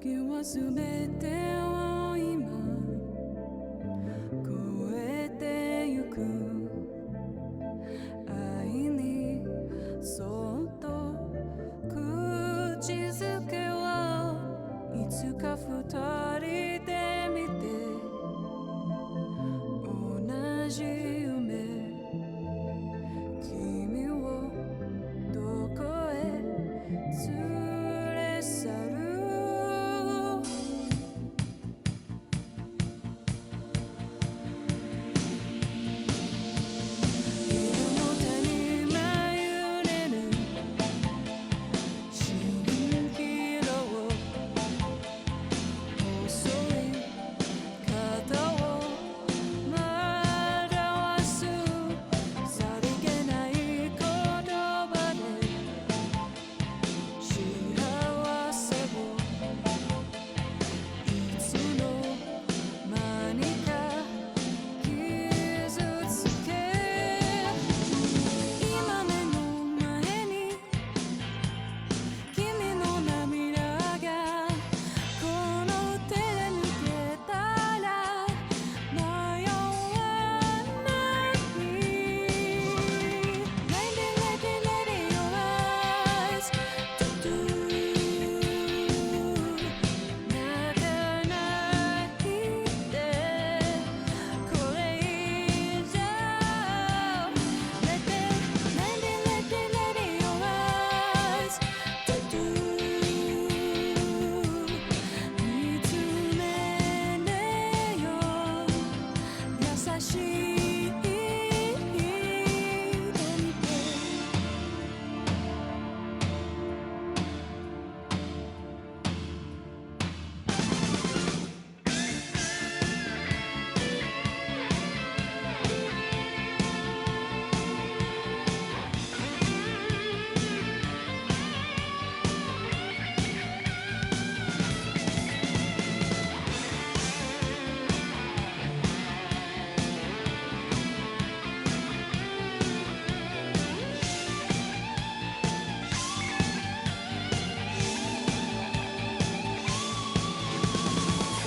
時はすべてを今超えてゆく愛にそっと口づけをいつか二人で見て同じ夢君をどこへ連れ去る犬の手に舞うれる蜃気楼細い肩を惑わすさりげない言葉で幸せをいつの間にか傷つけ今目の前に君の涙がこの手で抜けたら迷わない Lady, lady, lady, your eyes to do 泣かないでこれ以上 Lady, lady, lady, lady, your eyes to do 見つめてよ優しい瞳で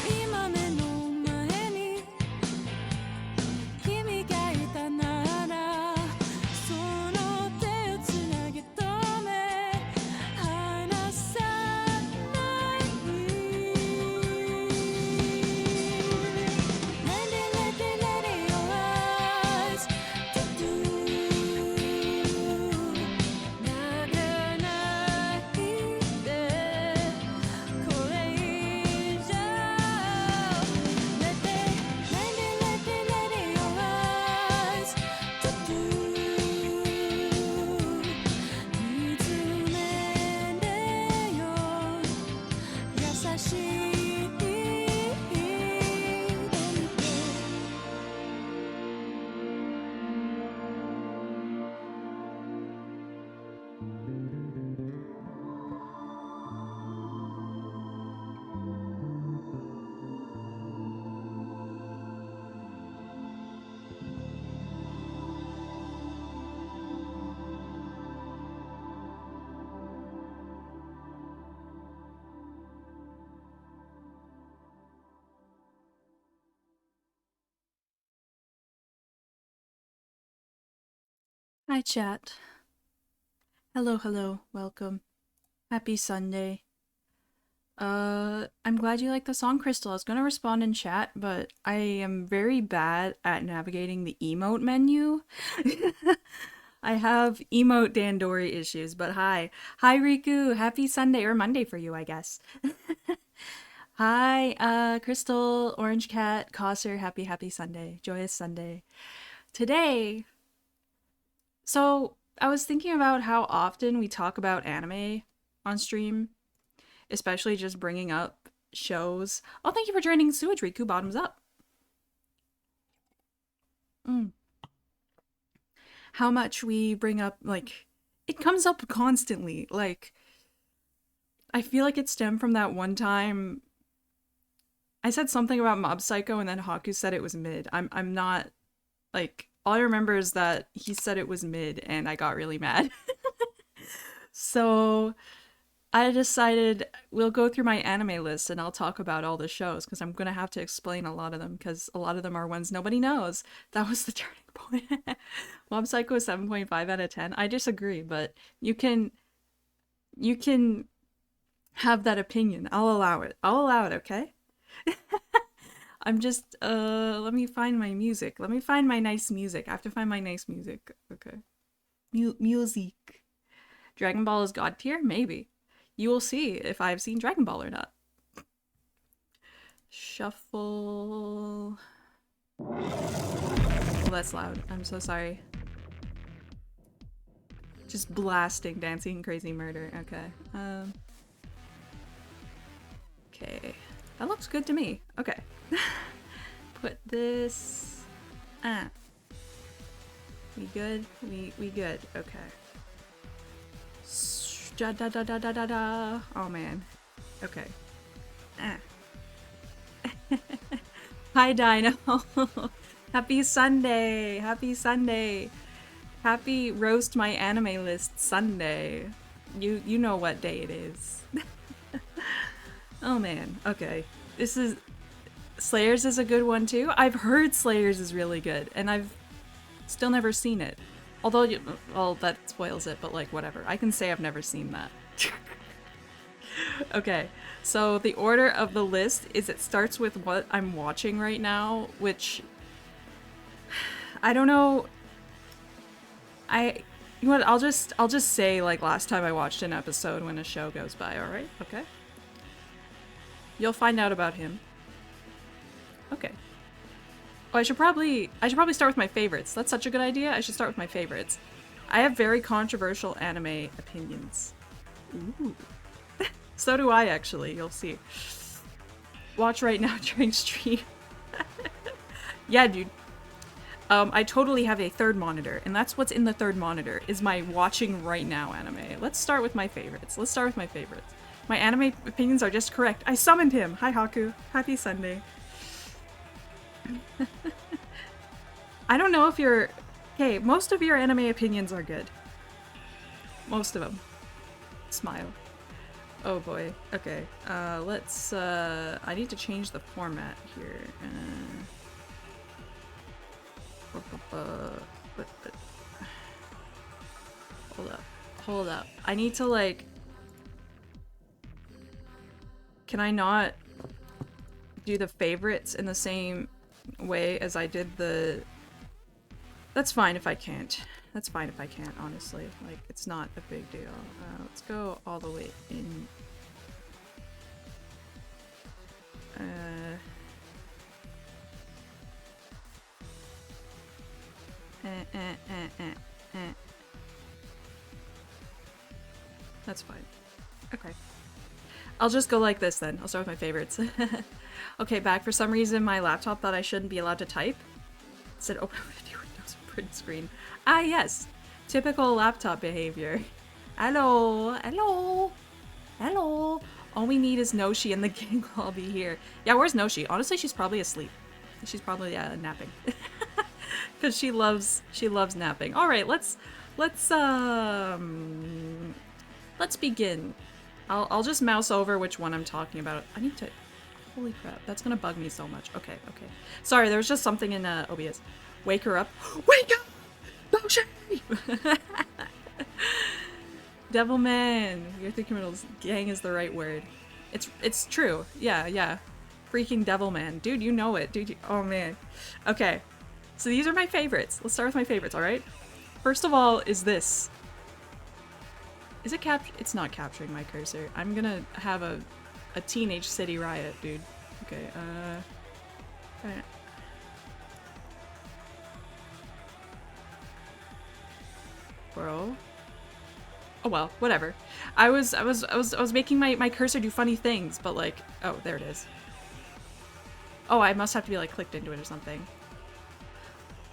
今目の前に君がいたならその手をつなぎ止め離さない Lady, lady, lady, your eyes to do 泣かないでこれ以上 Lady, lady, lady, lady, your eyes to do 見つめてよ優しい瞳でHi chat. Hello, hello. Welcome. Happy Sunday. I'm glad you like the song, Crystal. I was gonna respond in chat, but I am very bad at navigating the emote menu. I have emote Dandori issues, but hi. Hi, Riku. Happy Sunday, or Monday for you, I guess. Hi, Crystal, Orange Cat, Cosser, happy Sunday. Joyous Sunday. Today, so I was thinking about how often we talk about anime on stream, especially just bringing up shows. Oh, thank you for joining Sewage Riku. Bottoms up. How much we bring up, like, it comes up constantly. Like, I feel like it stemmed from that one time I said something about Mob Psycho and then Haku said it was mid. I'm not, like, all I remember is that he said it was mid and I got really mad. So I decided we'll go through my anime list and I'll talk about all the shows because I'm gonna have to explain a lot of them because a lot of them are ones nobody knows. That was the turning point. Mob Psycho is 7.5 out of 10. I disagree, but you can have that opinion. I'll allow it. I'll allow it, okay? I'm just let me find my music. Let me find my nice music. I have to find my nice music. Okay. Music. Dragon Ball is god tier? Maybe. You will see if I've seen Dragon Ball or not. Shuffle. Oh, that's loud. I'm so sorry. Just blasting Dancing Crazy Murder. Okay. Okay. That looks good to me. Okay. Put this. We good? We good. Okay. Da da da da da da da. Oh man. Okay. Hi Dino. Happy Sunday. Happy Sunday. Happy roast my anime list Sunday. You know what day it is. Oh man. Okay. This is Slayers is a good one too. I've heard Slayers is really good and I've still never seen it. Although, well, that spoils it, but like, whatever. I can say I've never seen that. Okay, so the order of the list is it starts with what I'm watching right now, which I don't know. You know what? I'll just say like last time I watched an episode when a show goes by. All right, okay. You'll find out about him. Okay. Oh, I should probably start with my favorites. That's such a good idea. I should start with my favorites. I have very controversial anime opinions. Ooh. So do I, actually. You'll see. Watch right now during stream. Yeah, dude. I totally have a third monitor, and that's what's in the third monitor, is my watching right now anime. Let's start with my favorites. My anime opinions are just correct. I summoned him! Hi, Haku. Happy Sunday. I don't know if you're... Okay, most of your anime opinions are good. Most of them. Smile. Oh boy. Okay. Let's, I need to change the format here. Hold up. I need to, like... Can I not do the favorites in the same way as I did the... That's fine if I can't. That's fine if I can't, honestly. Like, it's not a big deal. Let's go all the way in. That's fine. Okay. I'll just go like this then. I'll start with my favorites. Okay, back. For some reason, my laptop thought I shouldn't be allowed to type. It said open with your Windows print screen. Ah, yes. Typical laptop behavior. Hello. Hello. Hello. All we need is Noshi and the gang will all be here. Yeah, where's Noshi? Honestly, she's probably asleep. She's probably napping. Because she loves napping. All right, let's begin. I'll just mouse over which one I'm talking about. I need to... Holy crap, that's gonna bug me so much. Okay. Sorry, there was just something in OBS. Wake her up. Wake up! Noshi! Devilman. Your three criminals. Gang is the right word. It's true. Yeah. Freaking Devilman. Dude, you know it. Dude, oh man. Okay. So these are my favorites. Let's start with my favorites, alright? First of all is this. Is it It's not capturing my cursor. I'm gonna have a teenage city riot, dude. Okay, right. Bro. Oh well, whatever. I was making my cursor do funny things, but like, oh, there it is. Oh, I must have to be like clicked into it or something.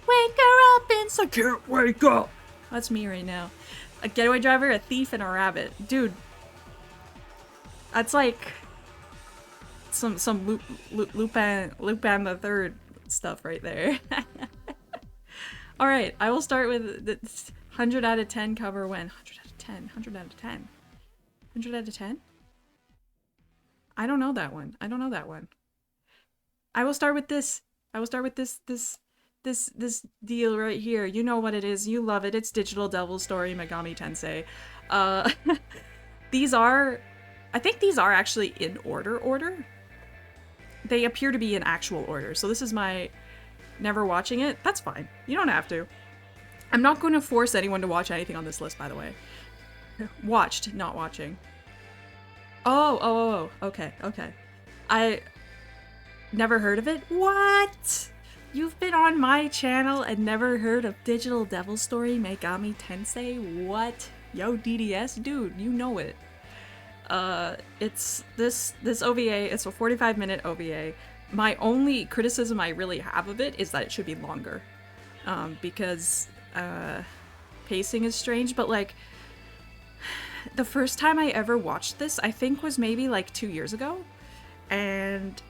Wake her up, insecure, wake up! That's me right now. A getaway driver, a thief, and a rabbit. Dude. That's like some Lupin the Third stuff right there. Alright, I will start with the 100 out of 10 cover when. 100 out of 10. 100 out of 10? I don't know that one. I don't know that one. I will start with this. I will start with this deal right here. You know what it is. You love it. It's Digital Devil Story Megami Tensei. Uh, these are, I think these are actually in order. They appear to be in actual order. So this is my never watching it. That's fine. You don't have to. I'm not going to force anyone to watch anything on this list, by the way. Watched, not watching. Oh, okay. I never heard of it? What? You've been on my channel and never heard of Digital Devil Story Megami Tensei? What? Yo, DDS? Dude, you know it. It's this OVA, it's a 45-minute OVA. My only criticism I really have of it is that it should be longer. Because pacing is strange, but like the first time I ever watched this, I think was maybe like 2 years ago, and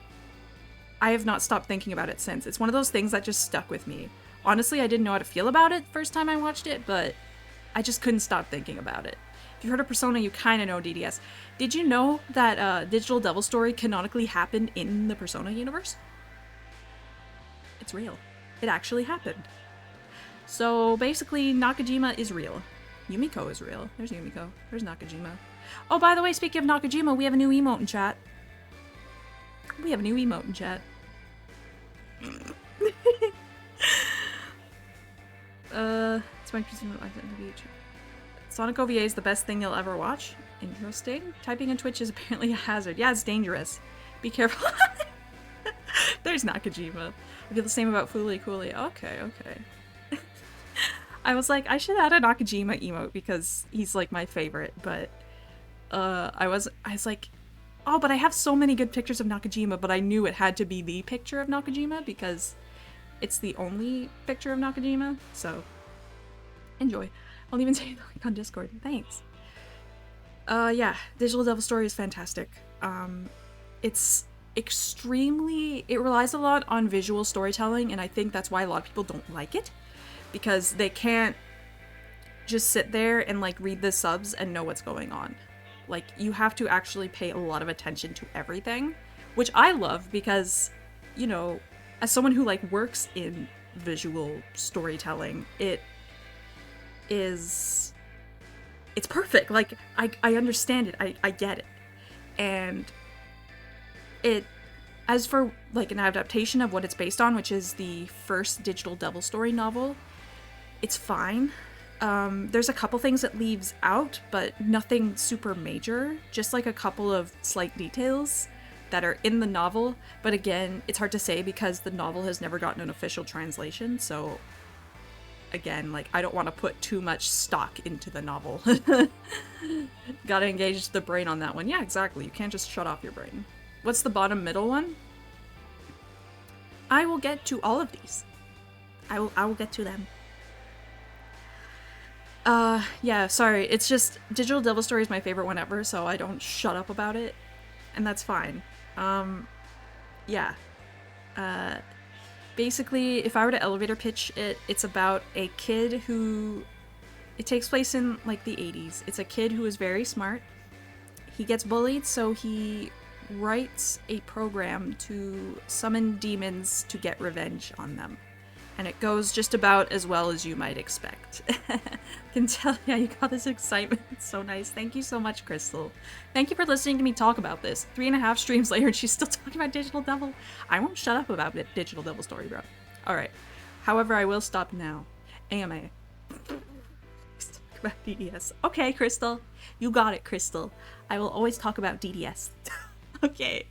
I have not stopped thinking about it since. It's one of those things that just stuck with me. Honestly, I didn't know how to feel about it first time I watched it, but I just couldn't stop thinking about it. If you've heard of Persona, you kind of know DDS. Did you know that Digital Devil Story canonically happened in the Persona universe? It's real. It actually happened. So basically, Nakajima is real. Yumiko is real. There's Yumiko. There's Nakajima. Oh, by the way, speaking of Nakajima, we have a new emote in chat. It's my Sonic OVA is the best thing you'll ever watch. Interesting. Typing in Twitch is apparently a hazard. Yeah, it's dangerous. Be careful. There's Nakajima. I feel the same about Fooly Cooly. Okay. I was like, I should add a Nakajima emote because he's like my favorite, but I was like, oh, but I have so many good pictures of Nakajima, but I knew it had to be the picture of Nakajima because it's the only picture of Nakajima, so enjoy. I'll even say the on Discord. Thanks. Yeah, Digital Devil Story is fantastic. It's it relies a lot on visual storytelling, and I think that's why a lot of people don't like it, because they can't just sit there and like read the subs and know what's going on. Like, you have to actually pay a lot of attention to everything, which I love because, you know, as someone who like works in visual storytelling, it's perfect. Like, I understand it. I get it. And as for like an adaptation of what it's based on, which is the first Digital Devil Story novel, it's fine. There's a couple things it leaves out, but nothing super major. Just like a couple of slight details that are in the novel. But again, it's hard to say because the novel has never gotten an official translation. So again, like, I don't want to put too much stock into the novel. Gotta engage the brain on that one. Yeah, exactly. You can't just shut off your brain. What's the bottom middle one? I will get to all of these. I will get to them. Yeah, sorry. It's just Digital Devil Story is my favorite one ever, so I don't shut up about it, and that's fine. Yeah. Basically, if I were to elevator pitch it, it's about a kid who... It takes place in, like, the 80s. It's a kid who is very smart. He gets bullied, so he writes a program to summon demons to get revenge on them. And it goes just about as well as you might expect. I can tell, yeah, you got this excitement. It's so nice. Thank you so much, Crystal. Thank you for listening to me talk about this. 3.5 streams later, and she's still talking about Digital Devil. I won't shut up about it, Digital Devil Story, bro. Alright. However, I will stop now. AMA. Let's talk about DDS. Okay, Crystal. You got it, Crystal. I will always talk about DDS. Okay.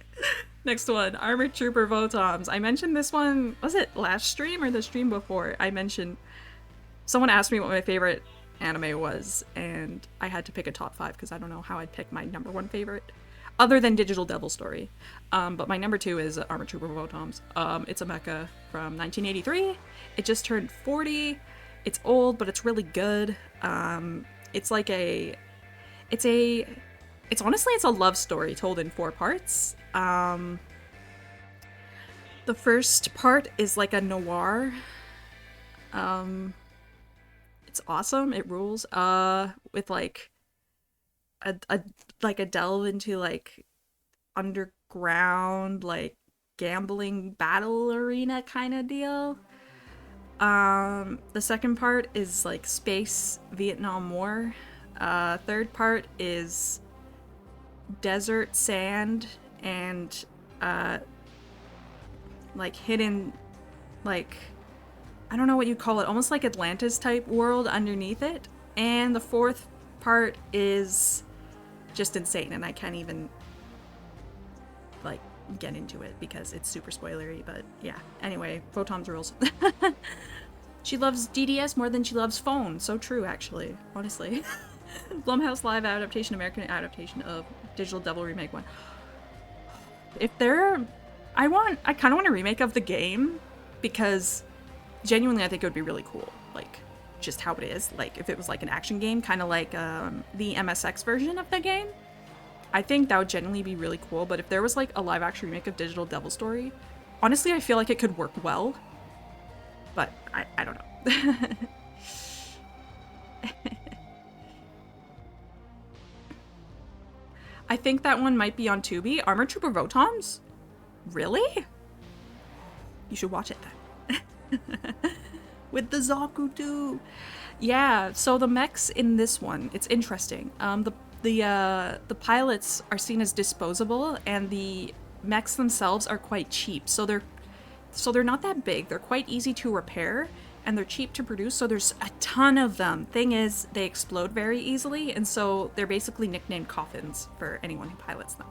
Next one, Armored Trooper Votoms. I mentioned this one, was it last stream or the stream before? I mentioned, someone asked me what my favorite anime was, and I had to pick a top 5 because I don't know how I'd pick my number 1 favorite, other than Digital Devil Story. But my number 2 is Armored Trooper Votoms. It's a mecha from 1983. It just turned 40. It's old, but it's really good. It's like it's honestly a love story told in 4 parts. The first part is like a noir. It's awesome. It rules. With like a like a delve into like underground like gambling battle arena kind of deal. The second part is like space Vietnam War. Third part is desert sand and uh like hidden, like, I don't know what you call it, almost like Atlantis type world underneath it. And the fourth part is just insane, and I can't even like get into it because it's super spoilery. But yeah, anyway, Photon's rules. She loves DDS more than she loves phone. So true, actually, honestly. Blumhouse live adaptation, American adaptation of Digital Devil Remake 1. If there, I kind of want a remake of the game, because genuinely I think it would be really cool. Like, just how it is. Like, if it was like an action game, kind of like the MSX version of the game. I think that would genuinely be really cool. But if there was like a live action remake of Digital Devil Story, honestly, I feel like it could work well. But I don't know. I think that one might be on Tubi. Armor Trooper Votons? Really? You should watch it then. With the Zaku too. Yeah, so the mechs in this one, it's interesting. The pilots are seen as disposable, and the mechs themselves are quite cheap. So they're not that big. They're quite easy to repair, and they're cheap to produce, so there's a ton of them. Thing is, they explode very easily, and so they're basically nicknamed coffins for anyone who pilots them.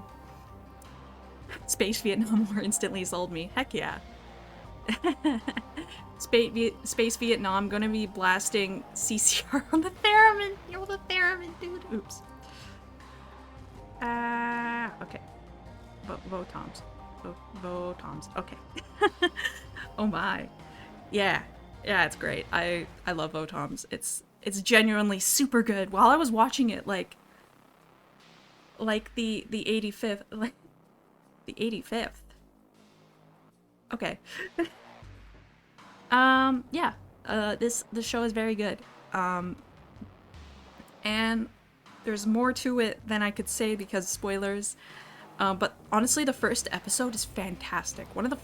Space Vietnam War instantly sold me. Heck yeah. Space Vietnam gonna be blasting CCR on the theremin. You're the theremin, dude. Oops. Okay. Votons. Votons. Okay. Oh my. Yeah. Yeah, it's great. I love Votons. It's genuinely super good. While I was watching it, like the 85th, like the 85th. Okay. Yeah. This show is very good. And there's more to it than I could say because spoilers. But honestly, the first episode is fantastic. One of the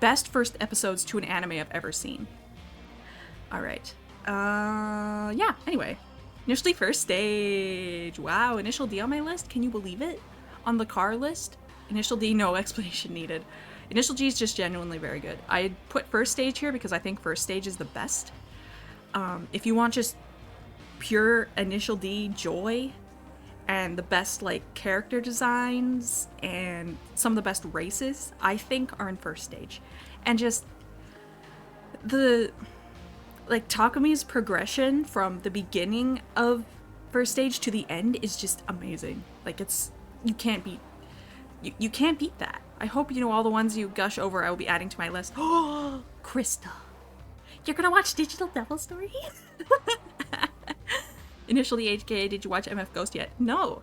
best first episodes to an anime I've ever seen. All right. Yeah. Anyway, initially first stage. Wow, initial D on my list. Can you believe it? On the car list, initial D, no explanation needed. Initial G is just genuinely very good. I put first stage here because I think first stage is the best. If you want just pure initial D joy and the best like character designs and some of the best races, I think are in first stage. And just the like Takami's progression from the beginning of first stage to the end is just amazing. Like you can't beat that. I hope you know all the ones you gush over I will be adding to my list. Oh, Crystal. You're gonna watch Digital Devil Story? Initially, HKA, did you watch MF Ghost yet? No.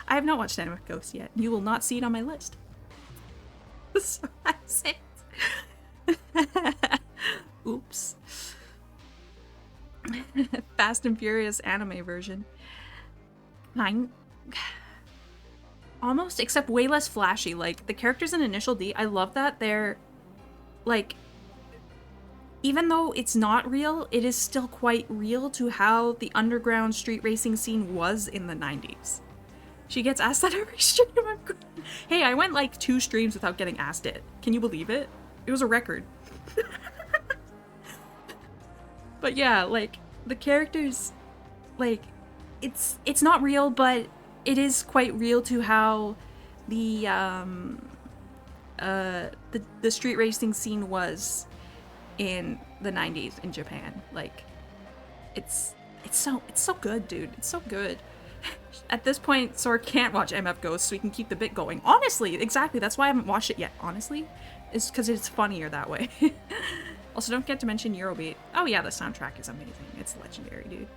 I have not watched MF Ghost yet. You will not see it on my list. So that's it. Oops. Fast and Furious anime version. Almost, except way less flashy. Like, the characters in Initial D, I love that they're, like, even though it's not real, it is still quite real to how the underground street racing scene was in the 90s. She gets asked that every stream. Hey, I went, like, 2 streams without getting asked it. Can you believe it? It was a record. But yeah, like, the characters, like, it's not real, but it is quite real to how the street racing scene was in the 90s in Japan. Like, it's so good, dude. It's so good. At this point, Sora can't watch MF Ghost so we can keep the bit going. Honestly, exactly. That's why I haven't watched it yet. Honestly, is because it's funnier that way. Also, don't forget to mention Eurobeat. Oh yeah, the soundtrack is amazing. It's legendary, dude.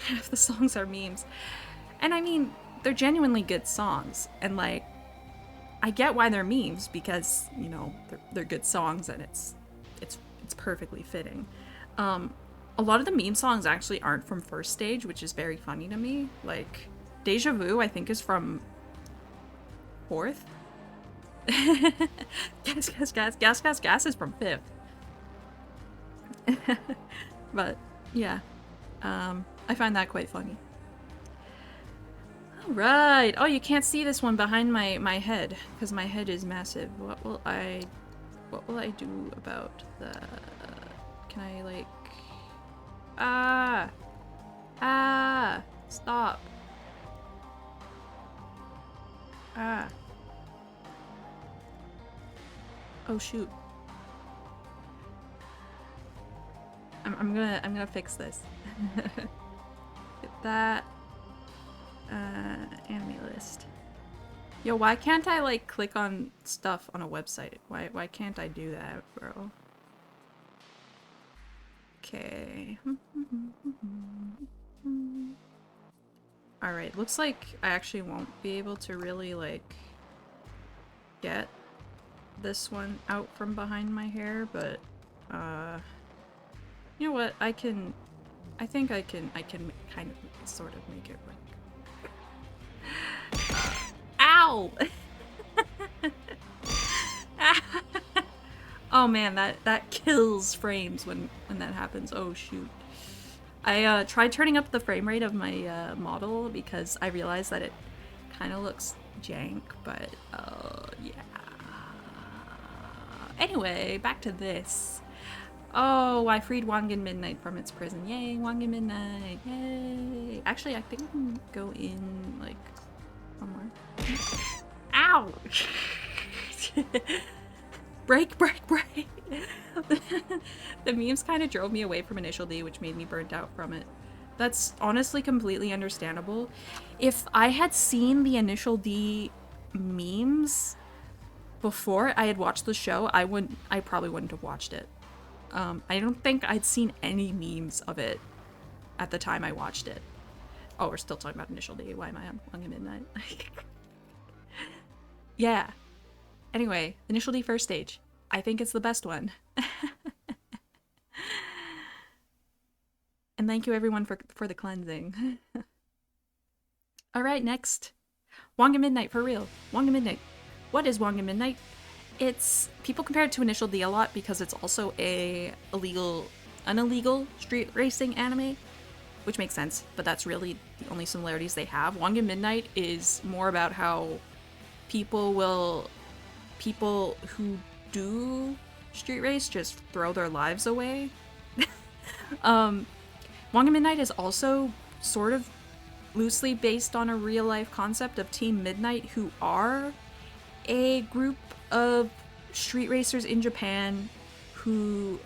Half the songs are memes. And I mean, they're genuinely good songs. And like, I get why they're memes because, you know, they're good songs and it's perfectly fitting. A lot of the meme songs actually aren't from first stage, which is very funny to me. Like, Deja Vu, I think, is from fourth. Gas is from fifth. But, yeah. I find that quite funny. Alright. Oh, you can't see this one behind my head, because my head is massive. What will I do about the... Can I, like... Stop. Oh, shoot. I'm gonna fix this. Get that. Anime list. Yo, why can't I, like, click on stuff on a website? Why can't I do that, bro? Okay. Alright, looks like I actually won't be able to really, like, get this one out from behind my hair, but, you know what, I think I can kind of, sort of make it work. Ow! Oh man, that kills frames when that happens. Oh shoot. I tried turning up the frame rate of my model because I realized that it kind of looks jank, but yeah. Anyway, back to this. Oh, I freed Wangan Midnight from its prison. Yay, Wangan Midnight. Yay. Actually, I think I can go in, like, somewhere. Ow! Break. The memes kind of drove me away from Initial D, which made me burnt out from it. That's honestly completely understandable. If I had seen the Initial D memes before I had watched the show, I probably wouldn't have watched it. I don't think I'd seen any memes of it at the time I watched it. Oh, we're still talking about Initial D. Why am I on Wangan Midnight? Yeah. Anyway, Initial D first stage. I think it's the best one. And thank you everyone for the cleansing. Alright, next. Wangan Midnight for real. Wangan Midnight. What is Wangan Midnight? It's... People compare it to Initial D a lot because it's also an illegal street racing anime. Which makes sense, but that's really the only similarities they have. Wangan Midnight is more about how people who do street race just throw their lives away. Wangan Midnight is also sort of loosely based on a real life concept of Team Midnight, who are a group of street racers in Japan who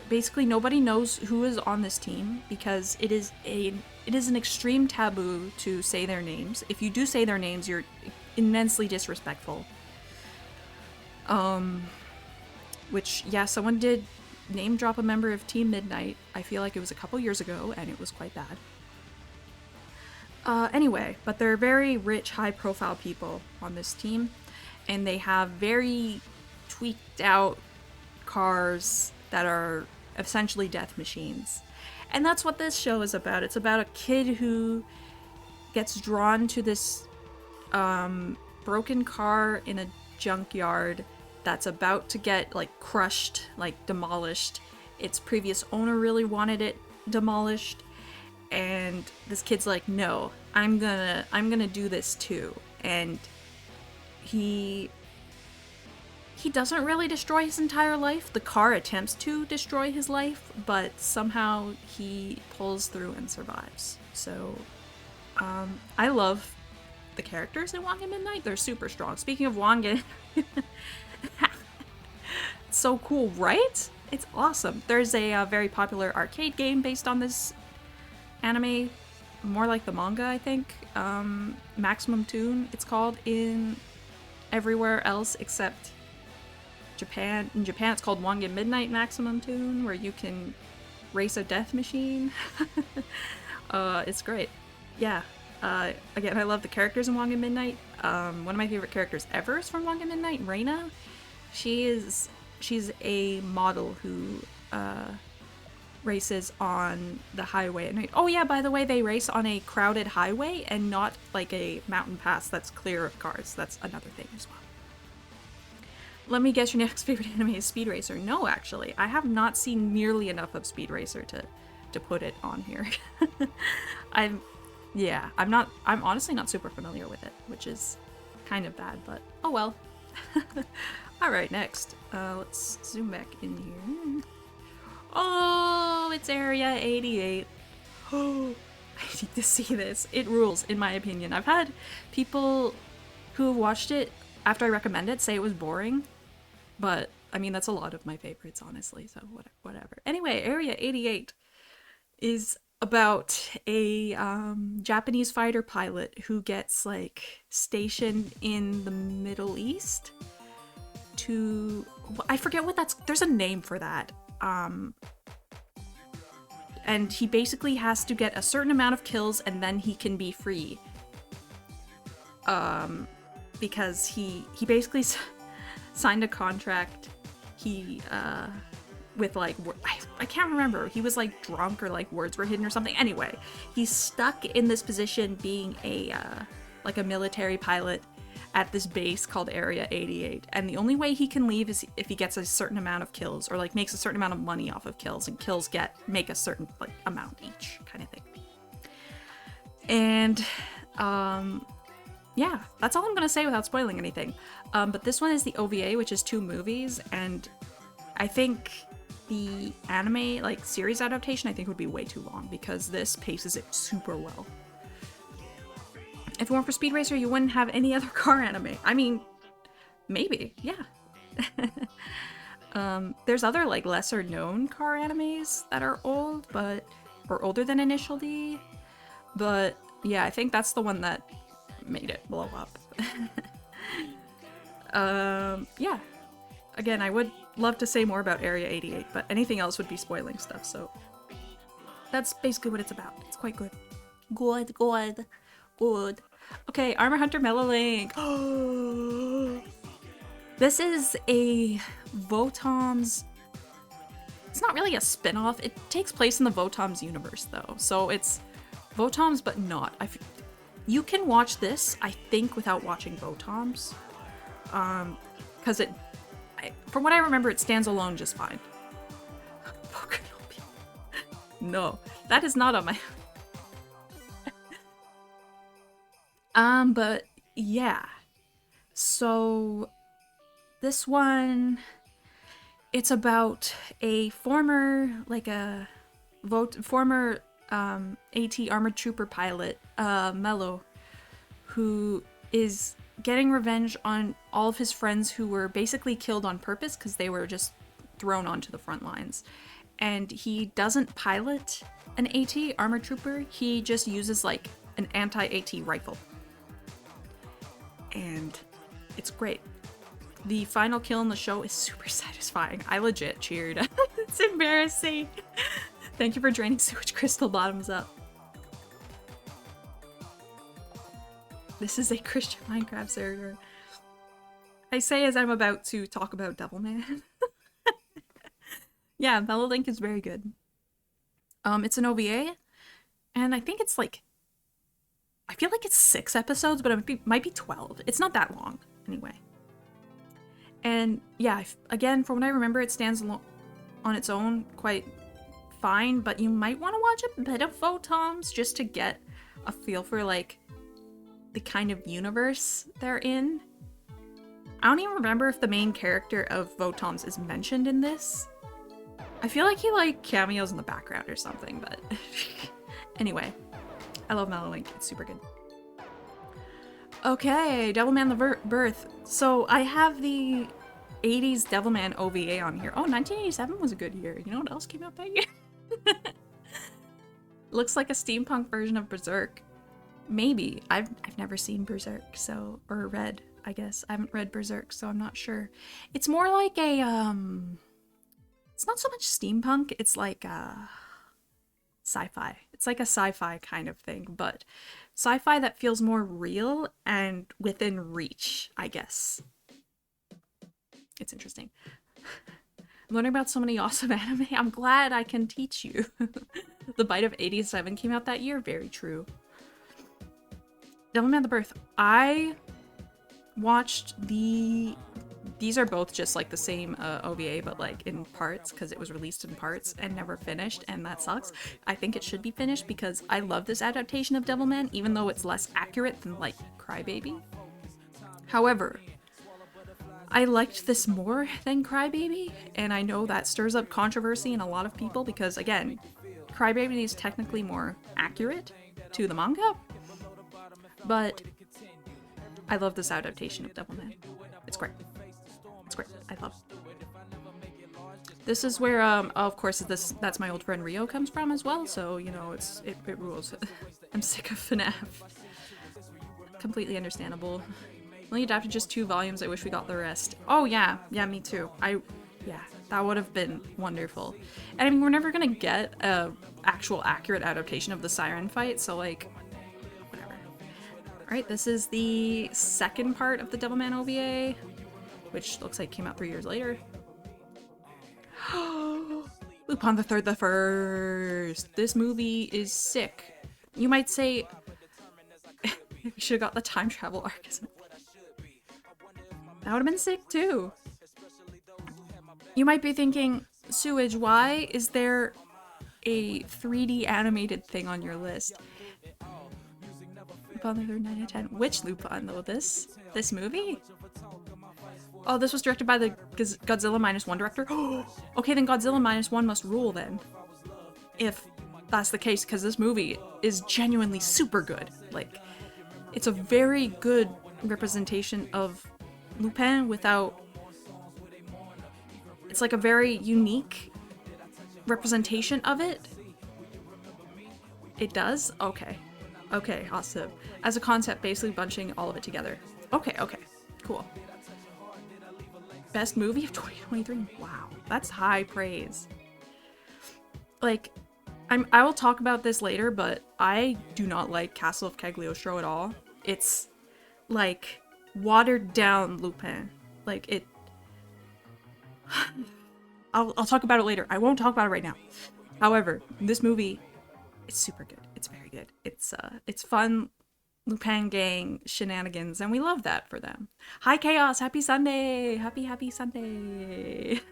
basically nobody knows who is on this team because it is an extreme taboo to say their names. If you do say their names, you're immensely disrespectful. Which, yeah, someone did name drop a member of Team Midnight. I feel like it was a couple years ago, and it was quite bad. Anyway, but they're very rich, high-profile people on this team, and they have very tweaked out cars that are essentially death machines. And that's what this show is about. It's about a kid who gets drawn to this broken car in a junkyard that's about to get, like, crushed, like, demolished. Its previous owner really wanted it demolished, and this kid's like, no, I'm gonna do this too. And he doesn't really destroy his entire life. The car attempts to destroy his life, but somehow he pulls through and survives. So, I love the characters in Wangan Midnight. They're super strong. Speaking of Wangan, it's so cool, right? It's awesome. There's a very popular arcade game based on this anime, more like the manga, I think. Maximum Tune, it's called in everywhere else except Japan. In Japan, it's called Wangan Midnight Maximum Tune, where you can race a death machine. It's great. Yeah. Again, I love the characters in Wangan Midnight. One of my favorite characters ever is from Wangan Midnight, Reina. She's a model who races on the highway at night. Oh yeah, by the way, they race on a crowded highway and not like a mountain pass that's clear of cars. That's another thing as well. Let me guess, your next favorite anime is Speed Racer. No, actually, I have not seen nearly enough of Speed Racer to put it on here. I'm I'm honestly not super familiar with it, which is kind of bad, but oh well. All right, next, let's zoom back in here. Oh, it's Area 88. Oh, I need to see this. It rules, in my opinion. I've had people who have watched it after I recommend it say it was boring, but I mean, that's a lot of my favorites, honestly, so whatever. Anyway, Area 88 is about a Japanese fighter pilot who gets like stationed in the Middle East to, I forget what there's a name for that. And he basically has to get a certain amount of kills and then he can be free. Because he basically signed a contract. With like, I can't remember. He was like drunk or like words were hidden or something. Anyway, he's stuck in this position being like a military pilot at this base called Area 88. And the only way he can leave is if he gets a certain amount of kills or like makes a certain amount of money off of kills, and kills make a certain like amount each kind of thing. And yeah, that's all I'm gonna say without spoiling anything. But this one is the OVA, which is 2 movies, and I think the anime like series adaptation I think would be way too long because this paces it super well. If it weren't for Speed Racer, you wouldn't have any other car anime. I mean, maybe, yeah. There's other like lesser known car animes that are old, or older than Initial D, but yeah, I think that's the one that made it blow up. Yeah. Again, I would love to say more about Area 88, but anything else would be spoiling stuff, so that's basically what it's about. It's quite good. Good. Okay, Armor Hunter Melolink. This is a Votoms. It's not really a spin-off. It takes place in the Votoms universe, though. So it's Votoms, but not. You can watch this, I think, without watching Votoms. Because from what I remember, it stands alone just fine. No, that is not on my... But yeah. So this one, it's about a former AT armored trooper pilot, Mello, who is getting revenge on all of his friends who were basically killed on purpose because they were just thrown onto the front lines. And he doesn't pilot an AT armored trooper, he just uses like an anti-AT rifle. And it's great. The final kill in the show is super satisfying. I legit cheered. It's embarrassing. Thank you for draining sewage crystal bottoms up. This is a Christian Minecraft server. I say as I'm about to talk about Devilman. Yeah, Melolink is very good. It's an OVA, and I think it's like, I feel like it's 6 episodes, but it might be 12. It's not that long, anyway. And yeah, again, from what I remember, it stands on its own quite fine, but you might want to watch a bit of Votoms just to get a feel for like the kind of universe they're in. I don't even remember if the main character of Votoms is mentioned in this. I feel like he like cameos in the background or something, but anyway, I love Melolink. It's super good. Okay, Devilman the Birth. So I have the 80s Devilman OVA on here. Oh, 1987 was a good year. You know what else came out that year? Looks like a steampunk version of Berserk. Maybe. I've never seen Berserk, so, or read, I guess. I haven't read Berserk, so I'm not sure. It's more like a, it's not so much steampunk, it's like, sci-fi. It's like a sci-fi kind of thing, but sci-fi that feels more real and within reach, I guess. It's interesting. I'm learning about so many awesome anime. I'm glad I can teach you. The Bite of 87 came out that year. Very true. Devilman the Birth. I watched these are both just like the same OVA, but like in parts, because it was released in parts and never finished, and that sucks. I think it should be finished because I love this adaptation of Devilman, even though it's less accurate than like Crybaby. However, I liked this more than Crybaby, and I know that stirs up controversy in a lot of people because, again, Crybaby is technically more accurate to the manga, but I love this adaptation of Devilman. It's great. It's great. I love it. This is where, of course, that's my old friend Rio comes from as well, so, you know, it rules. I'm sick of FNAF. Completely understandable. Only adapted just 2 volumes. I wish we got the rest. Oh yeah, me too. Yeah, that would have been wonderful. And I mean, we're never gonna get a actual accurate adaptation of the Siren fight, so like, whatever. All right, this is the second part of the Devilman OVA, which looks like came out 3 years later. Lupin the Third the First. This movie is sick. You might say we should have got the time travel arc, isn't it? That would have been sick too. You might be thinking, Sewage, why is there a 3D animated thing on your list? Lupin the Third 9 out of 10. Which Lupin though? This movie? Oh, this was directed by the Godzilla -1 director. Okay, then Godzilla -1 must rule then. If that's the case, because this movie is genuinely super good. Like, it's a very good representation of Lupin without... It's like a very unique representation of it. It does? Okay. Okay, awesome. As a concept, basically bunching all of it together. Okay, cool. Best movie of 2023? Wow, that's high praise. Like, I will talk about this later, but I do not like Castle of Cagliostro at all. It's like watered down Lupin. Like it. I'll talk about it later. I won't talk about it right now. However, this movie, it's super good. It's very good. It's fun Lupin gang shenanigans, and we love that for them. Hi Chaos, happy Sunday! Happy Sunday!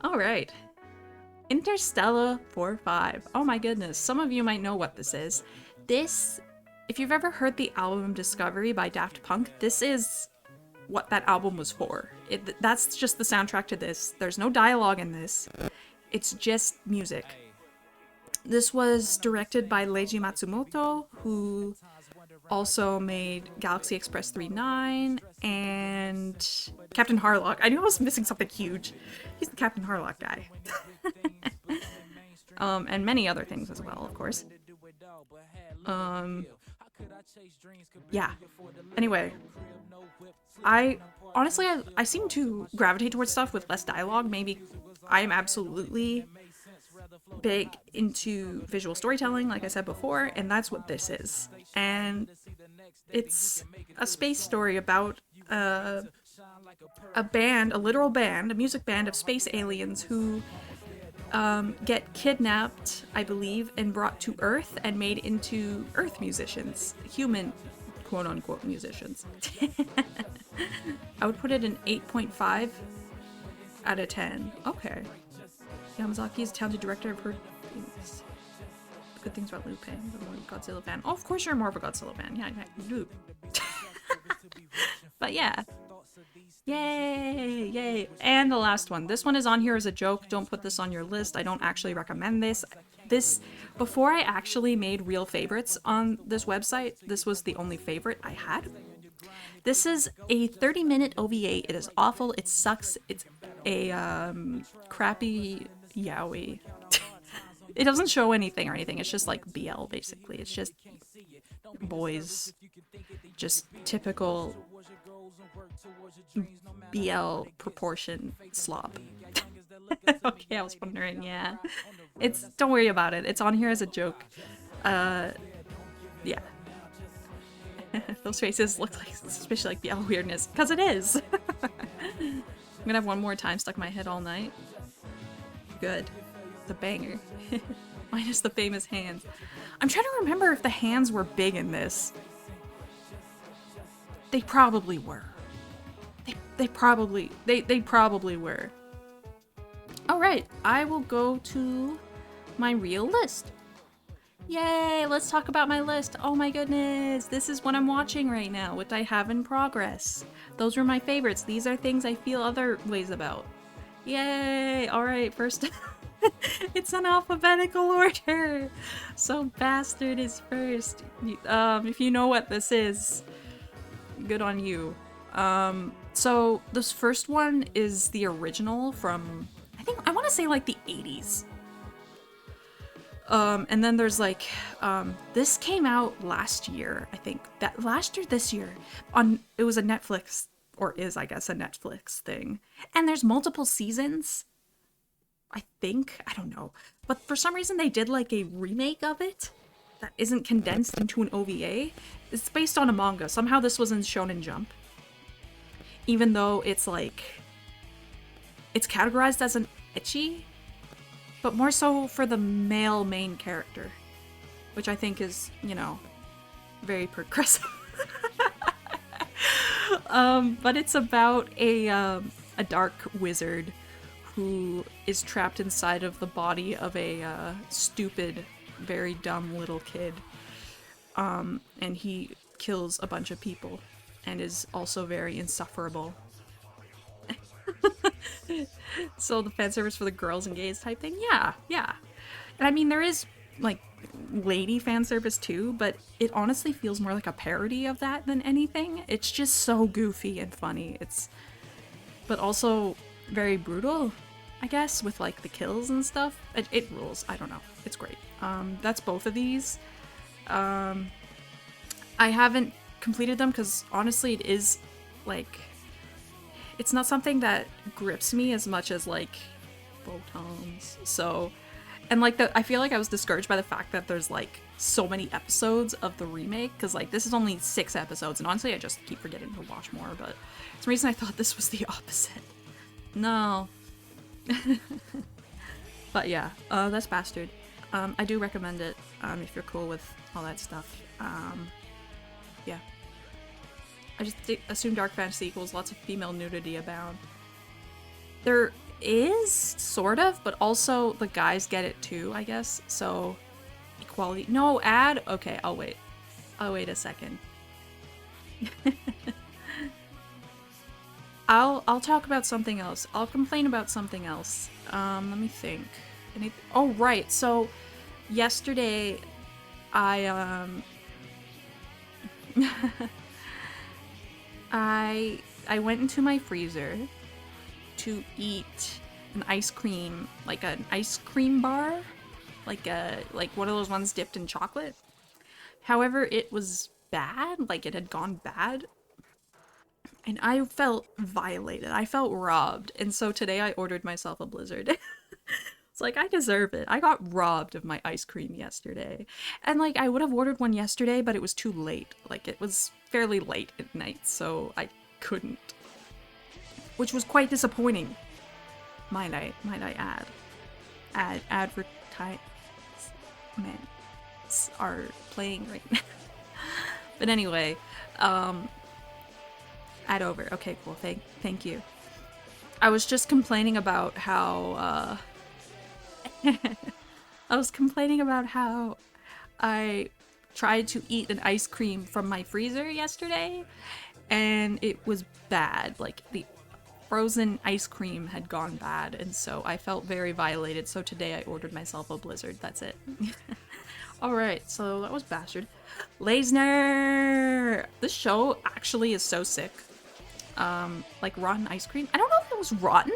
Alright. Interstellar 4-5. Oh my goodness, some of you might know what this is. This, if you've ever heard the album Discovery by Daft Punk, this is what that album was for. That's just the soundtrack to this. There's no dialogue in this. It's just music. This was directed by Leiji Matsumoto, who also made Galaxy Express 3-9 and Captain Harlock. I knew I was missing something huge. He's the Captain Harlock guy. And many other things as well, of course. Yeah. Anyway, I seem to gravitate towards stuff with less dialogue. Maybe I'm absolutely big into visual storytelling, like I said before, and that's what this is. And it's a space story about a band, a literal band, a music band of space aliens who get kidnapped, I believe, and brought to Earth and made into Earth musicians. Human, quote-unquote, musicians. I would put it an 8.5 out of 10. Okay. Yamazaki is a talented director. I've heard good things about Lupin. I'm more of a Godzilla fan. Oh, of course you're more of a Godzilla fan. Yeah, you. But yeah. Yay! And the last one. This one is on here as a joke. Don't put this on your list. I don't actually recommend this. Before I actually made real favorites on this website, this was the only favorite I had. This is a 30-minute OVA. It is awful. It sucks. It's a crappy yaoi. It doesn't show anything or anything. It's just like BL, basically. It's just boys. Just typical BL proportion slop. Okay, I was wondering, yeah. Don't worry about it. It's on here as a joke. Yeah. Those faces look like suspicious like BL weirdness, because it is. I'm gonna have one more time stuck in my head all night. Good. It's a banger. Minus the famous hands. I'm trying to remember if the hands were big in this. They probably were. They probably were. Alright, I will go to my real list. Yay, let's talk about my list. Oh my goodness, this is what I'm watching right now, what I have in progress. Those were my favorites. These are things I feel other ways about. Yay, alright, first... It's an alphabetical order. So Bastard is first. If you know what this is, good on you. So this first one is the original from, I want to say like the 80s. And then there's like, this came out last year, I think. This year. It was a Netflix, or is, I guess, a Netflix thing. And there's multiple seasons, I think. I don't know. But for some reason they did like a remake of it that isn't condensed into an OVA. It's based on a manga. Somehow this was in Shonen Jump. Even though it's like, it's categorized as an ecchi, but more so for the male main character, which I think is, you know, very progressive. But it's about a dark wizard who is trapped inside of the body of a stupid, very dumb little kid. And he kills a bunch of people and is also very insufferable. So the fan service for the girls and gays type thing? Yeah. And I mean, there is, like, lady fan service too, but it honestly feels more like a parody of that than anything. It's just so goofy and funny. But also very brutal, I guess, with, like, the kills and stuff. It rules. I don't know. It's great. That's both of these. I haven't completed them because, honestly, it is, like... It's not something that grips me as much as, like, photons. So, and, like, I feel like I was discouraged by the fact that there's, like, so many episodes of the remake, because, like, this is only 6 episodes, and honestly, I just keep forgetting to watch more, but for some reason I thought this was the opposite. No. But yeah, that's Bastard. I do recommend it, if you're cool with all that stuff. Yeah. I just assume dark fantasy equals lots of female nudity abound. There is, sort of, but also the guys get it too, I guess. So, equality. No, ad? Okay, I'll wait. I'll wait a second. I'll talk about something else. I'll complain about something else. Let me think. Oh, right. So, yesterday, I went into my freezer to eat an ice cream, like an ice cream bar, like one of those ones dipped in chocolate. However, it was bad, like it had gone bad, and I felt violated. I felt robbed, and so today I ordered myself a Blizzard. It's like, I deserve it. I got robbed of my ice cream yesterday. And, like, I would have ordered one yesterday, but it was too late. Like, it was fairly late at night, so I couldn't. Which was quite disappointing, might I add. Advertisements are playing right now. But anyway, ad over. Okay, cool. Thank you. I was just complaining about how, I tried to eat an ice cream from my freezer yesterday, and it was bad. Like, the frozen ice cream had gone bad, and so I felt very violated, so today I ordered myself a Blizzard. That's it. Alright, so that was Bastard. Leisner! This show actually is so sick. Like rotten ice cream. I don't know if it was rotten,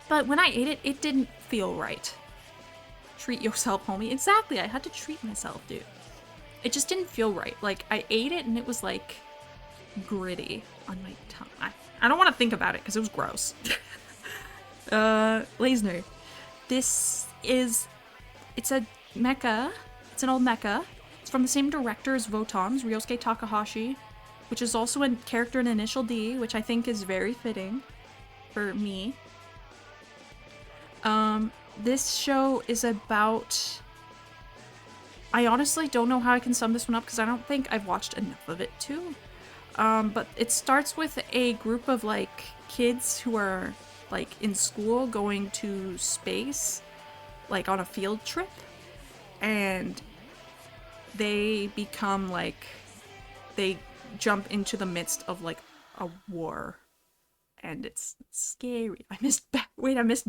but when I ate it, it didn't feel right. Treat yourself, homie. Exactly, I had to treat myself, dude. It just didn't feel right. Like, I ate it and it was, like, gritty on my tongue. I don't want to think about it because it was gross. Leisner. It's a mecha. It's an old mecha. It's from the same director as Votom's, Ryosuke Takahashi, which is also a character in Initial D, which I think is very fitting. for me. This show is about... I honestly don't know how I can sum this one up because I don't think I've watched enough of it too. But it starts with a group of like kids who are like in school going to space, like on a field trip, and they become like, they jump into the midst of like a war, and it's scary. I missed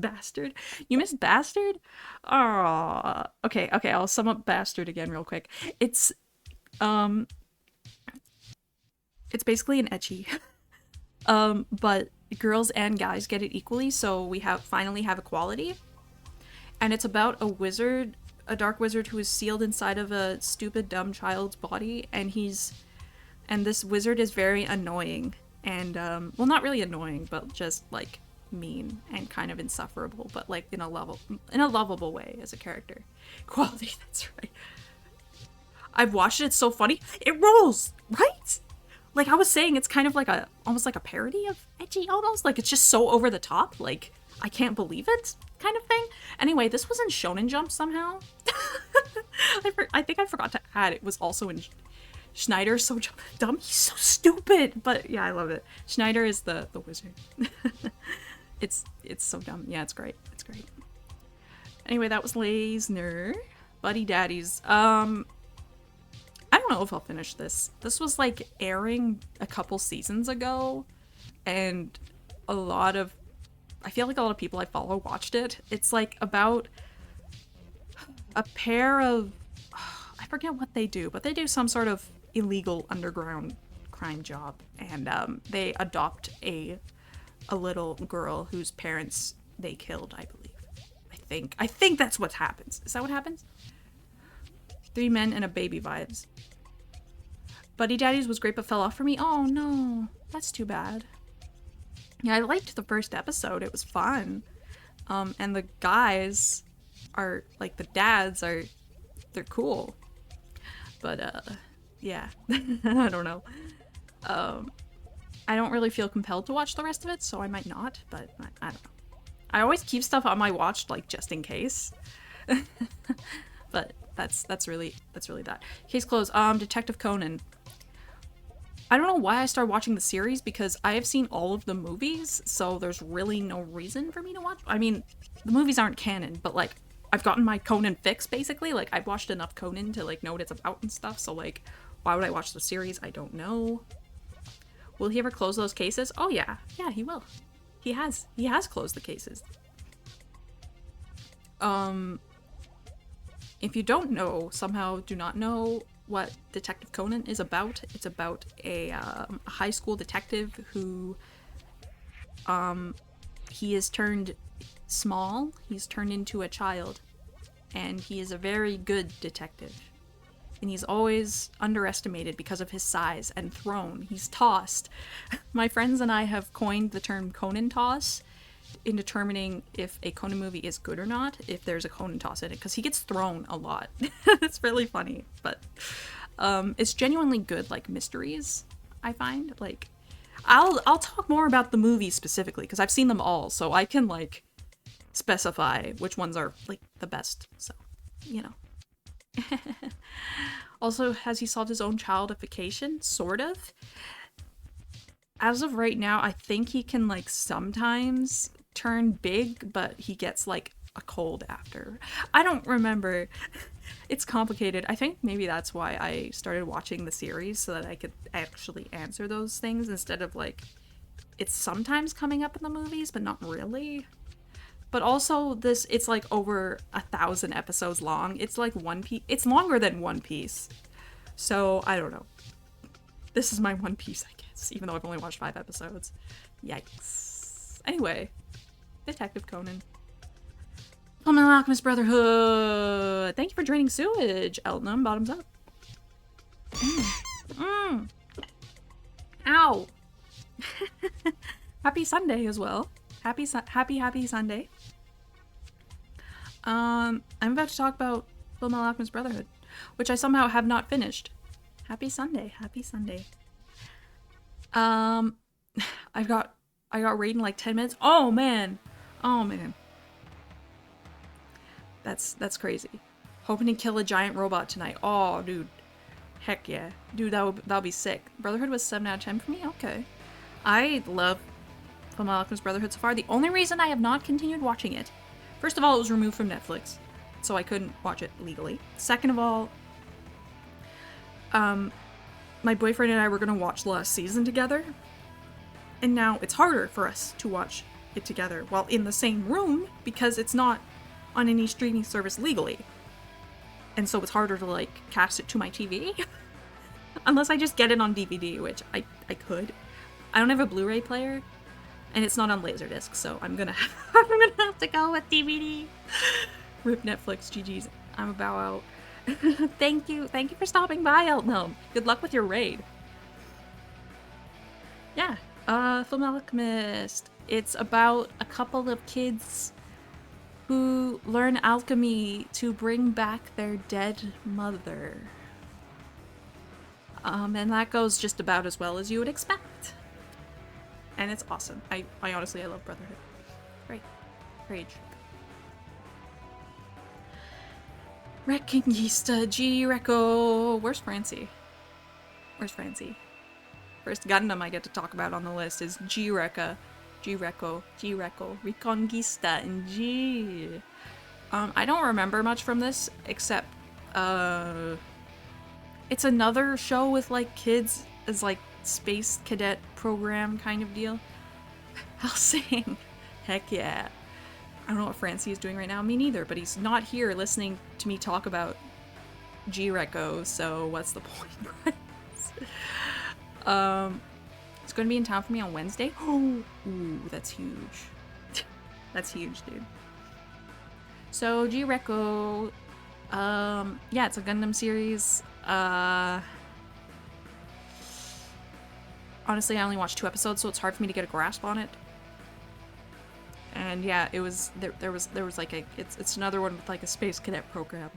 Bastard. You missed Bastard? Oh, okay, I'll sum up Bastard again real quick. Um, it's basically an ecchi. But girls and guys get it equally, so we finally have equality. And it's about a dark wizard who is sealed inside of a stupid, dumb child's body, and this wizard is very annoying. And, well, not really annoying, but just, like, mean and kind of insufferable, but, like, in a lovable way as a character. Quality, that's right. I've watched it, it's so funny. It rolls, right? Like I was saying, it's kind of like almost like a parody of ecchi, almost. Like, it's just so over the top, like, I can't believe it, kind of thing. Anyway, this was in Shonen Jump somehow. I think I forgot to add, it was also in Schneider's so dumb. He's so stupid, but yeah, I love it. Schneider is the wizard. It's so dumb. Yeah, it's great. It's great. Anyway, that was Lasner. Buddy Daddies. I don't know if I'll finish this. This was like airing a couple seasons ago, and I feel like a lot of people I follow watched it. It's like about a pair of, I forget what they do, but they do some sort of illegal underground crime job, and they adopt a little girl whose parents they killed, I believe. I think that's what happens. Is that what happens? 3 men and a baby vibes. Buddy Daddies was great but fell off for me. Oh no, that's too bad. Yeah, I liked the first episode. It was fun. And the guys are, like, the dads are, they're cool. But, yeah. I don't know. I don't really feel compelled to watch the rest of it, so I might not, but I don't know. I always keep stuff on my watch, like, just in case. But that's really that. Case closed. Detective Conan. I don't know why I started watching the series, because I have seen all of the movies, so there's really no reason for me to watch. I mean, the movies aren't canon, but, like, I've gotten my Conan fix, basically. Like, I've watched enough Conan to, like, know what it's about and stuff, so, like, why would I watch the series? I don't know. Will he ever close those cases? Oh, yeah. Yeah, he will. He has closed the cases. If you don't know, somehow do not know what Detective Conan is about, it's about a high school detective who, he is turned small, he's turned into a child, and he is a very good detective. And he's always underestimated because of his size and thrown. He's tossed. My friends and I have coined the term Conan toss in determining if a Conan movie is good or not, if there's a Conan toss in it, because he gets thrown a lot. It's really funny, but it's genuinely good, like, mysteries, I find. Like, I'll talk more about the movies specifically, because I've seen them all, so I can, like, specify which ones are, like, the best, so, you know. Also, has he solved his own childification? Sort of. As of right now, I think he can, like, sometimes turn big, but he gets, like, a cold after. I don't remember. It's complicated. I think maybe that's why I started watching the series, so that I could actually answer those things instead of, like, it's sometimes coming up in the movies, but not really. But also, it's like over 1,000 episodes long. It's like One Piece. It's longer than One Piece. So, I don't know. This is my One Piece, I guess, even though I've only watched 5 episodes. Yikes. Anyway, Detective Conan. Fullmetal Alchemist Brotherhood. Thank you for draining sewage, Eltonum. Bottoms up. Ow. Happy Sunday as well. Happy Sunday. I'm about to talk about Fullmetal Alchemist Brotherhood, which I somehow have not finished. Happy Sunday. I've got I got raid in like 10 minutes. Oh man. Oh man. That's crazy. Hoping to kill a giant robot tonight. Oh, dude. Heck yeah. Dude, that'll be sick. Brotherhood was 7 out of 10 for me? Okay. I love Fullmetal Alchemist Brotherhood so far. The only reason I have not continued watching it, first of all, it was removed from Netflix, so I couldn't watch it legally. Second of all, my boyfriend and I were gonna watch the last season together, and now it's harder for us to watch it together while in the same room because it's not on any streaming service legally. And so it's harder to like cast it to my TV. Unless I just get it on DVD, which I could. I don't have a Blu-ray player, and it's not on Laserdisc, so I'm gonna have to go with DVD. Rip Netflix, GG's. I'm a bow out. Thank you for stopping by, Eltnome. Good luck with your raid. Yeah, Fullmetal Alchemist. It's about a couple of kids who learn alchemy to bring back their dead mother. And that goes just about as well as you would expect. And it's awesome. I honestly, I love Brotherhood. Great. Rage. Reconquista, G-Reco. Where's Francie? Where's Francie? First Gundam I get to talk about on the list is G-Reco, Reconquista, and G. I don't remember much from this, except, it's another show with, like, kids as, like, space cadet program kind of deal. I'll sing. Heck yeah. I don't know what Francie is doing right now. Me neither, but he's not here listening to me talk about G-Reco, so what's the point, it's going to be in town for me on Wednesday. Oh, ooh, that's huge. That's huge, dude. So, G-Reco, yeah, it's a Gundam series. Honestly, I only watched 2 episodes, so it's hard for me to get a grasp on it. And yeah, it was there was like a it's another one with like a space cadet program,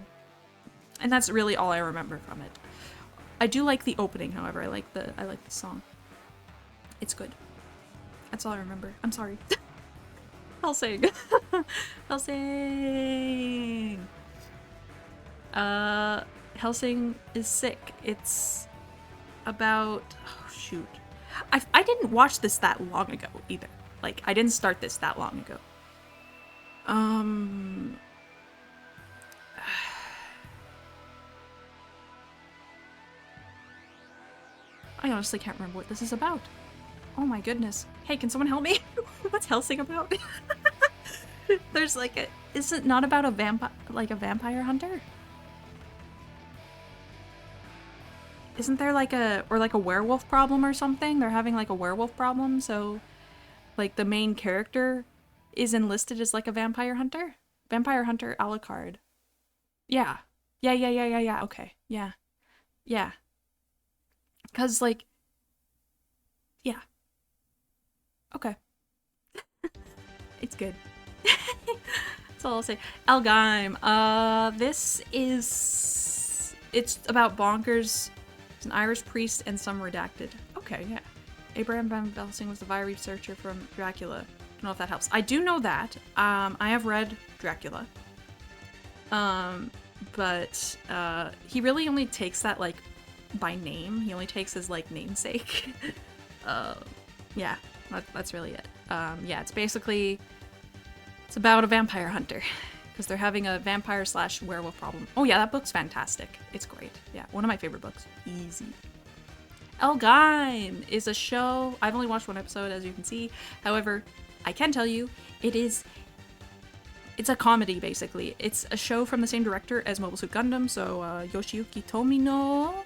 and that's really all I remember from it. I do like the opening, however. I like the song. It's good. That's all I remember. I'm sorry. Hellsing. Hellsing. Hellsing is sick. It's about, oh shoot. I didn't watch this that long ago either. Like, I didn't start this that long ago. I honestly can't remember what this is about. Oh my goodness. Hey, can someone help me? What's Hellsing about? There's like a... Is it not about a vampire hunter? Isn't there like a... Or like a werewolf problem or something? They're having like a werewolf problem, so... Like, the main character is enlisted as, like, a vampire hunter? Vampire hunter a la carte. Yeah. Yeah. Okay. Yeah. Yeah. Because, like... Yeah. Okay. It's good. That's all I'll say. Elgheim. This is... It's about bonkers. It's an Irish priest and some redacted. Okay, yeah. Abraham Van Helsing was the Via researcher from Dracula. Don't know if that helps. I do know that. I have read Dracula. But he really only takes that, like, by name. He only takes his, like, namesake. Yeah, that's really it. Yeah, it's basically... It's about a vampire hunter. Because they're having a vampire/werewolf problem. Oh yeah, that book's fantastic. It's great. Yeah, one of my favorite books. Easy. Elgheim is a show. I've only watched 1 episode, as you can see. However, I can tell you, it's a comedy, basically. It's a show from the same director as Mobile Suit Gundam, so Yoshiyuki Tomino.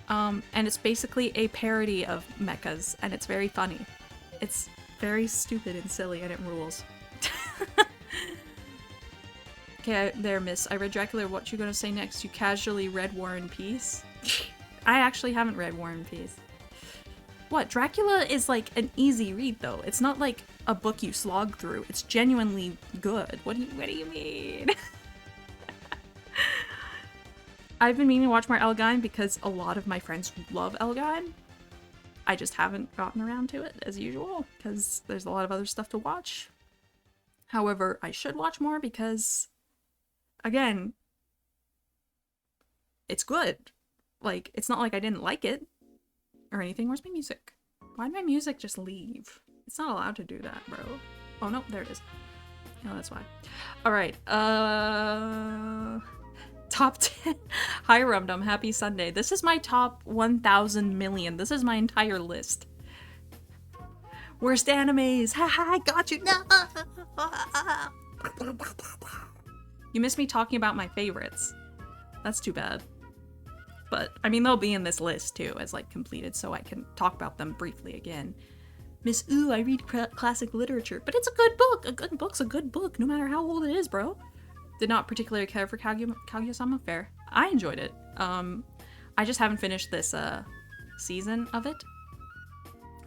And it's basically a parody of mechas, and it's very funny. It's very stupid and silly, and it rules. Okay, there, miss. I read Dracula. What you gonna say next? You casually read War and Peace? I actually haven't read War and Peace. What? Dracula is like an easy read, though. It's not like a book you slog through. It's genuinely good. What do you mean? I've been meaning to watch more Elgheim because a lot of my friends love Elgheim. I just haven't gotten around to it, as usual, because there's a lot of other stuff to watch. However, I should watch more because, again, it's good. Like, it's not like I didn't like it or anything. Where's my music? Why did my music just leave? It's not allowed to do that, bro. Oh, no, there it is. No, that's why. Alright, top 10. Hi, Rumdum. Happy Sunday. This is my top 1,000 million. This is my entire list. Worst animes. Haha, I got you. No. You missed me talking about my favorites. That's too bad. But, I mean, they'll be in this list, too, as, like, completed, so I can talk about them briefly again. Miss Ooh, I read classic literature. But it's a good book! A good book's a good book, no matter how old it is, bro. Did not particularly care for Kaguya-sama. Fair. I enjoyed it. I just haven't finished this, season of it.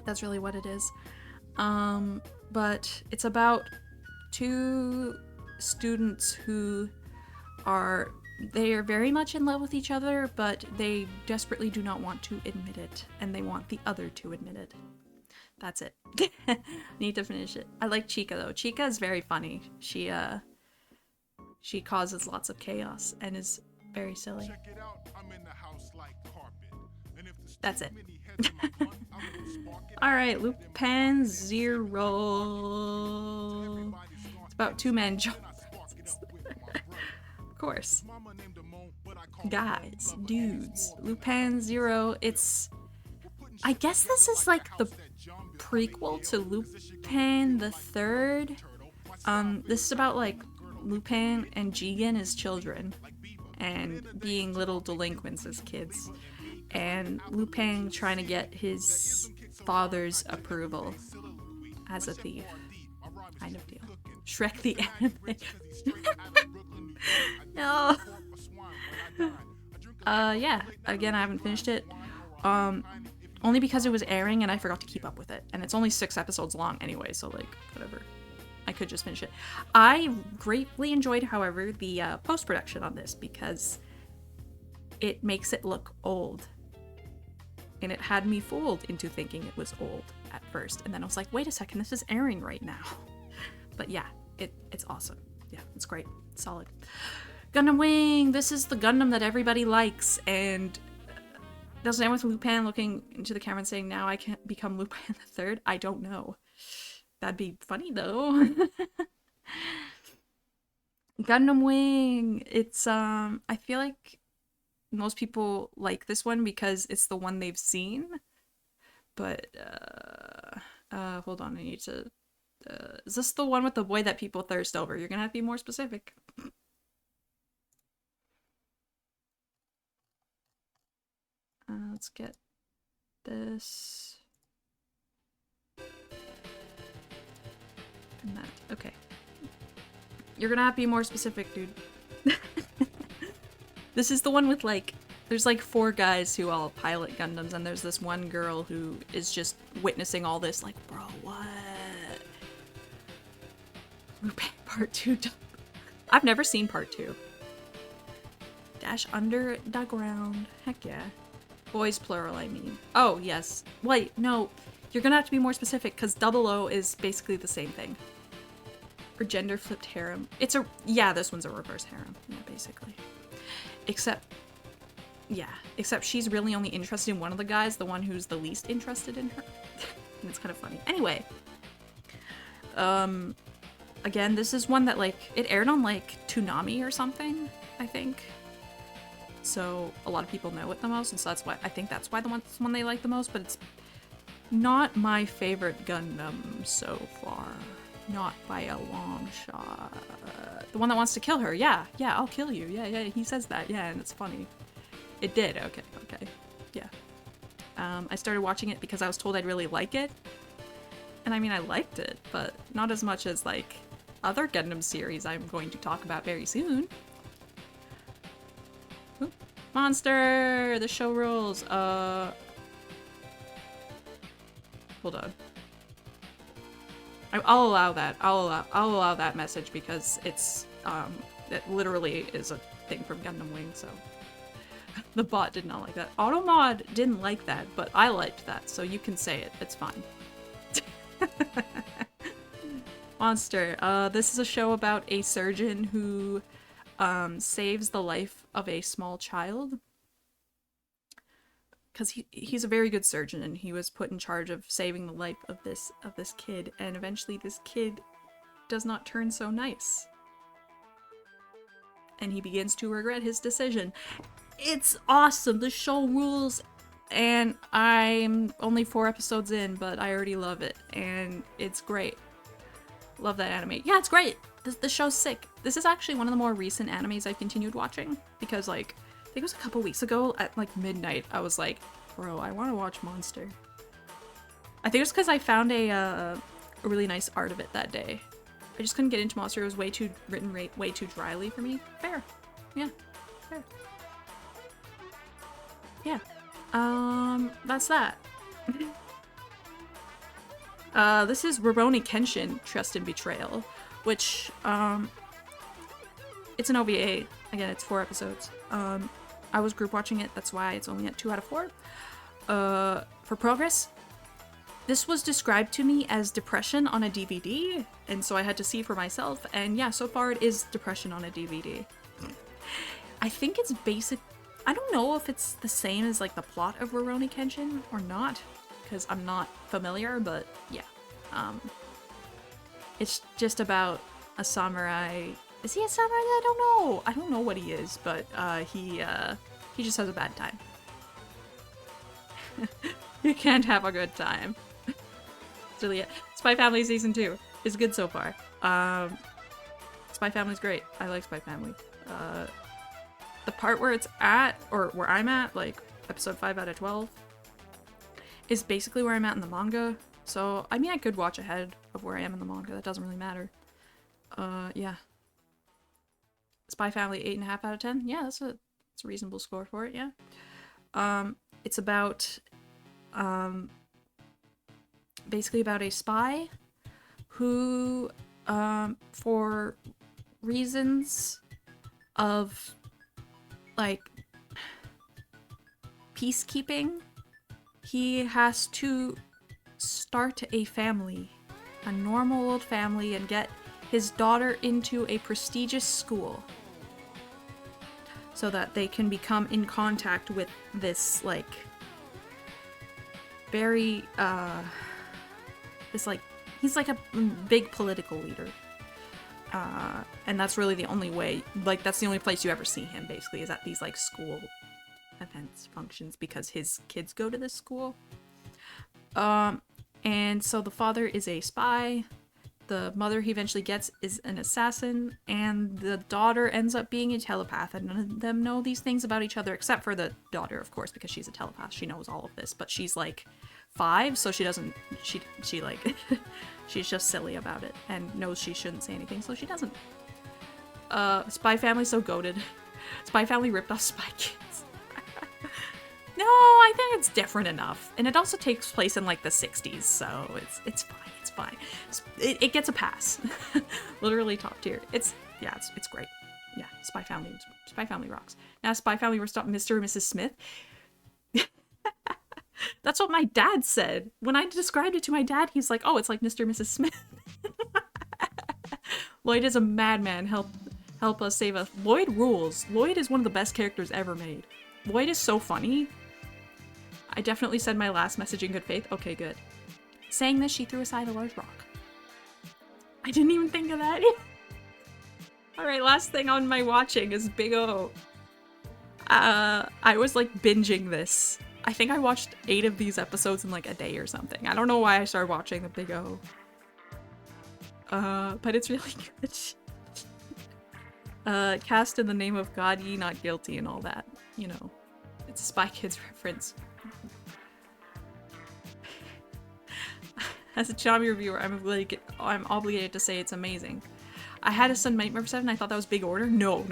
That's really what it is. But it's about two students who are... They are very much in love with each other, but they desperately do not want to admit it, and they want the other to admit it. That's it. Need to finish it. I like Chica, though. Chica is very funny. She causes lots of chaos and is very silly. That's it. Alright, Lupin Zero. It's about two men. Of course. Guys, dudes, Lupin Zero, it's... I guess this is like the prequel to Lupin the Third. This is about like Lupin and Jigen as children and being little delinquents as kids. And Lupin trying to get his father's approval as a thief. Kind of deal. Shrek the anime. No. Yeah. Again, I haven't finished it. Only because it was airing and I forgot to keep up with it. And it's only 6 episodes long anyway, so like, whatever. I could just finish it. I greatly enjoyed, however, the post-production on this because it makes it look old. And it had me fooled into thinking it was old at first. And then I was like, wait a second, this is airing right now. But yeah, it's awesome. Yeah, it's great. It's solid. Gundam Wing! This is the Gundam that everybody likes, and does it end with Lupin looking into the camera and saying, now I can't become Lupin the Third? I don't know. That'd be funny, though. Gundam Wing! It's, I feel like most people like this one because it's the one they've seen. But, hold on, I need to... is this the one with the boy that people thirst over? You're gonna have to be more specific. Let's get this. And that. Okay. You're gonna have to be more specific, dude. This is the one with, like, there's like 4 guys who all pilot Gundams, and there's this one girl who is just witnessing all this, like, bro, what? Lupin Part 2. I've never seen Part 2. Dash under the ground. Heck yeah. Boys plural, I mean. Oh, yes. Wait, no. You're gonna have to be more specific, because double O is basically the same thing. Or gender flipped harem. It's a... Yeah, this one's a reverse harem. Yeah, basically. Except... Yeah. Except she's really only interested in one of the guys, the one who's the least interested in her. And it's kind of funny. Anyway. Again, this is one that, like, it aired on, like, Toonami or something, I think. So a lot of people know it the most, and so that's why I think that's why the one they like the most, but it's not my favorite Gundam so far. Not by a long shot. The one that wants to kill her, yeah, I'll kill you. Yeah, he says that, yeah, and it's funny. It did, okay, yeah. I started watching it because I was told I'd really like it. And I mean, I liked it, but not as much as, like, other Gundam series I'm going to talk about very soon. Ooh. Monster! The show rules! Hold on. I'll allow that. I'll allow that message because it's, it literally is a thing from Gundam Wing, so. The bot did not like that. Automod didn't like that, but I liked that, so you can say it. It's fine. Monster. This is a show about a surgeon who saves the life of a small child. Because he's a very good surgeon, and he was put in charge of saving the life of this kid, and eventually this kid does not turn so nice. And he begins to regret his decision. It's awesome! The show rules! And I'm only 4 episodes in, but I already love it, and it's great. Love that anime. Yeah, it's great! The show's sick. This is actually one of the more recent animes I've continued watching, because, like, I think it was a couple weeks ago at, like, midnight, I was like, bro, I want to watch Monster. I think it's because I found a really nice art of it that day. I just couldn't get into Monster. It was way too way too dryly for me. Fair. Yeah. Fair. Yeah. That's that. This is Rurouni Kenshin, Trust and Betrayal, which, it's an OVA. Again, it's 4 episodes. I was group watching it, that's why it's only at 2 out of 4. For progress, this was described to me as depression on a DVD, and so I had to see for myself, and yeah, so far it is depression on a DVD. I think it's basic. I don't know if it's the same as, like, the plot of Rurouni Kenshin or not, because I'm not familiar, but yeah. It's just about a samurai. Is he a samurai? I don't know. I don't know what he is, but he just has a bad time. You can't have a good time. That's really it. Spy Family Season 2 is good so far. Spy Family's great. I like Spy Family. The part where it's at, or where I'm at, like episode 5 out of 12, is basically where I'm at in the manga. So, I mean, I could watch ahead of where I am in the manga. That doesn't really matter. Yeah. Spy Family 8.5 out of 10. Yeah, that's a reasonable score for it, yeah. It's about, basically about a spy who, for reasons of, like, peacekeeping, he has to start a family, a normal old family, and get his daughter into a prestigious school so that they can become in contact with this, like, very, this, like, he's like a big political leader. And that's really the only way, like, that's the only place you ever see him, basically, is at these, like, school events, functions, because his kids go to this school. And so the father is a spy, the mother he eventually gets is an assassin, and the daughter ends up being a telepath, and none of them know these things about each other, except for the daughter, of course, because she's a telepath. She knows all of this, but she's, like, 5, so she doesn't, she like, she's just silly about it, and knows she shouldn't say anything, so she doesn't. Spy Family's so goated. Spy Family ripped off Spy Kids. No, I think it's different enough. And it also takes place in, like, the 60s, so it's fine, it's fine. It gets a pass. Literally top tier. It's great. Yeah, Spy Family rocks. Now Spy Family Mr. and Mrs. Smith. That's what my dad said. When I described it to my dad, he's like, oh, it's like Mr. and Mrs. Smith. Lloyd is a madman. Help us save us. Lloyd rules. Lloyd is one of the best characters ever made. Lloyd is so funny. I definitely said my last message in good faith. Okay, good. Saying this, she threw aside a large rock. I didn't even think of that. Alright, last thing on my watching is Big O. I was, like, binging this. I think I watched 8 of these episodes in, like, a day or something. I don't know why I started watching the Big O. But it's really good. Cast in the name of God, ye not guilty, and all that. You know, it's a Spy Kids reference. As a Xiaomi reviewer, I'm obligated to say it's amazing. I had a son Nightmare 7, I thought that was Big Order. No.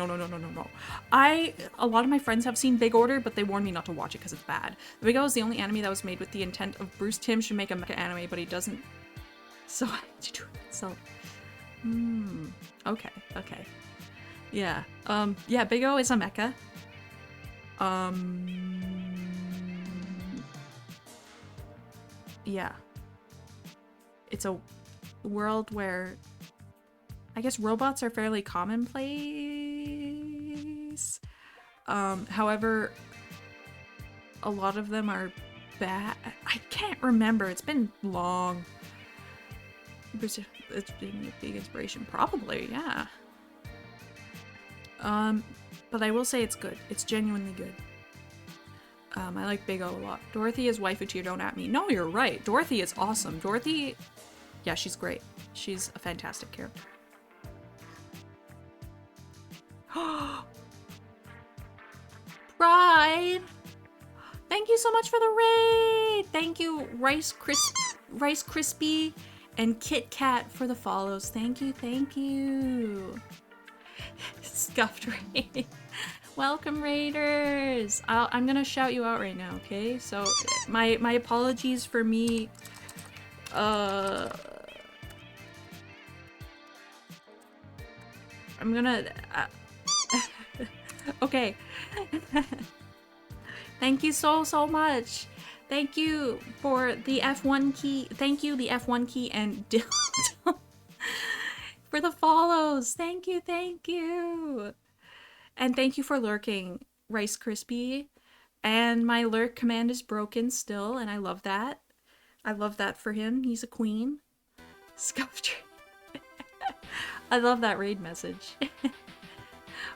A lot of my friends have seen Big Order, but they warned me not to watch it because it's bad. The Big O is the only anime that was made with the intent of Bruce Timm should make a mecha anime, but he doesn't. So I had to do it myself. Okay. Yeah. Yeah, Big O is a mecha. Yeah. It's a world where I guess robots are fairly commonplace. However, a lot of them are bad. I can't remember. It's been long. It's been a big inspiration. Probably, yeah. But I will say it's good. It's genuinely good. I like Big O a lot. Dorothy is waifu tier, don't at me. No, you're right. Dorothy is awesome. Dorothy, yeah, she's great. She's a fantastic character. Pride! Thank you so much for the raid! Thank you, Rice Krispie and Kit Kat for the follows. Thank you, thank you. Scuffed raid. Welcome, raiders! I'm gonna shout you out right now, okay? So, my apologies for me, I'm gonna, okay. Thank you so much. Thank you for the F1 key. Thank you, the F1 key, and Dildo for the follows. Thank you, thank you. And thank you for lurking, Rice Krispie. And my lurk command is broken still, and I love that. I love that for him. He's a queen. Scuffed. I love that raid message.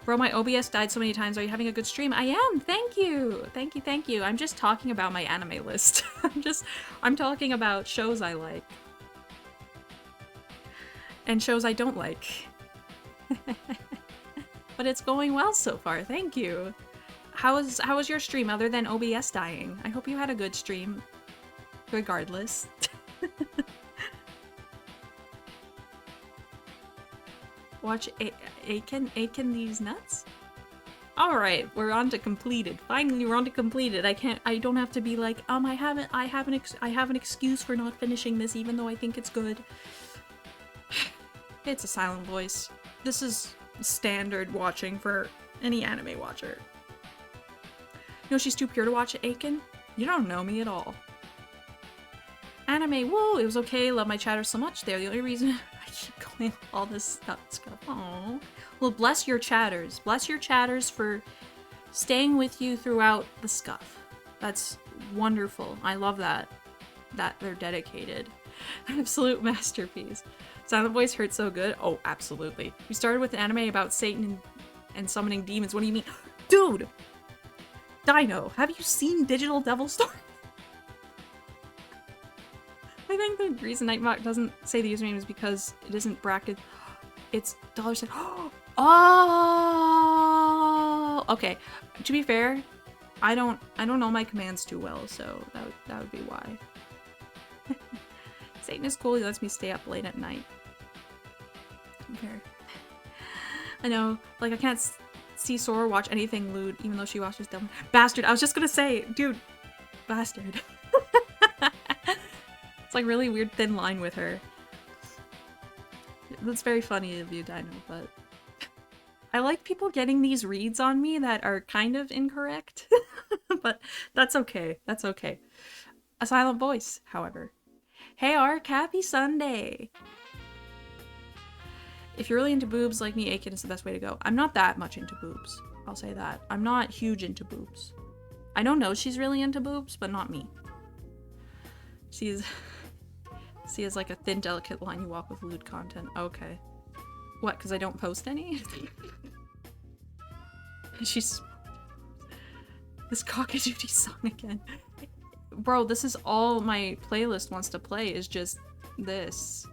Bro, my OBS died so many times. Are you having a good stream? I am. Thank you. Thank you, thank you. I'm just talking about my anime list. I'm talking about shows I like. And shows I don't like. But it's going well so far. Thank you. How was your stream other than OBS dying? I hope you had a good stream. Regardless. Watch Aiken these nuts? Alright, we're on to completed. Finally, we're on to completed. I don't have to be like, I have an excuse for not finishing this even though I think it's good. It's a silent voice. This is standard watching for any anime watcher. You know she's too pure to watch Aiken? You don't know me at all. Anime, whoa, it was okay. Love my chatter so much. They're the only reason I keep going all this stuff. Aww. Well, bless your chatters. Bless your chatters for staying with you throughout the scuff. That's wonderful. I love that. That they're dedicated. Absolute masterpiece. Silent voice hurts so good. Oh, absolutely. We started with an anime about Satan and summoning demons. What do you mean? Dude! Dino, have you seen Digital Devil Story? I think the reason Nightbot doesn't say the username is because it isn't bracketed. It's $. Oh! Okay. To be fair, I don't know my commands too well, so that would be why. Satan is cool. He lets me stay up late at night. Okay. I know. Like, I can't see Sora watch anything lewd, even though she watches them. Bastard! I was just gonna say, dude. Bastard. It's like really weird thin line with her. That's very funny of you, Dino, but I like people getting these reads on me that are kind of incorrect. But that's okay. That's okay. A silent voice, however. Hey Ark, happy Sunday! If you're really into boobs like me, Aiken is the best way to go. I'm not that much into boobs. I'll say that. I'm not huge into boobs. I don't know she's really into boobs, but not me. She has like a thin, delicate line you walk with lewd content. Okay. What, because I don't post any? She's... This cock-a-doodle song again. Bro, this is all my playlist wants to play, is just this.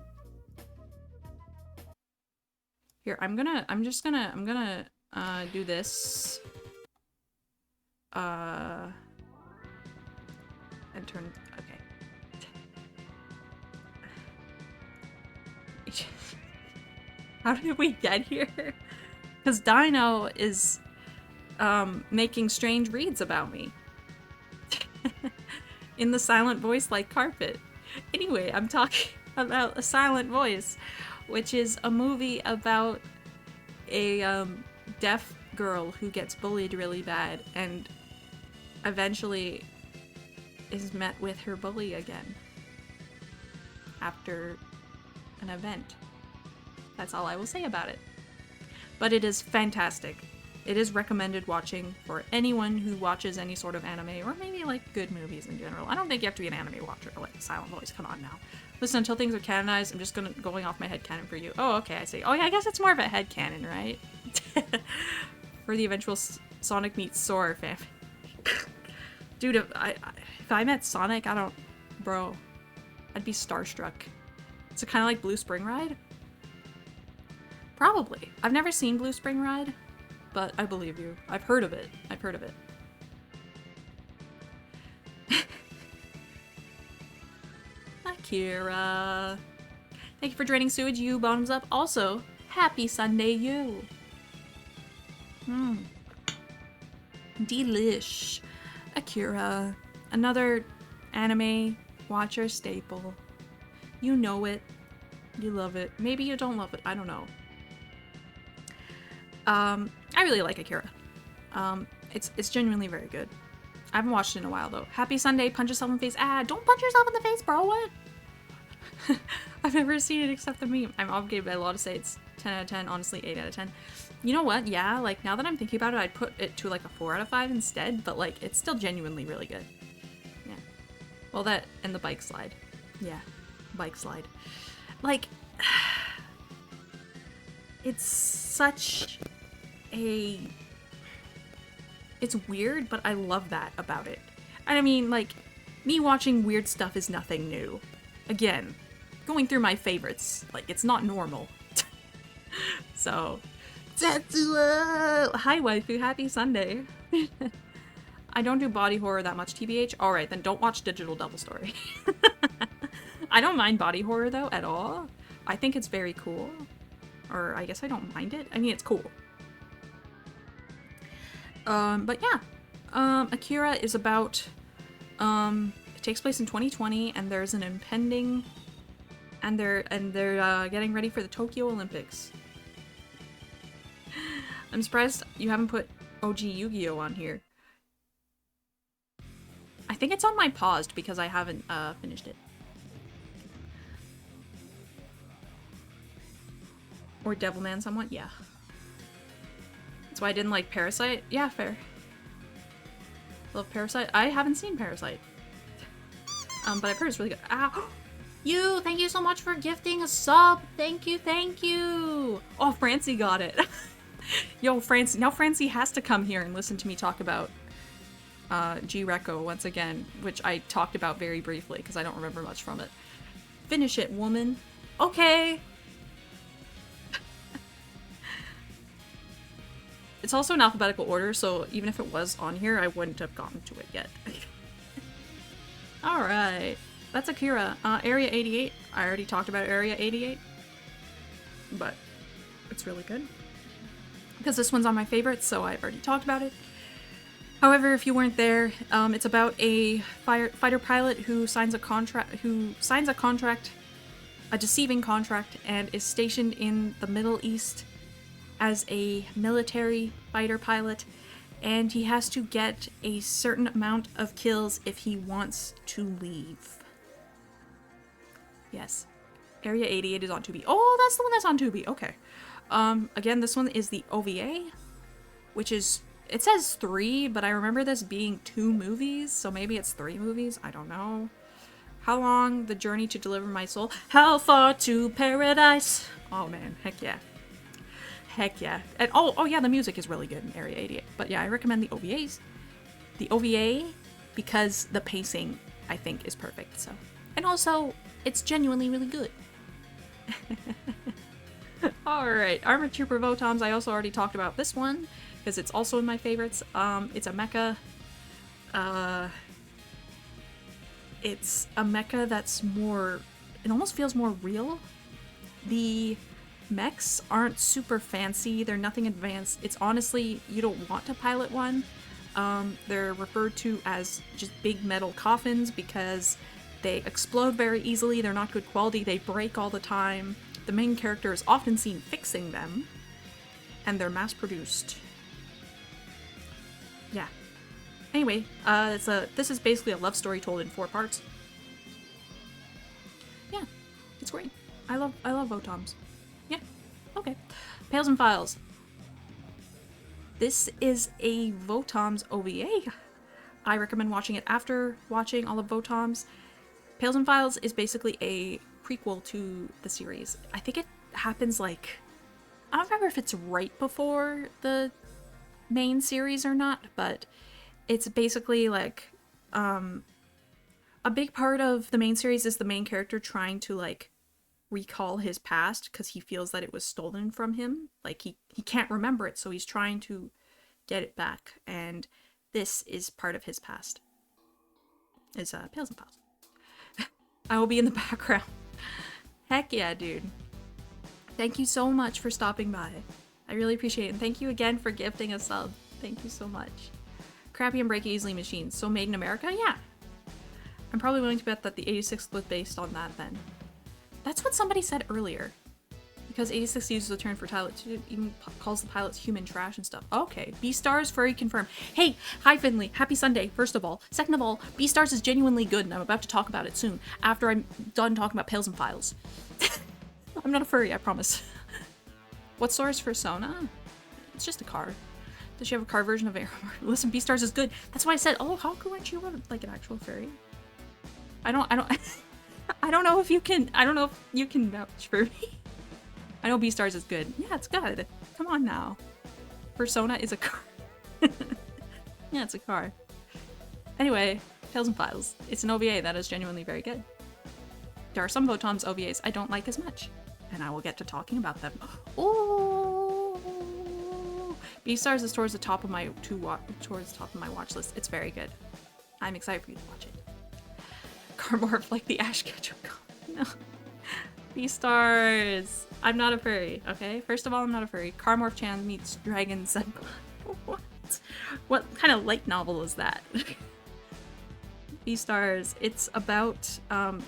Here, I'm gonna do this. And turn, okay. How did we get here? Because Dino is, making strange reads about me. In the silent voice like carpet. Anyway, I'm talking about A Silent Voice, which is a movie about a deaf girl who gets bullied really bad and eventually is met with her bully again after an event. That's all I will say about it. But it is fantastic. It is recommended watching for anyone who watches any sort of anime, or maybe like good movies in general. I don't think you have to be an anime watcher to like Silent Voice. Come on now. Listen, until things are canonized, I'm just going off my headcanon for you. Oh, okay, I see. Oh yeah, I guess it's more of a headcanon, right? For the eventual Sonic meets Soarer fan. Dude, if I met Sonic, bro, I'd be starstruck. Is it kind of like Blue Spring Ride? Probably. I've never seen Blue Spring Ride, but I believe you. I've heard of it. Akira. Thank you for joining Sewage, you. Bottoms up. Also, happy Sunday, you. Delish. Akira. Another anime watcher staple. You know it. You love it. Maybe you don't love it. I don't know. I really like Akira. It's genuinely very good. I haven't watched it in a while though. Happy Sunday, punch yourself in the face. Ah, don't punch yourself in the face, bro. What? I've never seen it except the meme. I'm obligated by law to say it's 10 out of 10, honestly 8 out of 10. You know what? Yeah, like now that I'm thinking about it, I'd put it to like a 4 out of 5 instead, but like it's still genuinely really good. Yeah. Well, that and the bike slide. Yeah, bike slide. Like, it's such a... It's weird, but I love that about it. And I mean, like, me watching weird stuff is nothing new. Again, going through my favorites, like, it's not normal. So, Tetsuo! Hi, waifu, happy Sunday. I don't do body horror that much, TBH. Alright, then don't watch Digital Double Story. I don't mind body horror, though, at all. I think it's very cool. Or, I guess I don't mind it. I mean, it's cool. But yeah. Akira is about, it takes place in 2020, and there's an impending, and they're getting ready for the Tokyo Olympics. I'm surprised you haven't put OG Yu-Gi-Oh! On here. I think it's on my paused because I haven't, finished it. Or Devilman somewhat, yeah. That's why I didn't like Parasite. Yeah, fair. Love Parasite. I haven't seen Parasite. But I've heard it's really good. Ow! You! Thank you so much for gifting a sub! Thank you, thank you! Oh, Francie got it. Yo, Francie. Now Francie has to come here and listen to me talk about G-Reco once again, which I talked about very briefly because I don't remember much from it. Finish it, woman. Okay! It's also in alphabetical order, so even if it was on here, I wouldn't have gotten to it yet. Alright. That's Akira. Area 88. I already talked about Area 88. But it's really good. Because this one's on my favorites, so I've already talked about it. However, if you weren't there, it's about a fighter pilot who signs a contract, a deceiving contract, and is stationed in the Middle East as a military fighter pilot, and he has to get a certain amount of kills if he wants to leave. Yes. Area 88 is on Tubi. Oh, that's the one that's on Tubi. Okay. Again, this one is the OVA, which is, it says 3, but I remember this being 2 movies, so maybe it's 3 movies. I don't know. How long? The journey to deliver my soul. How far to paradise? Oh man, heck yeah. Heck yeah. And oh yeah, the music is really good in Area 88. But yeah, I recommend the OVAs. The OVA, because the pacing, I think, is perfect, so. And also, it's genuinely really good. Alright, Armored Trooper Votons, I also already talked about this one, because it's also in my favorites. It's a mecha. It's a mecha that's more, it almost feels more real. The mechs aren't super fancy, they're nothing advanced. It's honestly, you don't want to pilot one. They're referred to as just big metal coffins because they explode very easily, they're not good quality, they break all the time. The main character is often seen fixing them, and they're mass-produced. Anyway, this is basically a love story told in 4 parts. Yeah, it's great. I love Votoms. Yeah, okay. Pails and Files. This is a Votoms OVA. I recommend watching it after watching all of Votoms. Pails and Files is basically a prequel to the series. I think it happens like, I don't remember if it's right before the main series or not, but it's basically like a big part of the main series is the main character trying to like recall his past because he feels that it was stolen from him. Like he can't remember it, so he's trying to get it back, and this is part of his past. Is Pails and Files. I will be in the background. Heck yeah, dude. Thank you so much for stopping by. I really appreciate it, and thank you again for gifting a sub. Thank you so much. Crappy and break easily machines. So made in America? Yeah. I'm probably willing to bet that the 86 was based on that then. That's what somebody said earlier. Because 86 uses the term for pilots, it even calls the pilots human trash and stuff. Okay, B-Stars, furry confirmed. Hey, hi Finley, happy Sunday, first of all. Second of all, B-Stars is genuinely good, and I'm about to talk about it soon, after I'm done talking about Pails and Files. I'm not a furry, I promise. What source for Sona? It's just a car. Does she have a car version of Air? Listen, B-Stars is good. That's why I said, oh, how aren't you like an actual furry? I don't I don't know if you can vouch for me. I know B-Stars is good. Yeah, it's good. Come on now. Persona is a car. Yeah, it's a car. Anyway, Tales and Files. It's an OVA that is genuinely very good. There are some Votoms OVAs I don't like as much, and I will get to talking about them. Oh, B-Stars is towards the top of my watch list. It's very good. I'm excited for you to watch it. Carmorph like the Ash Ketchum comic. No. B-Stars. I'm not a furry, okay? First of all, I'm not a furry. Carmorph-chan meets Dragon Senpai. What kind of light novel is that? B-Stars. It's about,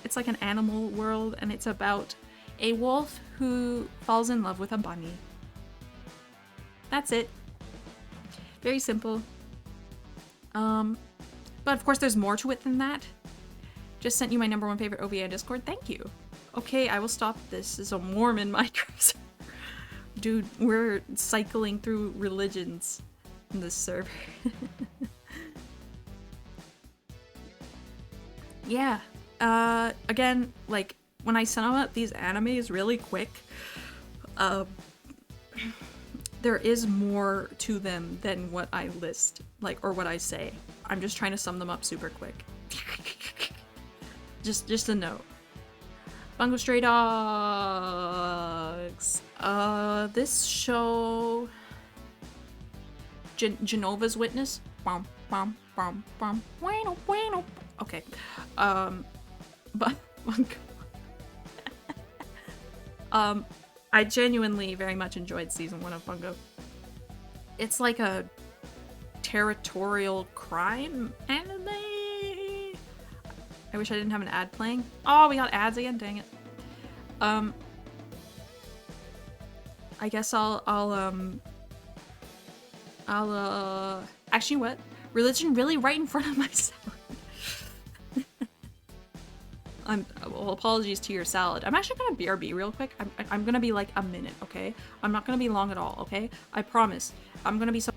it's like an animal world, and it's about a wolf who falls in love with a bunny. That's it. Very simple. But of course there's more to it than that. Just sent you my #1 favorite OVA on Discord. Thank you. Okay, I will stop. This is a Mormon Minecraft. Dude, we're cycling through religions in this server. Yeah. Again, like, when I sum up these animes really quick, there is more to them than what I list, like, or what I say. I'm just trying to sum them up super quick. Just a note. Bungo Stray Dogs. This show... Genova's Witness? Okay. But... I genuinely very much enjoyed season 1 of Bungo. It's like a territorial crime anime. I wish I didn't have an ad playing. Oh, we got ads again, dang it. I guess I'll actually what? Religion really right in front of my salad. Well, apologies to your salad. I'm actually gonna BRB real quick. I'm gonna be like a minute, okay? I'm not gonna be long at all, okay? I promise. I'm gonna be so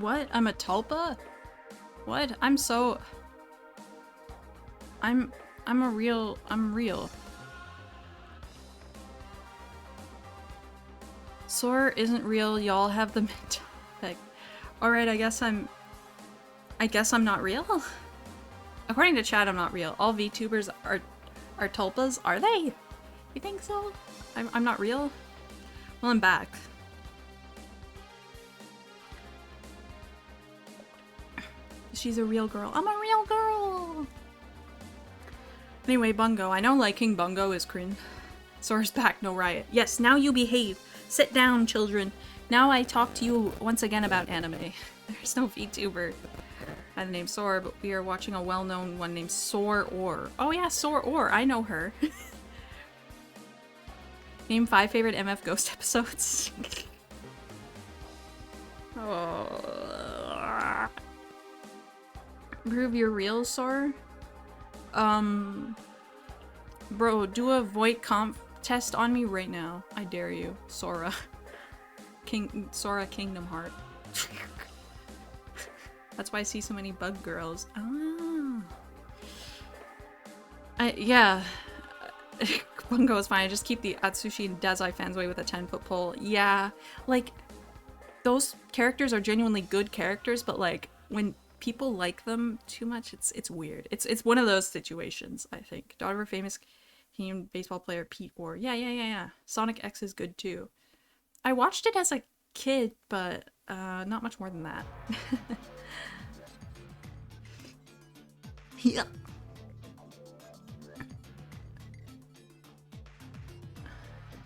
What? I'm a tulpa? What? I'm real. Soarer isn't real, y'all have the mental effect. Alright, I guess I'm not real? According to chat, I'm not real. All VTubers are tulpas, are they? You think so? I'm not real? Well, I'm back. She's a real girl. I'm a real girl! Anyway, Bungo. I know liking Bungo is cringe. Soarer's back, no riot. Yes, now you behave. Sit down, children. Now I talk to you once again about anime. There's no VTuber by the name Soarer, but we are watching a well-known one named Soarer. Oh yeah, Soarer. I know her. Name 5 favorite MF Ghost episodes. Oh. Prove you're real, Soarer? Bro, do a void comp test on me right now. I dare you, Sora. Sora Kingdom Heart. That's why I see so many bug girls. Ah. Yeah. Bungo is fine. I just keep the Atsushi and Dazai fans away with a 10-foot pole. Yeah. Like, those characters are genuinely good characters, but like, when people like them too much, it's weird. It's one of those situations, I think. Daughter of a famous Canadian baseball player Pete Orr. Yeah. Sonic X is good too. I watched it as a kid, but not much more than that. Yeah.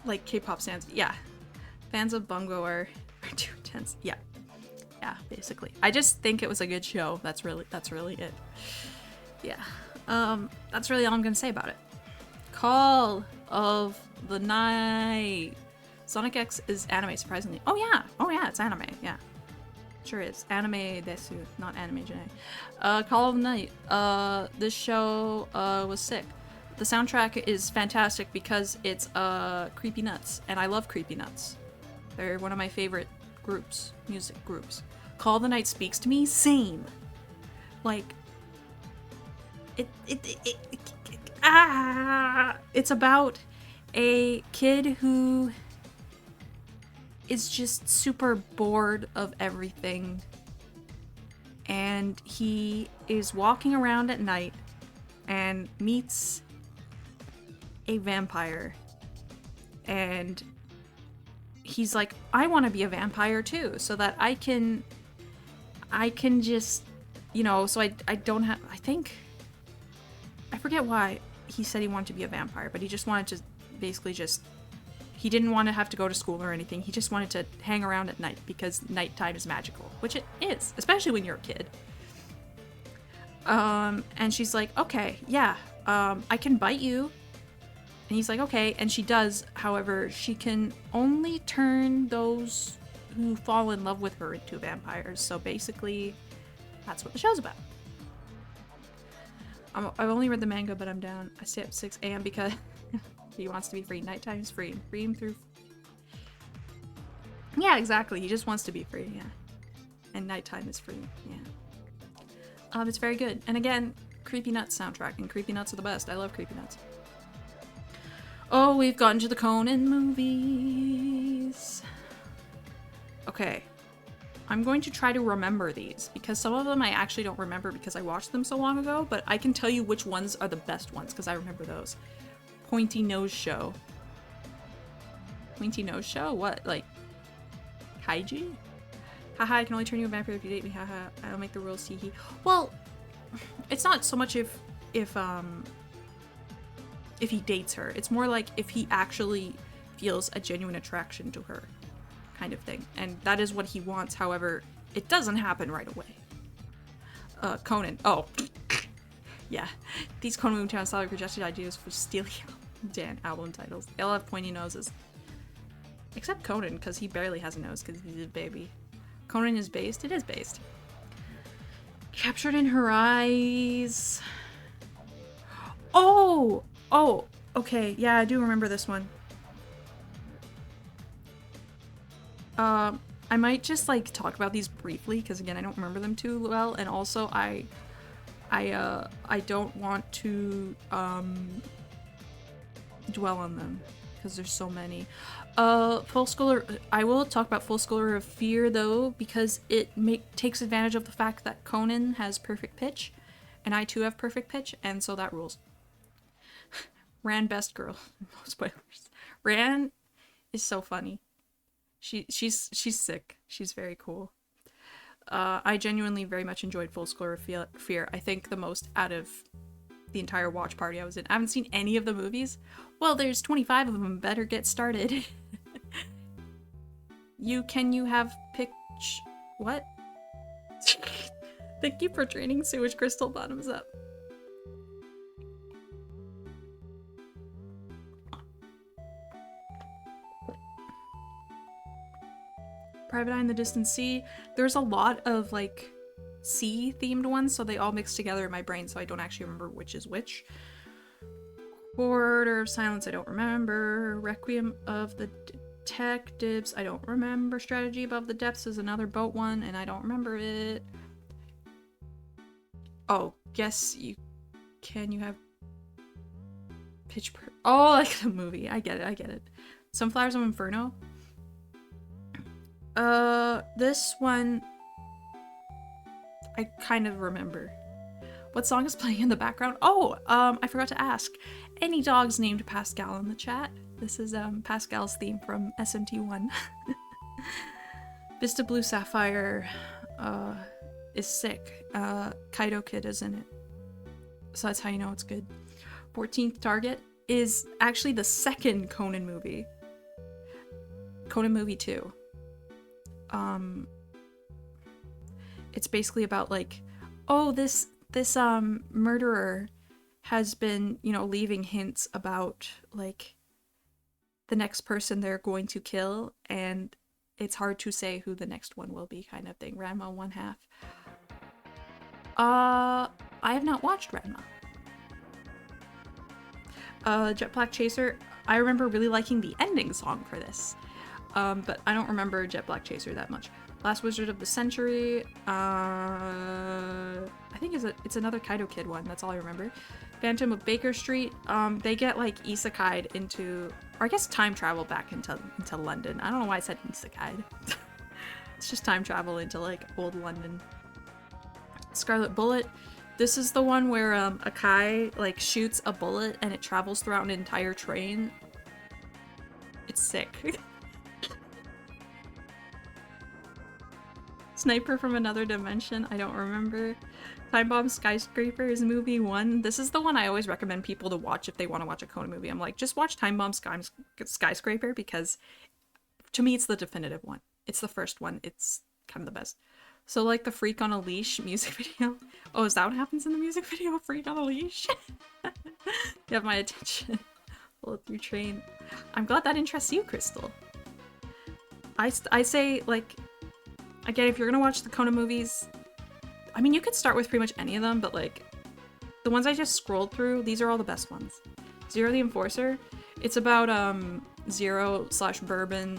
Like K-pop fans, yeah. Fans of Bungo are too intense. Yeah, basically. I just think it was a good show. That's really it. Yeah. That's really all I'm gonna say about it. Call of the night. Sonic X is anime, surprisingly. Oh yeah, it's anime. Yeah, sure is. Anime desu, not anime jane. Call of the night. This show was sick. The soundtrack is fantastic because it's Creepy Nuts, and I love Creepy Nuts. They're one of my favorite groups, music groups. Call of the Night speaks to me, same. Like, it's about a kid who is just super bored of everything, and he is walking around at night and meets a vampire, and he's like, I want to be a vampire too, so that I can just, you know, so I don't have, I forget why he said he wanted to be a vampire, but he just wanted to basically just, he didn't want to have to go to school or anything. He just wanted to hang around at night because nighttime is magical, which it is, especially when you're a kid. And she's like, okay, yeah, I can bite you. And he's like, okay, and she does. However, she can only turn those who fall in love with her into vampires. So basically, that's what the show's about. I've only read the manga, but I'm down. I stay up 6 a.m. because he wants to be free. Nighttime is free. Free him through... Yeah, exactly. He just wants to be free, yeah. And nighttime is free, yeah. It's very good. And again, Creepy Nuts soundtrack, and Creepy Nuts are the best. I love Creepy Nuts. Oh, we've gotten to the Conan movies. Okay. I'm going to try to remember these, because some of them I actually don't remember because I watched them so long ago, but I can tell you which ones are the best ones, because I remember those. Pointy Nose Show. Pointy Nose Show? What? Like, Kaiji? Haha, I can only turn you a vampire if you date me. Haha, I'll make the rules. Hee hee. Well, it's not so much if he dates her. It's more like if he actually feels a genuine attraction to her, kind of thing. And that is what he wants. However, it doesn't happen right away. Conan. Oh. Yeah. These Conan Moontown style suggested ideas for stealing Dan album titles. They all have pointy noses. Except Conan, because he barely has a nose because he's a baby. Conan is based? It is based. Captured in Her Eyes. Oh! Oh, okay. Yeah, I do remember this one. I I might just like talk about these briefly because again I don't remember them too well, and also I don't want to dwell on them because there's so many. Full Scholar. I will talk about Full Scholar of Fear though because it takes advantage of the fact that Conan has perfect pitch, and I too have perfect pitch, and so that rules. Ran best girl. No spoilers. Ran is so funny. She's sick. She's very cool. I genuinely very much enjoyed Full Scholar of Fear. I think the most out of the entire watch party I was in. I haven't seen any of the movies. Well, there's 25 of them. Better get started. You have pitch... What? Thank you for training Sewage Crystal bottoms up. Private Eye in the Distant Sea. There's a lot of like sea themed ones, so they all mix together in my brain, so I don't actually remember which is which. Order of Silence, I don't remember. Requiem of the Detectives, I don't remember. Strategy Above the Depths is another boat one, and I don't remember it. Oh, guess you have oh, like the movie. I get it. Sunflowers of Inferno. This one I kind of remember. What song is playing in the background? Oh, I forgot to ask. Any dogs named Pascal in the chat? This is Pascal's theme from SMT1. Vista Blue Sapphire is sick. Kaido Kid is in it. So that's how you know it's good. 14th Target is actually the second Conan movie. Conan movie 2. It's basically about like, oh, this murderer has been, leaving hints about like the next person they're going to kill, and it's hard to say who the next one will be, kind of thing. Ranma 1/2. I have not watched Ranma. Jet Black Chaser, I remember really liking the ending song for this. But I don't remember Jet Black Chaser that much. Last Wizard of the Century, I think it's another Kaido Kid one, that's all I remember. Phantom of Baker Street, they get like isekai'd into, or I guess time travel back into London. I don't know why I said isekai'd. It's just time travel into like old London. Scarlet Bullet, this is the one where Akai like shoots a bullet and it travels throughout an entire train. It's sick. Sniper from Another Dimension, I don't remember. Time Bomb Skyscraper is movie 1. This is the one I always recommend people to watch if they want to watch a Conan movie. I'm like, just watch Time Bomb Skyscraper because to me it's the definitive one. It's the first one. It's kind of the best. So like the Freak on a Leash music video. Oh, is that what happens in the music video? Freak on a Leash? You have my attention. Bullet Through Train. I'm glad that interests you, Crystal. I say like, again, if you're gonna watch the Conan movies, I mean, you could start with pretty much any of them, but like, the ones I just scrolled through, these are all the best ones. Zero the Enforcer, it's about, Zero / Bourbon /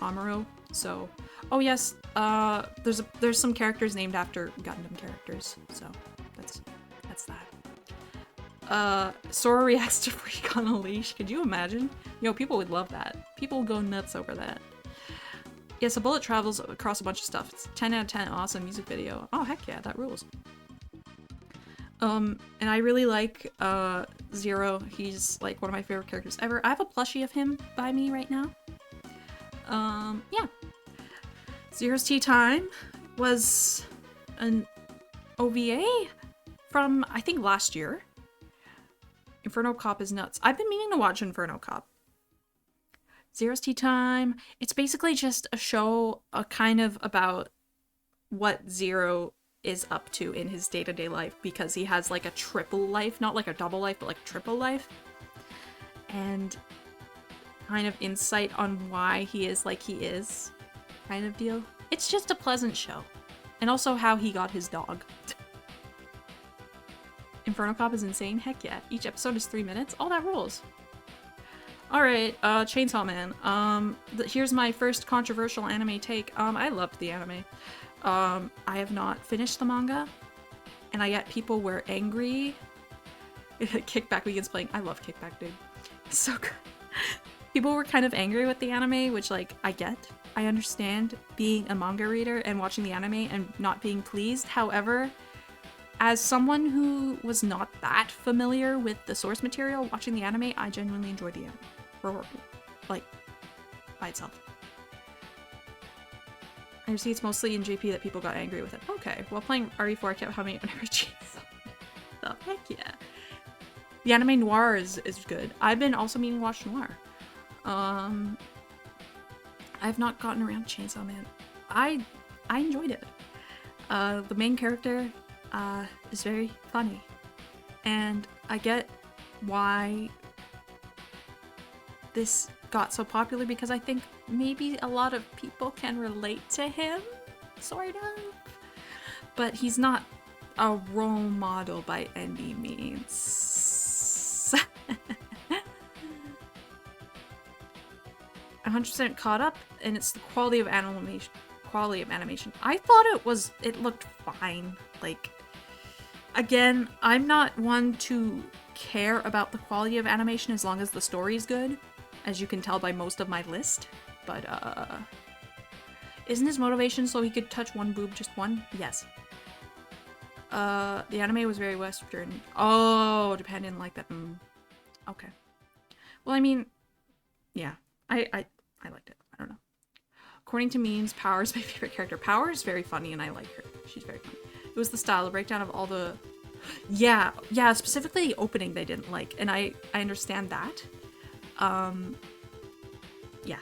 Amuro, so... Oh yes, there's some characters named after Gundam characters, so that's that. Sora reacts to Freak on a Leash, could you imagine? People would love that. People would go nuts over that. Yes, a bullet travels across a bunch of stuff. It's 10 out of 10, awesome music video. Oh, heck yeah, that rules. And I really like, Zero. He's, like, one of my favorite characters ever. I have a plushie of him by me right now. Yeah. Zero's Tea Time was an OVA from, I think, last year. Inferno Cop is nuts. I've been meaning to watch Inferno Cop. Zero's Tea Time. It's basically just a show kind of about what Zero is up to in his day-to-day life because he has like a triple life, not like a double life, but like a triple life. And kind of insight on why he is like he is kind of deal. It's just a pleasant show. And also how he got his dog. Inferno Cop is insane. Heck yeah. Each episode is 3 minutes. Oh, that rules. Alright, Chainsaw Man. Here's my first controversial anime take. I loved the anime. I have not finished the manga, and I get people were angry. Kickback Weekend's playing. I love Kickback, dude. It's so good. People were kind of angry with the anime, which, like, I get. I understand being a manga reader and watching the anime and not being pleased. However, as someone who was not that familiar with the source material, watching the anime, I genuinely enjoyed the anime. Like, by itself. I see it's mostly in JP that people got angry with it. Okay, while playing RE4, I kept humming it whenever Chainsaw. So, heck yeah. The anime Noir is good. I've been also meaning to watch Noir. I've not gotten around to Chainsaw Man. I enjoyed it. The main character is very funny. And I get why this got so popular, because I think maybe a lot of people can relate to him, sort of. But he's not a role model by any means. 100% caught up, and it's the quality of animation. I thought it looked fine. Like, again, I'm not one to care about the quality of animation as long as the story's good, as you can tell by most of my list. But isn't his motivation so he could touch one boob, just one? Yes. The anime was very Western. Oh, Japan didn't like that. Okay. Well, I mean, yeah, I liked it. I don't know. According to memes, Power is my favorite character. Power is very funny, and I like her. She's very funny. It was the style, the breakdown of all the... Yeah, specifically the opening they didn't like, and I understand that. Yeah.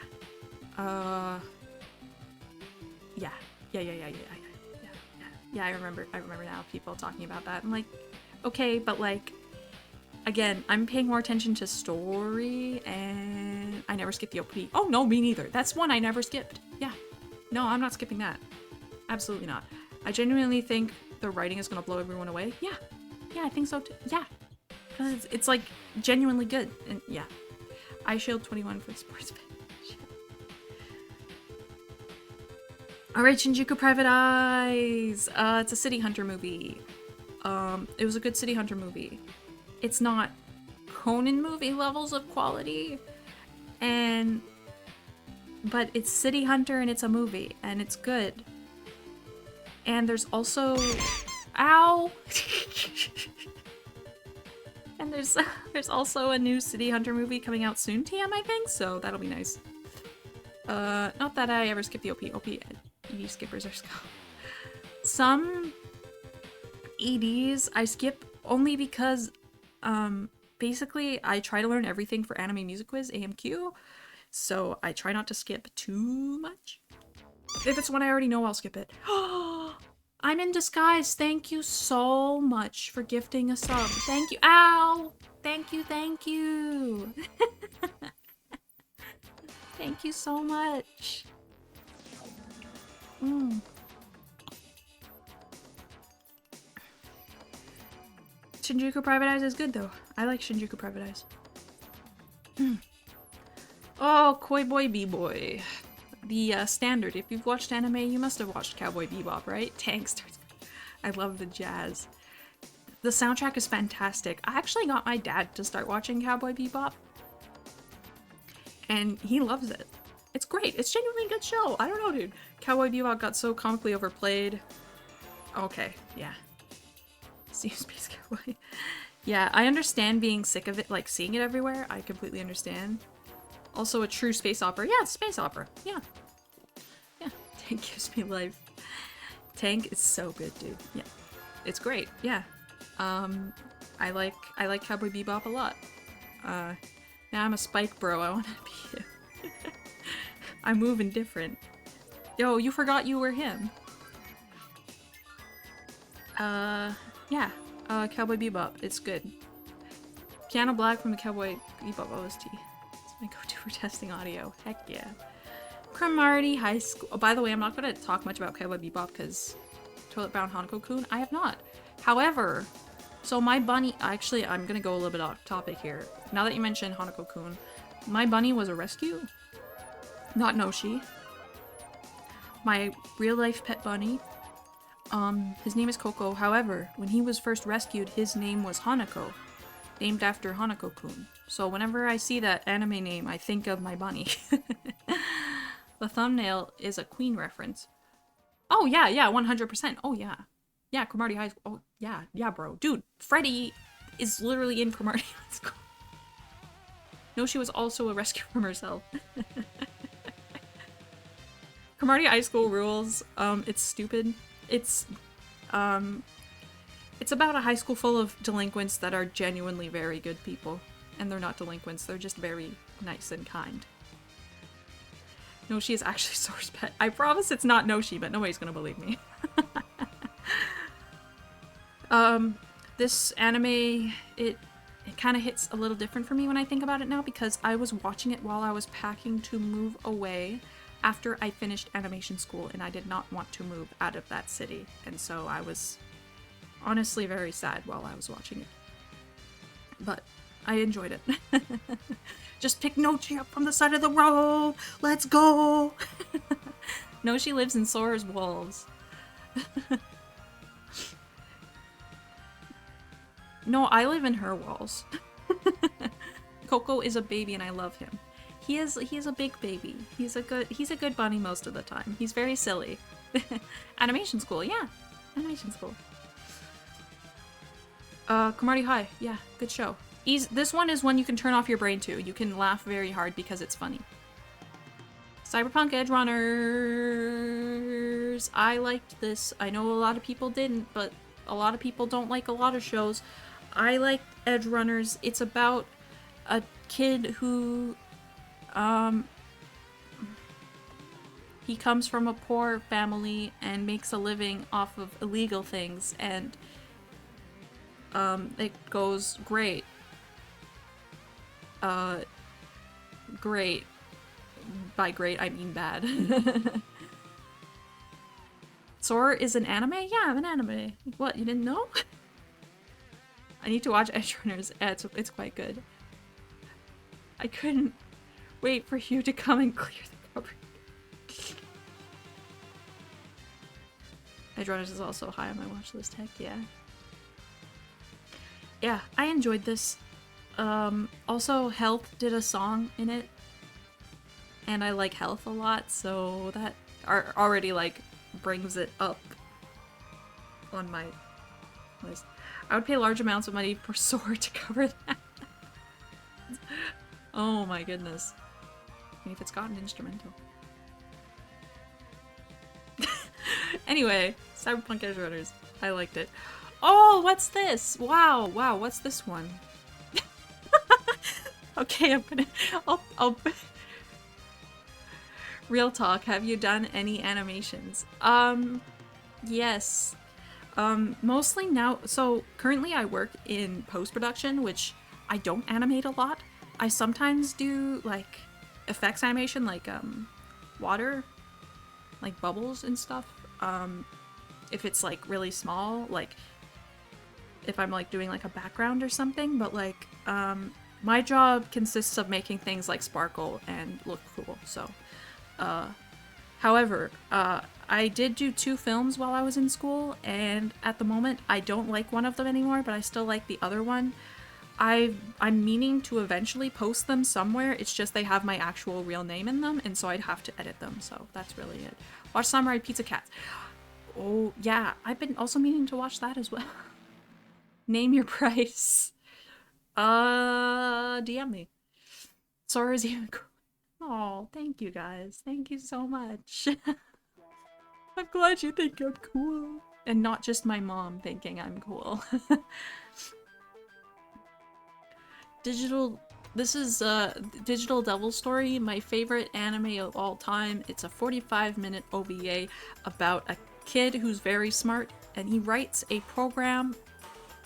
Yeah, I remember now people talking about that. I'm like, okay, but like, again, I'm paying more attention to story, and I never skipped the OP. Oh, no, me neither. That's one I never skipped. Yeah. No, I'm not skipping that. Absolutely not. I genuinely think the writing is gonna blow everyone away. Yeah. Yeah, I think so too. Yeah. Because it's like genuinely good. And yeah. I Shield 21 for the sports page. Alright, Shinjuku Private Eyes. It's a City Hunter movie. It was a good City Hunter movie. It's not Conan movie levels of quality, but it's City Hunter and it's a movie and it's good. And there's also, ow! And there's also a new City Hunter movie coming out soon, TM, I think, so that'll be nice. Not that I ever skip the OP. ED skippers are some EDs I skip only because basically I try to learn everything for Anime Music Quiz, AMQ, so I try not to skip too much. If it's one I already know, I'll skip it. I'm in disguise. Thank you so much for gifting a sub. Thank you. Ow! Thank you. Thank you so much. Shinjuku Private Eyes is good though. I like Shinjuku Private Eyes. Oh, Koi Boy B-Boy. The standard. If you've watched anime, you must have watched Cowboy Bebop, right? Tank starts. I love the jazz. The soundtrack is fantastic. I actually got my dad to start watching Cowboy Bebop, and he loves it. It's great. It's genuinely a good show. I don't know, dude. Cowboy Bebop got so comically overplayed. Okay, yeah. Space Cowboy. Yeah, I understand being sick of it, like seeing it everywhere. I completely understand. Also a true space opera. Yeah, it's a space opera. Yeah. Yeah. Tank gives me life. Tank is so good, dude. Yeah. It's great. Yeah. I like Cowboy Bebop a lot. Now I'm a Spike bro. I wanna be him. I'm moving different. Yo, you forgot you were him. Yeah. Cowboy Bebop. It's good. Piano Black from the Cowboy Bebop OST. It's my go-to for testing audio. Heck yeah. Cromartie High School. Oh, by the way, I'm not going to talk much about Cowboy Bebop because Toilet Bound Hanako-kun, I have not. However, so my bunny... Actually, I'm going to go a little bit off topic here. Now that you mentioned Hanako-kun, My bunny was a rescue. Not Noshi. My real-life pet bunny. His name is Coco. However, when he was first rescued, his name was Hanako, named after Hanako-kun. So whenever I see that anime name, I think of my bunny. The thumbnail is a Queen reference. Oh, yeah, 100%. Oh, yeah. Yeah, Cromartie High School. Oh, yeah, bro. Dude, Freddy is literally in Cromartie High School. No, she was also a rescue from herself. Cromartie High School rules. It's stupid. It's about a high school full of delinquents that are genuinely very good people. And they're not delinquents, they're just very nice and kind. Noshi is actually Soar's pet. I promise it's not Noshi, but nobody's gonna believe me. This anime, it kind of hits a little different for me when I think about it now, because I was watching it while I was packing to move away after I finished animation school, and I did not want to move out of that city. And so I was honestly very sad while I was watching it. But I enjoyed it. Just pick Nochi up from the side of the road! Let's go! Nochi lives in Soarer's walls. No, I live in her walls. Coco is a baby and I love him. He is a big baby. He's a good bunny most of the time. He's very silly. Animation school, yeah. Animation school. Cromartie High, yeah, good show. This one is one you can turn off your brain to. You can laugh very hard because it's funny. Cyberpunk Edge Runners. I liked this. I know a lot of people didn't, but a lot of people don't like a lot of shows. I liked Edge Runners. It's about a kid who, he comes from a poor family and makes a living off of illegal things, and it goes great. Great. By great, I mean bad. Soarer is an anime? Yeah, I'm an anime. What, you didn't know? I need to watch Edge Runners. Yeah, it's quite good. I couldn't wait for you to come and clear the cover. Edge Runners is also high on my watch list, heck yeah. Yeah, I enjoyed this. Also, Health did a song in it. And I like Health a lot, so that already, like, brings it up on my list. I would pay large amounts of money per Soarer to cover that. Oh my goodness. I mean, if it's got an instrumental. Anyway, Cyberpunk Edge Runners. I liked it. Oh, what's this? Wow, what's this one? Okay, I'll real talk, have you done any animations? Yes. Mostly now, so currently I work in post-production, which I don't animate a lot. I sometimes do, like, effects animation, like, water, like bubbles and stuff. If it's, like, really small, like, if I'm, like, doing, like, a background or something, but, like, my job consists of making things, like, sparkle and look cool, so, however, I did do 2 films while I was in school, and at the moment, I don't like one of them anymore, but I still like the other one. I'm meaning to eventually post them somewhere, it's just they have my actual real name in them, and so I'd have to edit them, so that's really it. Watch Samurai Pizza Cats. Oh, yeah, I've been also meaning to watch that as well. Name your price. DM me. Sora's even cool. Oh, thank you guys. Thank you so much. I'm glad you think I'm cool. And not just my mom thinking I'm cool. This is Digital Devil Story, my favorite anime of all time. It's a 45-minute OVA about a kid who's very smart, and he writes a program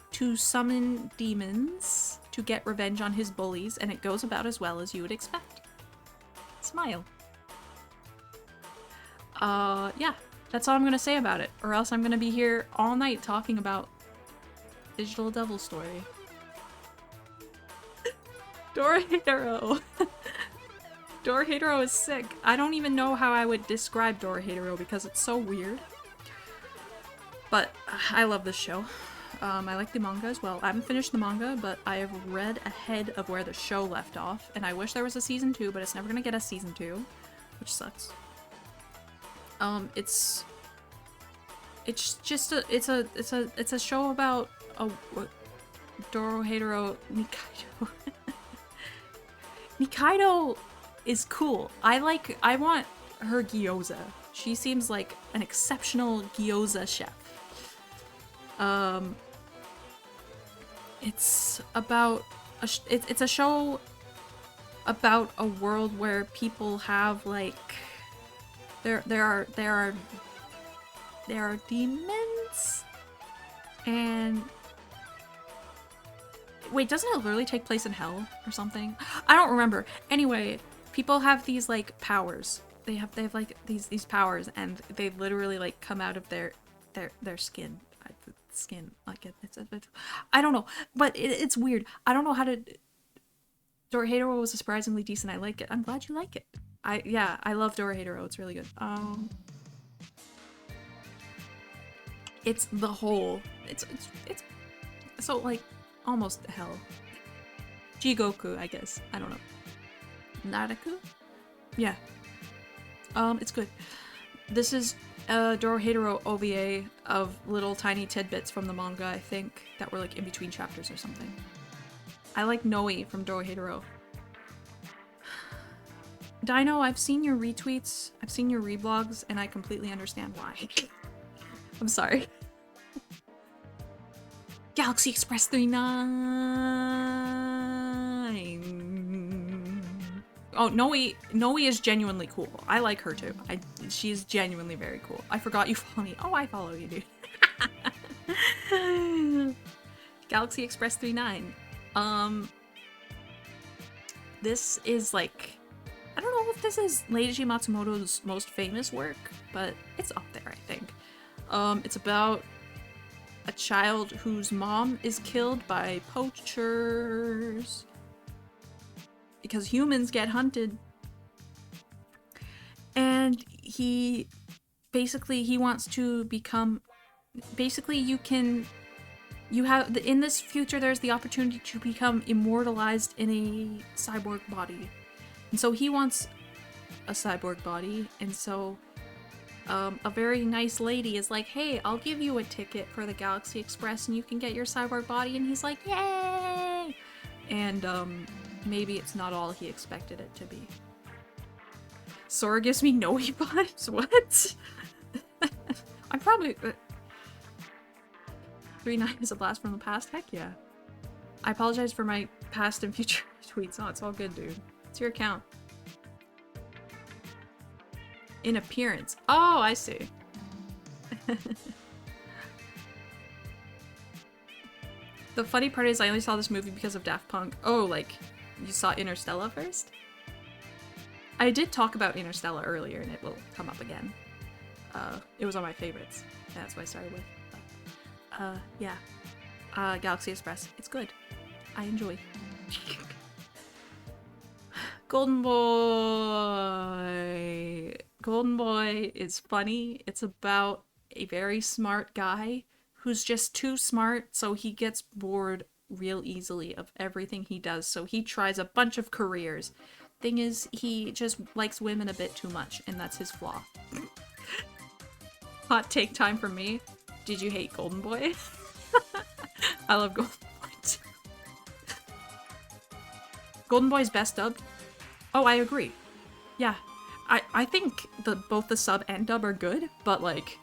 to summon demons to get revenge on his bullies, and it goes about as well as you would expect. Smile. Yeah, that's all I'm gonna say about it, or else I'm gonna be here all night talking about Digital Devil Story. Dorahero! Dorohedoro is sick. I don't even know how I would describe Dorohedoro because it's so weird. But I love this show. I like the manga as well. I haven't finished the manga, but I have read ahead of where the show left off, and I wish there was a season 2, but it's never gonna get a season 2, which sucks. It's just it's a show about a Dorohedoro Nikaido. Nikaido is cool. I want her gyoza. She seems like an exceptional gyoza chef. It's about it's a show about a world where people have like there are demons, and wait, doesn't it literally take place in hell or something? I don't remember. Anyway, people have these like powers. They have like these powers, and they literally like come out of their skin. Like it's I don't know, but it's weird. I don't know how to. Dorohedoro was surprisingly decent. I like it. I'm glad you like it. I love Dorohedoro. It's really good. It's the whole. It's so like almost hell. Jigoku, I guess. I don't know. Naraku? Yeah. It's good. This is a Dorohedoro OVA of little tiny tidbits from the manga, I think, that were like in between chapters or something. I like Noe from Dorohedoro. Dino, I've seen your retweets, I've seen your reblogs, and I completely understand why. I'm sorry. Galaxy Express 39. Oh, Noe is genuinely cool. I like her too. She's genuinely very cool. I forgot you follow me. Oh, I follow you, dude. Galaxy Express 39. This is like, I don't know if this is Leiji Matsumoto's most famous work, but it's up there, I think. It's about a child whose mom is killed by poachers because humans get hunted, and he wants to become, you have in this future there's the opportunity to become immortalized in a cyborg body, and so he wants a cyborg body, and so a very nice lady is like, hey, I'll give you a ticket for the Galaxy Express and you can get your cyborg body, and he's like, yay! And maybe it's not all he expected it to be. Sora gives me Noe vibes? What? I'm probably... 3-9 is a blast from the past? Heck yeah. I apologize for my past and future tweets. Oh, it's all good, dude. It's your account. In appearance. Oh, I see. The funny part is I only saw this movie because of Daft Punk. Oh, like, you saw Interstellar first? I did talk about Interstellar earlier, and it will come up again. It was on my favorites. That's what I started with. Yeah. Galaxy Express. It's good. I enjoy. Golden Boy. Golden Boy is funny. It's about a very smart guy who's just too smart, so he gets bored real easily of everything he does, so he tries a bunch of careers. Thing is, he just likes women a bit too much, and that's his flaw. Hot take time for me. Did you hate Golden Boy? I love Golden Boy too. Golden Boy's best dub? Oh, I agree. Yeah. I think both the sub and dub are good, but like,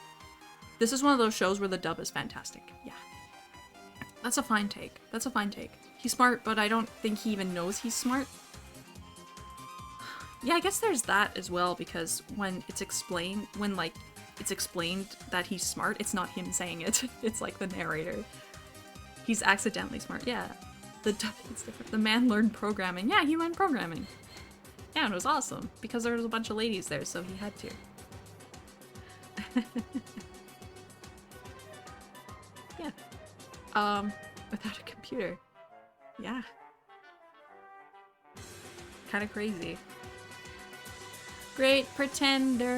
this is one of those shows where the dub is fantastic. Yeah. That's a fine take. That's a fine take. He's smart, but I don't think he even knows he's smart. Yeah, I guess there's that as well, because when it's explained that he's smart, it's not him saying it. It's like the narrator. He's accidentally smart. Yeah. It's different. The man learned programming. Yeah, he learned programming. Yeah, and it was awesome, because there was a bunch of ladies there, so he had to. Yeah. Without a computer. Yeah. Kind of crazy. Great Pretender.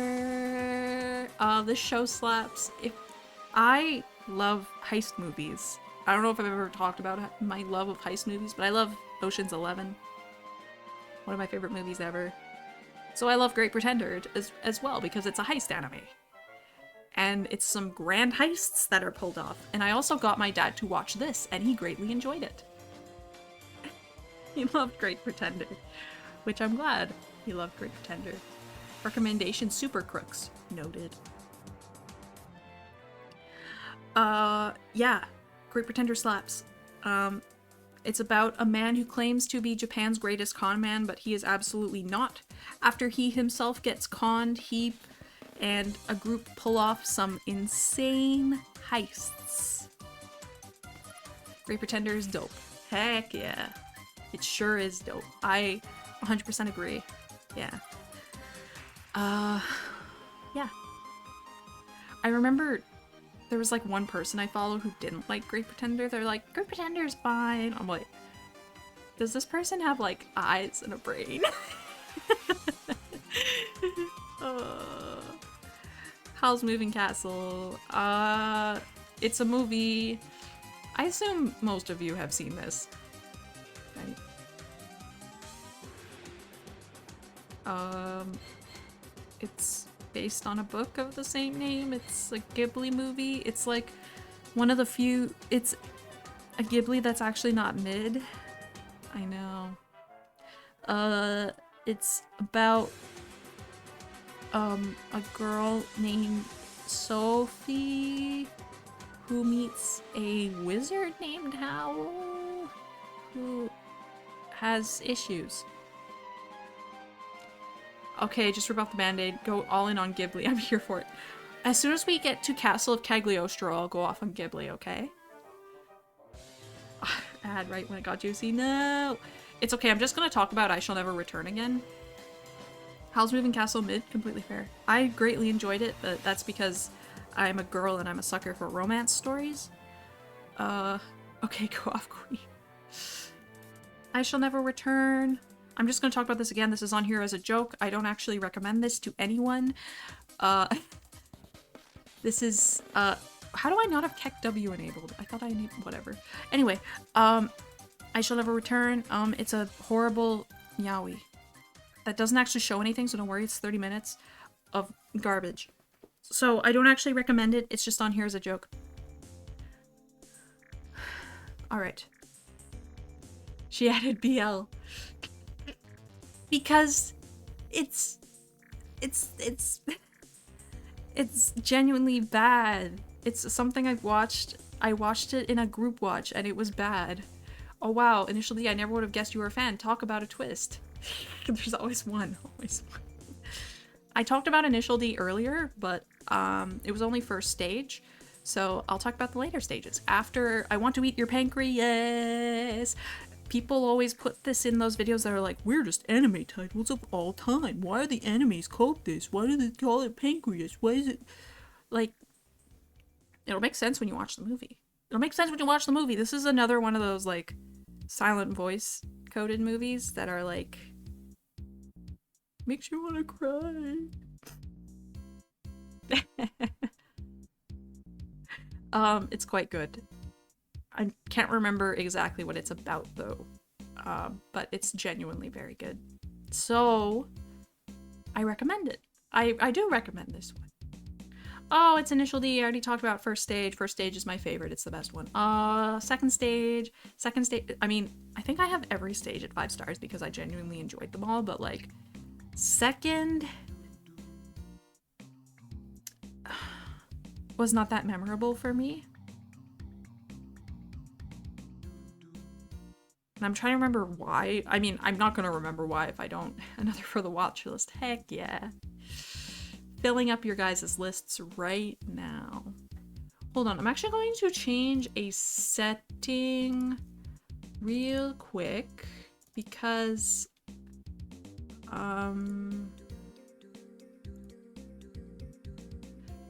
This show slaps. If I love heist movies. I don't know if I've ever talked about my love of heist movies, but I love Ocean's 11. One of my favorite movies ever. So I love Great Pretender as well because it's a heist anime. And it's some grand heists that are pulled off. And I also got my dad to watch this, and he greatly enjoyed it. He loved Great Pretender, which I'm glad he loved Great Pretender. Recommendation: Super Crooks. Noted. Yeah, Great Pretender slaps. It's about a man who claims to be Japan's greatest con man, but he is absolutely not. After he himself gets conned, he and a group pull off some insane heists. Great Pretender is dope. Heck yeah. It sure is dope. I 100% agree. Yeah. Yeah. I remember there was like one person I follow who didn't like Great Pretender. They're like, Great Pretender's fine. I'm like, does this person have like eyes and a brain? Howl's Moving Castle. It's a movie. I assume most of you have seen this. Right? It's based on a book of the same name. It's a Ghibli movie. It's like one of the few. It's a Ghibli that's actually not mid. I know. It's about a girl named Sophie who meets a wizard named Howl who has issues. Okay, just rip off the band-aid. Go all in on Ghibli. I'm here for it. As soon as we get to Castle of Cagliostro, I'll go off on Ghibli, okay? Ad right when it got juicy. No! It's okay, I'm just gonna talk about I Shall Never Return again. Howl's Moving Castle mid, completely fair. I greatly enjoyed it, but that's because I'm a girl and I'm a sucker for romance stories. Okay, go off, Queen. I Shall Never Return. I'm just gonna talk about this again. This is on here as a joke. I don't actually recommend this to anyone. This is, how do I not have Keck W enabled? I thought I enabled, whatever. Anyway, I Shall Never Return. It's a horrible yaoi. That doesn't actually show anything, so don't worry, it's 30 minutes of garbage. So I don't actually recommend it, it's just on here as a joke. Alright. She added BL. Because it's genuinely bad. It's something I've watched. I watched it in a group watch and it was bad. Oh wow, initially I never would have guessed you were a fan. Talk about a twist. There's always one, always one. I talked about Initial D earlier, but it was only first stage. So I'll talk about the later stages. After I Want to Eat Your Pancreas. People always put this in those videos that are like, weirdest anime titles of all time. Why are the animes called this? Why do they call it pancreas? Why is it... Like, it'll make sense when you watch the movie. It'll make sense when you watch the movie. This is another one of those, like, silent voice coded movies that are like... Makes you want to cry. It's quite good. I can't remember exactly what it's about though, but it's genuinely very good. So, I recommend it. I do recommend this one. Oh, it's Initial D. I already talked about First Stage. First Stage is my favorite. It's the best one. Second Stage. I mean, I think I have every stage at 5 stars because I genuinely enjoyed them all, but like, second was not that memorable for me. And I'm trying to remember why. I mean, I'm not gonna remember why if I don't. Another for the watch list. Heck yeah. Filling up your guys' lists right now. Hold on, I'm actually going to change a setting real quick because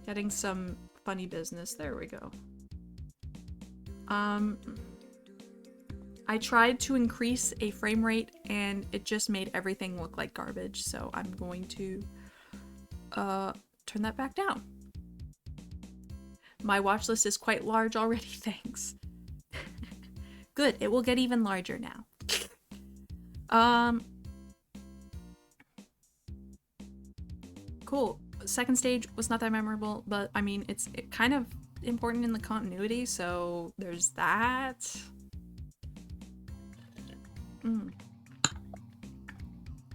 getting some funny business. There we go. I tried to increase a frame rate and it just made everything look like garbage, so I'm going to turn that back down. My watch list is quite large already, thanks. Good, it will get even larger now. Cool. Second stage was not that memorable, but I mean, it's kind of important in the continuity, so there's that.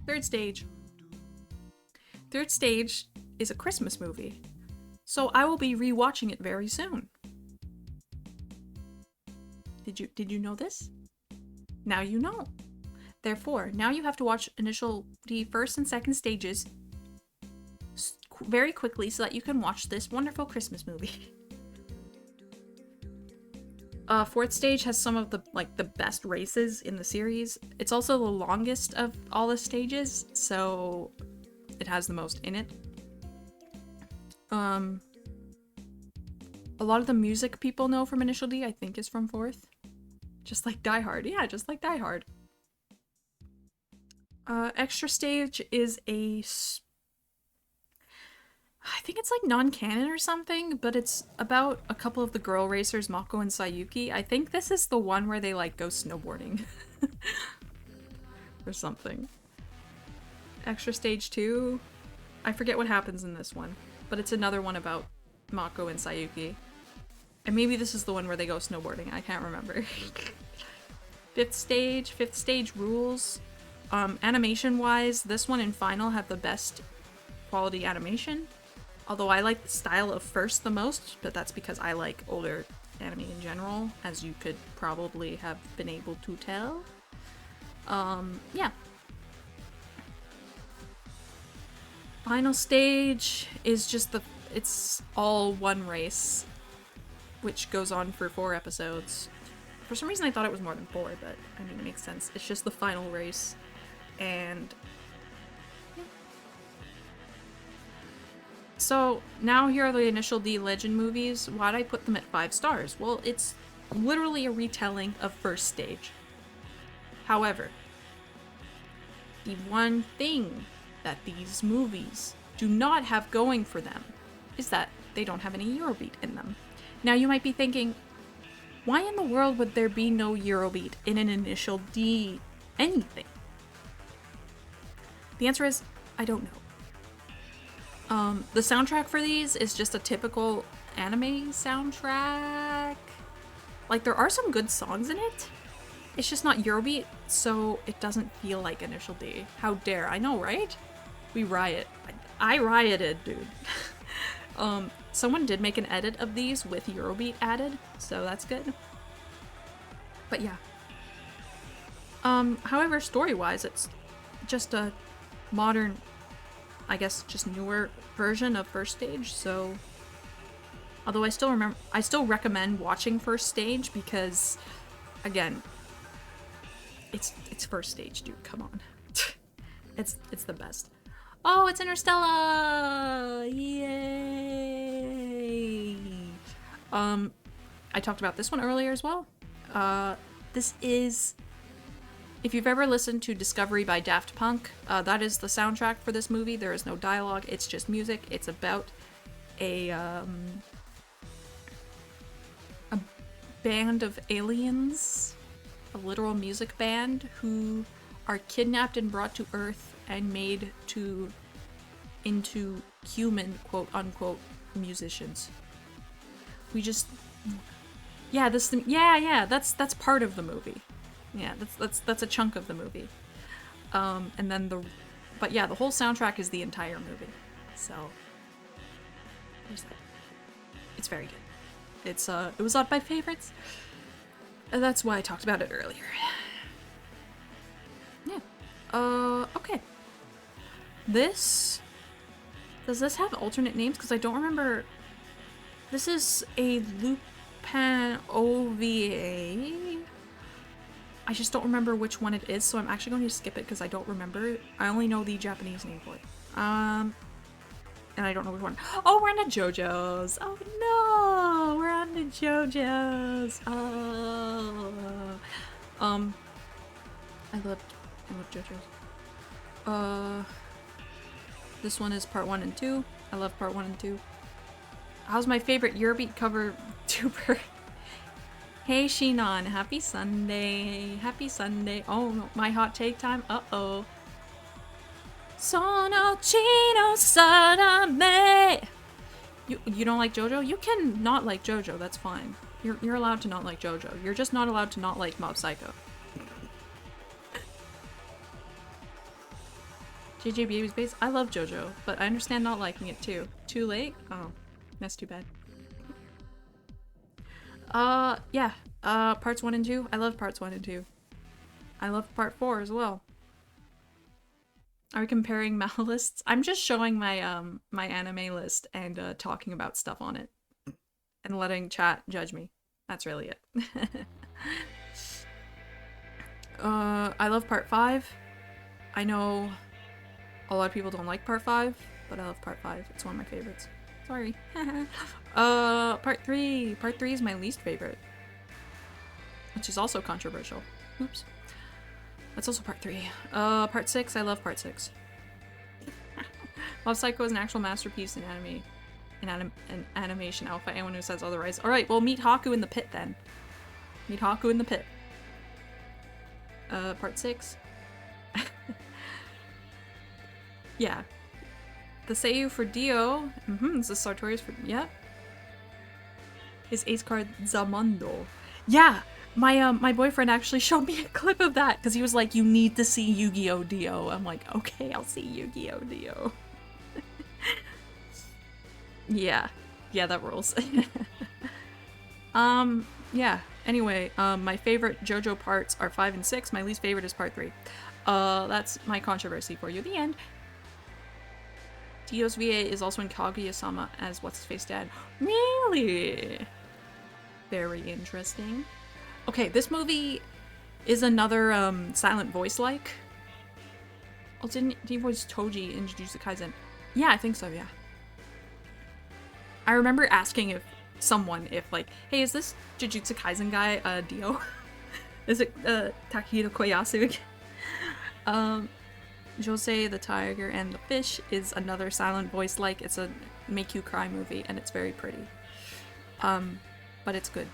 Third stage. Third stage is a Christmas movie, so I will be rewatching it very soon. Did you know this? Now you know. Therefore, now you have to watch the first and second stages very quickly so that you can watch this wonderful Christmas movie. Fourth stage has some of the best races in the series. It's also the longest of all the stages, so it has the most in it. A lot of the music people know from Initial D, I think, is from fourth. Just like Die Hard. Yeah, just like Die Hard. Extra stage is I think it's like non-canon or something, but it's about a couple of the girl racers, Mako and Sayuki. I think this is the one where they like go snowboarding. Or something. Extra stage 2. I forget what happens in this one, but it's another one about Mako and Sayuki. And maybe this is the one where they go snowboarding. I can't remember. Fifth stage rules. Animation-wise, this one and Final have the best quality animation. Although I like the style of first the most, but that's because I like older anime in general, as you could probably have been able to tell. Yeah. Final stage is just it's all one race, which goes on for 4 episodes. For some reason I thought it was more than 4, but I mean, it makes sense. It's just the final race, and yeah. So now here are the Initial D Legend movies. Why'd I put them at 5 stars? Well, it's literally a retelling of first stage. However, the one thing that these movies do not have going for them is that they don't have any Eurobeat in them. Now you might be thinking, why in the world would there be no Eurobeat in an Initial D anything? The answer is, I don't know. The soundtrack for these is just a typical anime soundtrack. Like, there are some good songs in it. It's just not Eurobeat, so it doesn't feel like Initial D. How dare, I know, right? We riot. I rioted, dude. Someone did make an edit of these with Eurobeat added, so that's good. But yeah. However, story-wise, it's just a modern, I guess, just newer version of First Stage, so... Although I still recommend watching First Stage because, again, it's First Stage, dude, come on. It's the best. Oh, it's Interstellar! Yay! I talked about this one earlier as well. This is... If you've ever listened to Discovery by Daft Punk, that is the soundtrack for this movie. There is no dialogue, it's just music. It's about a band of aliens, a literal music band, who are kidnapped and brought to Earth and made into human, quote-unquote, musicians. That's part of the movie. Yeah, that's a chunk of the movie. And then the whole soundtrack is the entire movie. So there's that. It's very good. It was on my favorites. And that's why I talked about it earlier. Yeah. Okay. Does this have alternate names? Because I don't remember. This is a Lupin OVA. I just don't remember which one it is, so I'm actually going to skip it because I don't remember. I only know the Japanese name for it. And I don't know which one. Oh, we're on to JoJo's. Oh no, we're on to JoJo's. Oh. Um, I love JoJo's. This one is part 1 and 2. I love part 1 and 2. How's my favorite Eurobeat cover tuber? Hey Shinon, happy Sunday. Happy Sunday. Oh no, my hot take time. Uh-oh. Sono chino sarame. You don't like JoJo? You can not like JoJo, that's fine. You're allowed to not like JoJo. You're just not allowed to not like Mob Psycho. JJ Baby's Base? I love JoJo, but I understand not liking it too. Too late? Oh, that's too bad. Yeah. Parts 1 and 2. I love parts 1 and 2. I love part 4 as well. Are we comparing mal lists? I'm just showing my my anime list and talking about stuff on it. And letting chat judge me. That's really it. I love part 5. I know a lot of people don't like part 5, but I love part 5. It's one of my favorites. Sorry. Part 3. Part 3 is my least favorite. Which is also controversial. Oops. That's also part 3. Part 6. I love part 6. Mob Psycho is an actual masterpiece in anime. In animation alpha. Anyone who says otherwise. Alright, well meet Haku in the pit then. Meet Haku in the pit. Part 6. Yeah. The Seiyu for Dio. This is Sartorius for... Yeah. His ace card, Zamando. Yeah! My boyfriend actually showed me a clip of that because he was like, you need to see Yu-Gi-Oh! Dio. I'm like, okay, I'll see Yu-Gi-Oh! Dio. Yeah. Yeah, that rules. Yeah. Anyway, my favorite JoJo parts are 5 and 6. My least favorite is part 3. That's my controversy for you. The end. Dio's VA is also in Kaguya-sama as What's-His-Face dad. Really? Very interesting. Okay, this movie is another silent voice-like. Oh, didn't he voice Toji in Jujutsu Kaisen? Yeah, I think so, yeah. I remember asking if like, hey, is this Jujutsu Kaisen guy Dio? Is it Takahiro Koyasu? Jose the Tiger and the Fish is another silent voice like. It's a make you cry movie and it's very pretty. But it's good.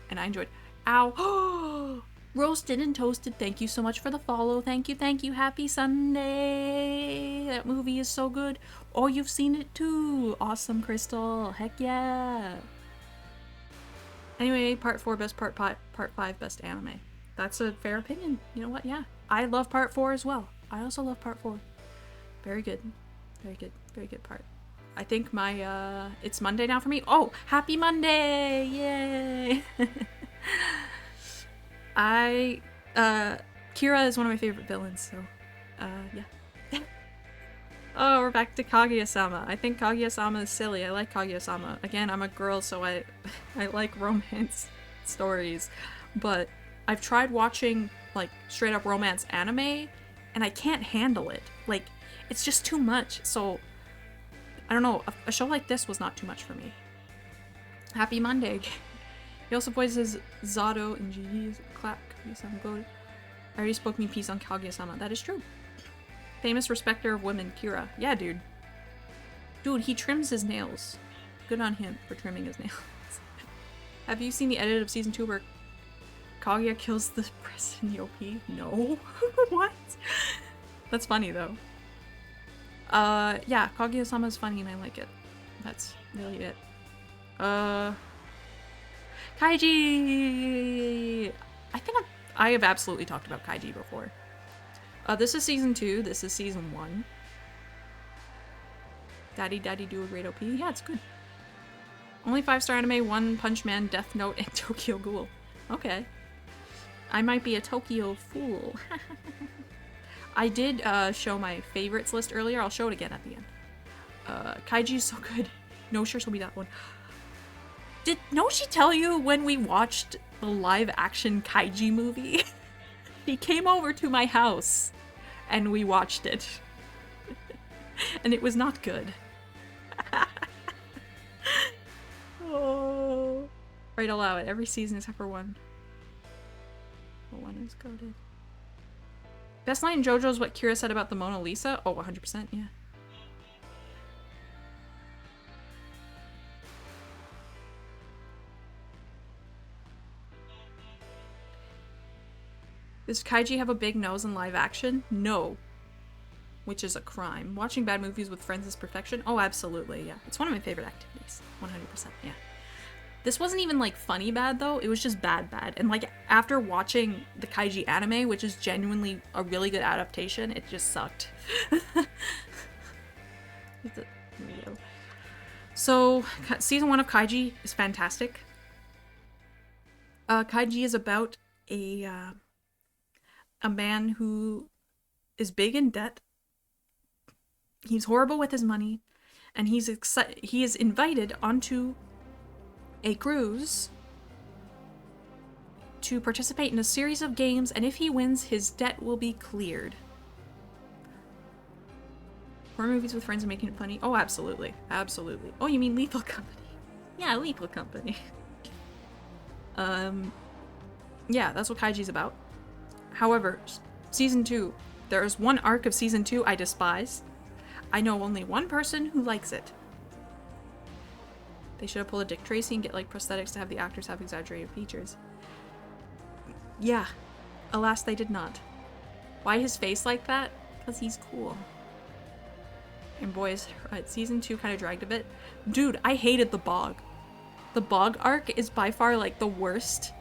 And I enjoyed. Ow. Roasted and Toasted, thank you so much for the follow. Thank you. Happy Sunday. That movie is so good. Oh, you've seen it too. Awesome, Crystal. Heck yeah. Anyway, part 4 best, part 5 best anime. That's a fair opinion. You know what? Yeah. I love part 4 as well. I also love part 4. Very good. Very good part. I think my, it's Monday now for me. Oh, happy Monday! Yay! Kira is one of my favorite villains, so, yeah. Oh, we're back to Kaguya-sama. I think Kaguya-sama is silly. I like Kaguya-sama. Again, I'm a girl, so I like romance stories. But I've tried watching, like, straight-up romance anime, and I can't handle it. Like, it's just too much, so... I don't know, a show like this was not too much for me. Happy Monday. He also voices Zato in GG's Clap. Kaguya-sama Go. I already spoke me piece on Kaguya-sama. That is true. Famous respecter of women, Kira. Yeah, dude. Dude, he trims his nails. Good on him for trimming his nails. Have you seen the edit of season 2 where Kaguya kills the president Yopi? No. What? That's funny, though. Yeah, Kaguya-sama is funny and I like it. That's really it. Kaiji! I think I have absolutely talked about Kaiji before. This is season 2, this is season 1. Daddy do a great OP? Yeah, it's good. Only 5-star anime, One Punch Man, Death Note, and Tokyo Ghoul. Okay. I might be a Tokyo fool. I did show my favorites list earlier. I'll show it again at the end. Kaiji is so good. No shirts will be that one. Did Noshi tell you when we watched the live-action Kaiji movie? He came over to my house and we watched it. And it was not good. Oh. Right, allow it. Every season except for one. The one is goated. Best line in JoJo is what Kira said about the Mona Lisa. Oh, 100%, yeah. Does Kaiji have a big nose in live action? No. Which is a crime. Watching bad movies with friends is perfection? Oh, absolutely, yeah. It's one of my favorite activities. 100%, yeah. This wasn't even, like, funny bad, though. It was just bad. And, like, after watching the Kaiji anime, which is genuinely a really good adaptation, it just sucked. So, season 1 of Kaiji is fantastic. Kaiji is about a man who is big in debt. He's horrible with his money, and he is invited onto a cruise to participate in a series of games, and if he wins, his debt will be cleared. Horror movies with friends and making it funny? Oh, absolutely. Absolutely. Oh, you mean Lethal Company? Yeah, Lethal Company. Yeah, that's what Kaiji's about. However, season 2, there is one arc of season 2 I despise. I know only one person who likes it. They should have pulled a Dick Tracy and get like prosthetics to have the actors have exaggerated features. Yeah. Alas, they did not. Why his face like that? Because he's cool. And boys, season 2 kind of dragged a bit. Dude, I hated the bog. The bog arc is by far like the worst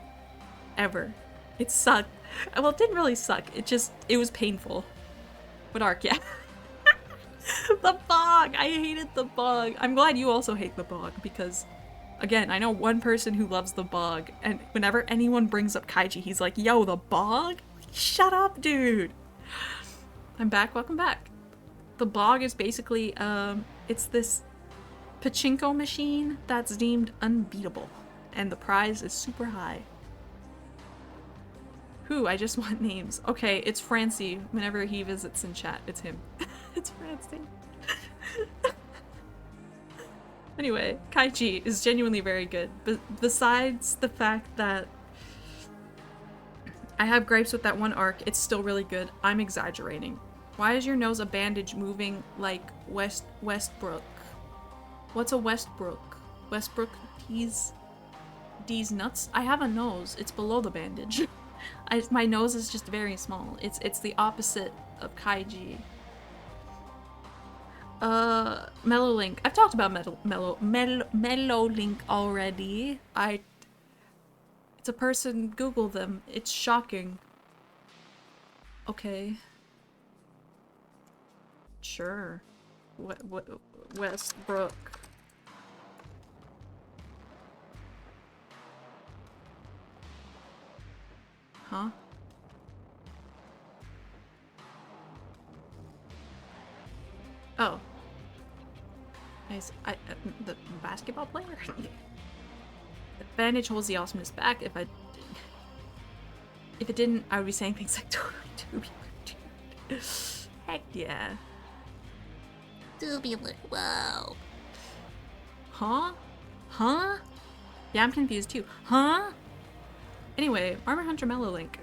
ever. It sucked. Well, it didn't really suck. It was painful. What arc? Yeah. The bog! I hated the bog. I'm glad you also hate the bog because, again, I know one person who loves the bog, and whenever anyone brings up Kaiji, he's like, yo, the bog? Shut up, dude! I'm back. Welcome back. The bog is basically, it's this pachinko machine that's deemed unbeatable, and the prize is super high. Who? I just want names. Okay, it's Francie. Whenever he visits in chat, it's him. It's Francie. Anyway, Kaiji is genuinely very good. But besides the fact that I have gripes with that one arc, it's still really good. I'm exaggerating. Why is your nose a bandage moving like Westbrook? What's a Westbrook? Westbrook D's nuts? I have a nose. It's below the bandage. My nose is just very small. It's the opposite of Kaiji. Mellow Link. I've talked about Mellow Link already. It's a person. Google them. It's shocking. Okay. Sure. What Westbrook. Huh? Oh. The basketball player? The bandage holds the awesomeness back. If it didn't, I would be saying things like totally tubular. Heck yeah. Tubular, wow. Huh? Huh? Yeah, I'm confused too. Huh? Anyway, Armor Hunter Mellow Link.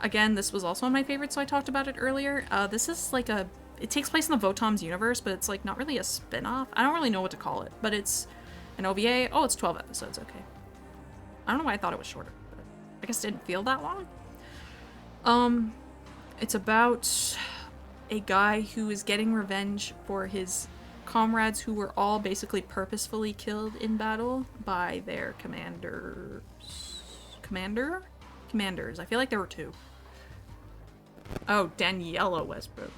Again, this was also one of my favorites, so I talked about it earlier. This is like it takes place in the Votom's universe, but it's like not really a spin-off. I don't really know what to call it, but it's an OVA. Oh, it's 12 episodes, okay. I don't know why I thought it was shorter, but I guess it didn't feel that long. It's about a guy who is getting revenge for his comrades who were all basically purposefully killed in battle by their commanders. Commanders. I feel like there were two. Oh, Daniela Westbrook.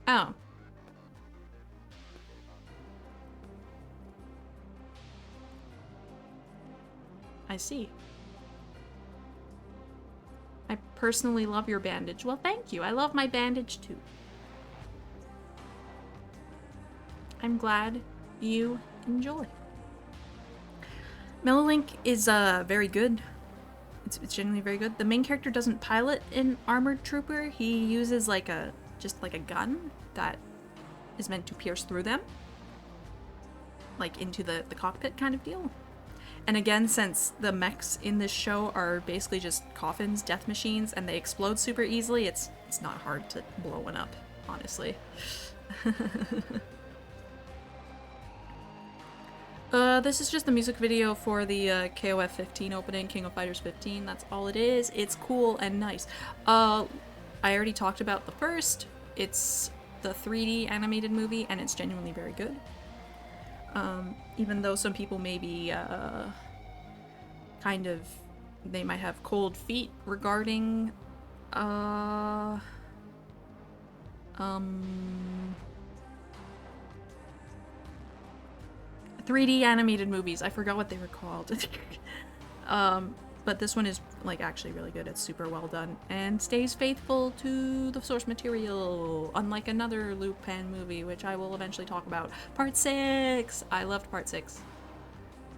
Oh. I see. I personally love your bandage. Well, thank you. I love my bandage too. I'm glad you enjoy. Mellow Link is very good. It's genuinely very good. The main character doesn't pilot an armored trooper. He uses like a just like a gun that is meant to pierce through them, like into the cockpit kind of deal. And again, since the mechs in this show are basically just coffins, death machines, and they explode super easily, it's not hard to blow one up, honestly. This is just the music video for the KOF 15 opening, King of Fighters 15. That's all it is. It's cool and nice. I already talked about the first. It's the 3D animated movie, and it's genuinely very good. Even though some people may be, kind of, they might have cold feet regarding, 3D animated movies. I forgot what they were called. But this one is, like, actually really good. It's super well done and stays faithful to the source material, unlike another Lupin movie, which I will eventually talk about. Part 6! I loved Part 6.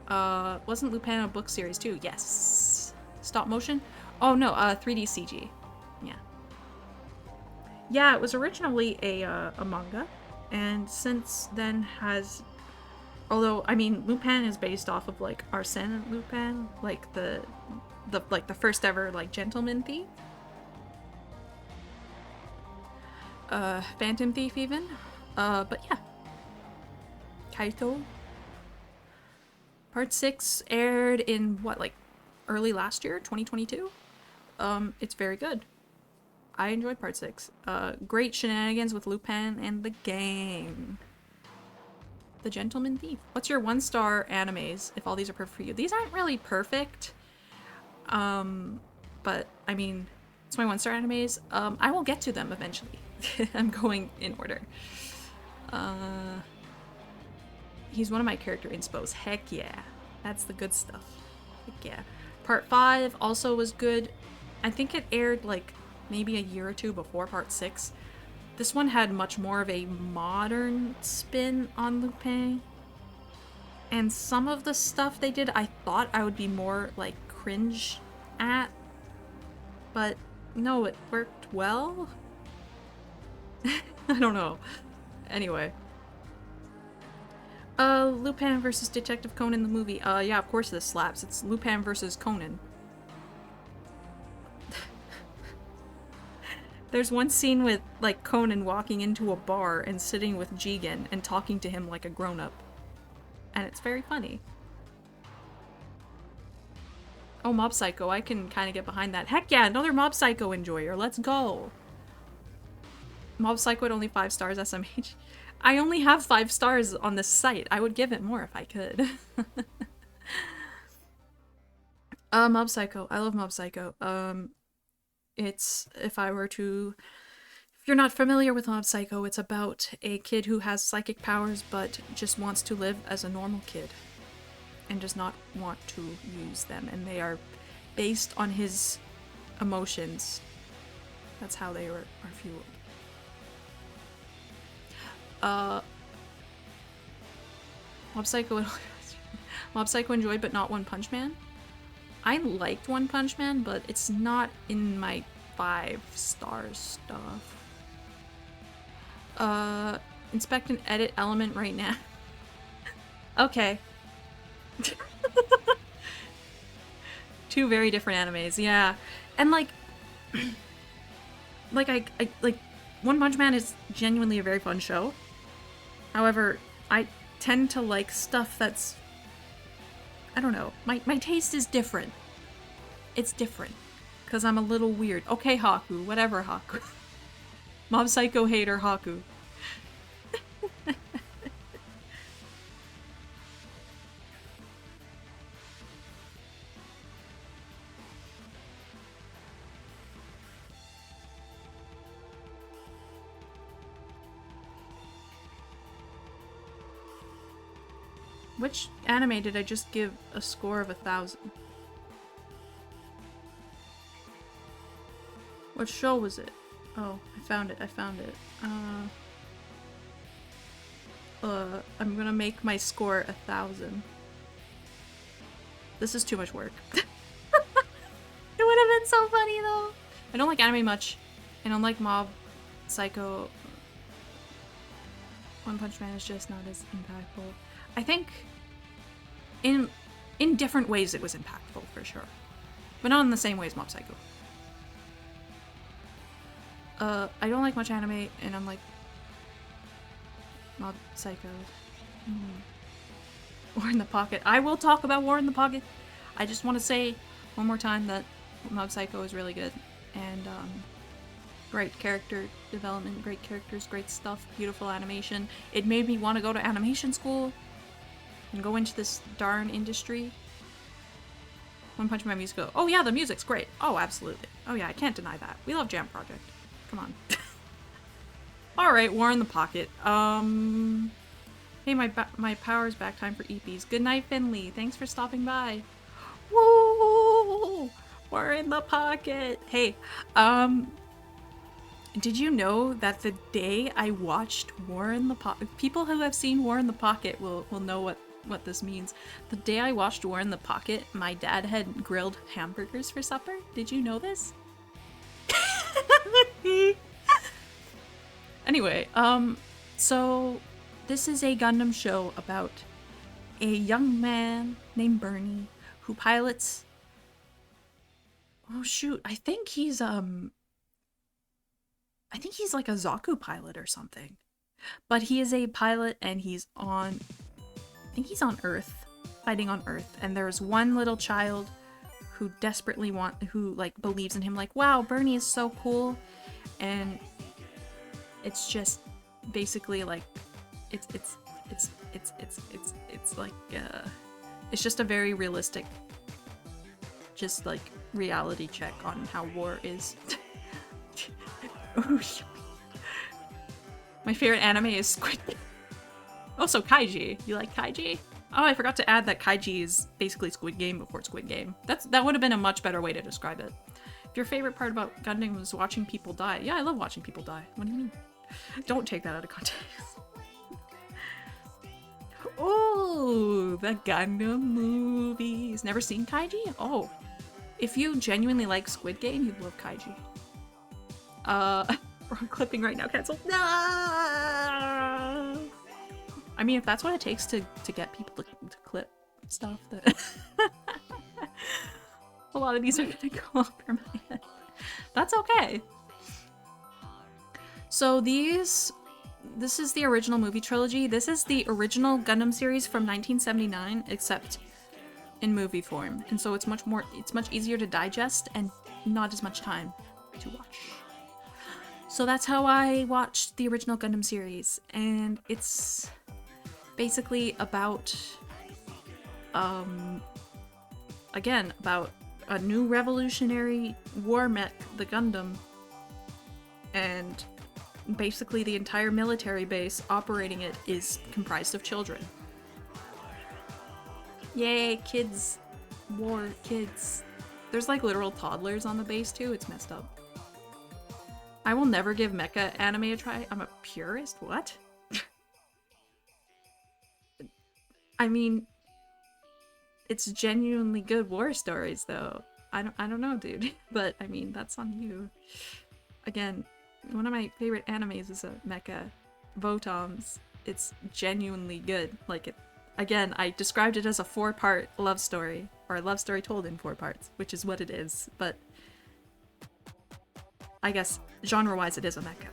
Wasn't Lupin a book series too? Yes. Stop motion? Oh no, 3D CG. Yeah. Yeah, it was originally a manga, and since then has... Although, I mean, Lupin is based off of, like, Arsène Lupin, like, the first ever, like, gentleman thief. Phantom thief, even. But yeah. Kaito. Part 6 aired in, what, like, early last year? 2022? It's very good. I enjoyed Part 6. Great shenanigans with Lupin and the gang. The Gentleman Thief. What's your 1-star animes, if all these are perfect for you? These aren't really perfect. But, I mean, it's my 1-star animes. I will get to them eventually. I'm going in order. He's one of my character inspos. Heck yeah. That's the good stuff. Heck yeah. Part 5 also was good. I think it aired, like, maybe a year or two before Part 6. This one had much more of a modern spin on Lupin. And some of the stuff they did, I thought I would be more, like, cringe at. But, no, it worked well? I don't know. Anyway. Lupin versus Detective Conan the movie. Yeah, of course this slaps. It's Lupin versus Conan. There's one scene with, like, Conan walking into a bar and sitting with Jigen and talking to him like a grown-up. And it's very funny. Oh, Mob Psycho. I can kind of get behind that. Heck yeah, another Mob Psycho enjoyer. Let's go. Mob Psycho at only 5 stars SMH. I only have 5 stars on this site. I would give it more if I could. Mob Psycho. I love Mob Psycho. It's, if you're not familiar with Mob Psycho, it's about a kid who has psychic powers but just wants to live as a normal kid and does not want to use them, and they are based on his emotions. That's how they are fueled. Mob Psycho enjoyed, but not One Punch Man. I liked One Punch Man, but it's not in my 5-star stuff. Inspect and edit element right now. Okay. 2 very different animes, yeah. And like I like One Punch Man is genuinely a very fun show. However, I tend to like stuff that's, I don't know, my taste is different. It's different. Because I'm a little weird. Okay, Haku. Whatever, Haku. Mob Psycho hater, Haku. Which anime did I just give a score of 1,000? What show was it? Oh, I found it. I'm gonna make my score 1,000. This is too much work. It would have been so funny though. I don't like anime much. I don't like mob Psycho, One Punch Man is just not as impactful. I think in different ways it was impactful for sure, but not in the same way as Mob Psycho. I don't like much anime, and I'm like Mob Psycho. War in the Pocket. I will talk about War in the Pocket. I just want to say one more time that Mob Psycho is really good, and great character development, great characters, great stuff, beautiful animation. It made me want to go to animation school and go into this darn industry. One Punch Man music. Oh yeah, the music's great. Oh, absolutely. Oh yeah, I can't deny that. We love Jam Project. Come on. Alright, War in the Pocket. Hey, my power's back. Time for EPs. Good night, Finley. Thanks for stopping by. Woo! War in the Pocket. Hey, did you know that the day I watched War in the Pocket, people who have seen War in the Pocket will know what this means. The day I watched War in the Pocket, my dad had grilled hamburgers for supper. Did you know this? Anyway, so this is a Gundam show about a young man named Bernie who pilots. Oh shoot, I think he's like a Zaku pilot or something. But he is a pilot and he's on, I think he's on Earth, fighting on Earth, and there's one little child who desperately like believes in him, like, wow, Bernie is so cool. And it's just basically like it's like it's just a very realistic, just like reality check on how war is. My favorite anime is Squid Game. Also Kaiji. You like Kaiji? Oh, I forgot to add that Kaiji is basically Squid Game before Squid Game. That would have been a much better way to describe it. If your favorite part about Gundam was watching people die. Yeah, I love watching people die. What do you mean? Don't take that out of context. Oh, the Gundam movies. Never seen Kaiji? Oh. If you genuinely like Squid Game, you'd love Kaiji. Wrong clipping right now, cancel. No! I mean, if that's what it takes to get people to clip stuff, that a lot of these are gonna go over my head. That's okay. So this is the original movie trilogy. This is the original Gundam series from 1979, except in movie form. And so it's much easier to digest and not as much time to watch. So that's how I watched the original Gundam series, and it's basically about, again, about a new revolutionary war mech, the Gundam, and basically the entire military base operating it is comprised of children. Yay, kids. War, kids. There's like literal toddlers on the base too, it's messed up. I will never give mecha anime a try. I'm a purist? What? I mean, it's genuinely good war stories though. I don't know, dude. But I mean, that's on you. Again, one of my favorite animes is a mecha, Votoms. It's genuinely good. Like it, again, I described it as a 4-part love story, or a love story told in 4 parts, which is what it is, but I guess genre-wise it is a mecha.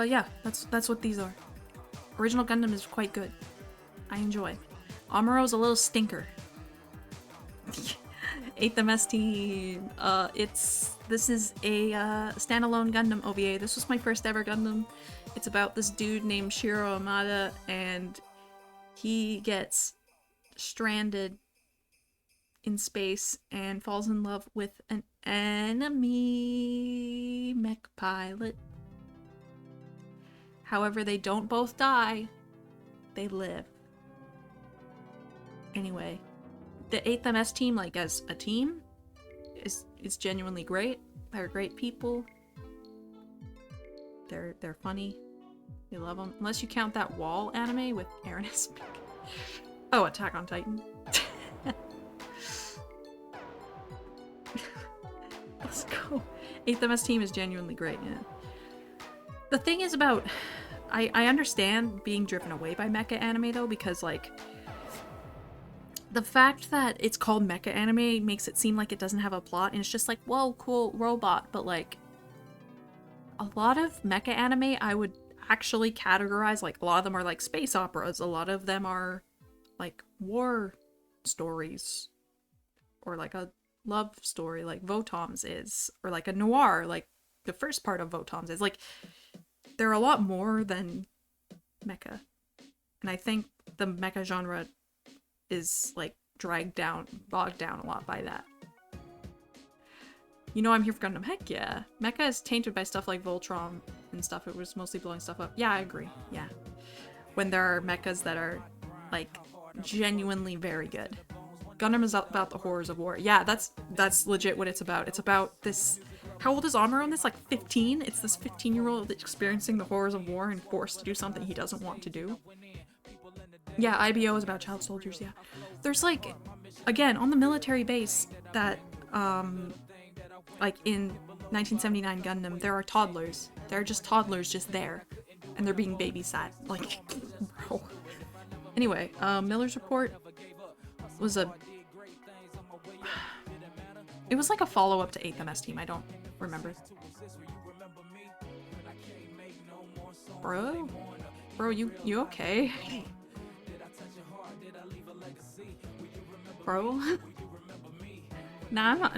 Yeah, that's what these are. Original Gundam is quite good. I enjoy. Amuro's a little stinker. 8th MS Team. This is a standalone Gundam OVA. This was my first ever Gundam. It's about this dude named Shiro Amada, and he gets stranded in space and falls in love with an enemy mech pilot. However, they don't both die. They live. Anyway, the 8th MS Team, like as a team, is genuinely great. They're great people. They're funny. You love them. Unless you count that wall anime with Eren as Speak. Oh, Attack on Titan. Let's go. 8th MS team is genuinely great, yeah. The thing is about... I understand being driven away by mecha anime, though, because, like... The fact that it's called mecha anime makes it seem like it doesn't have a plot, and it's just like, whoa, cool, robot, but, like... A lot of mecha anime I would actually categorize, like, a lot of them are, like, space operas, a lot of them are, like, war stories, or, like, a love story, like Votom's is, or, like, a noir, like the first part of Votom's is. Like, there are a lot more than mecha, and I think the mecha genre is, like, bogged down a lot by that. You know I'm here for Gundam. Heck yeah. Mecha is tainted by stuff like Voltron and stuff. It was mostly blowing stuff up. Yeah, I agree. Yeah. When there are mechas that are, like, genuinely very good. Gundam is about the horrors of war. Yeah, that's legit what it's about. It's about this... How old is Amuro in this? Like 15? It's this 15-year-old experiencing the horrors of war and forced to do something he doesn't want to do. Yeah, IBO is about child soldiers, yeah. There's, like, again, on the military base that, like, in 1979 Gundam, there are toddlers. There are just toddlers just there. And they're being babysat. Like, bro. Anyway, Miller's Report was a... It was like a follow-up to 8th MS Team, I don't remember. Bro? Bro, you okay? Bro? Nah,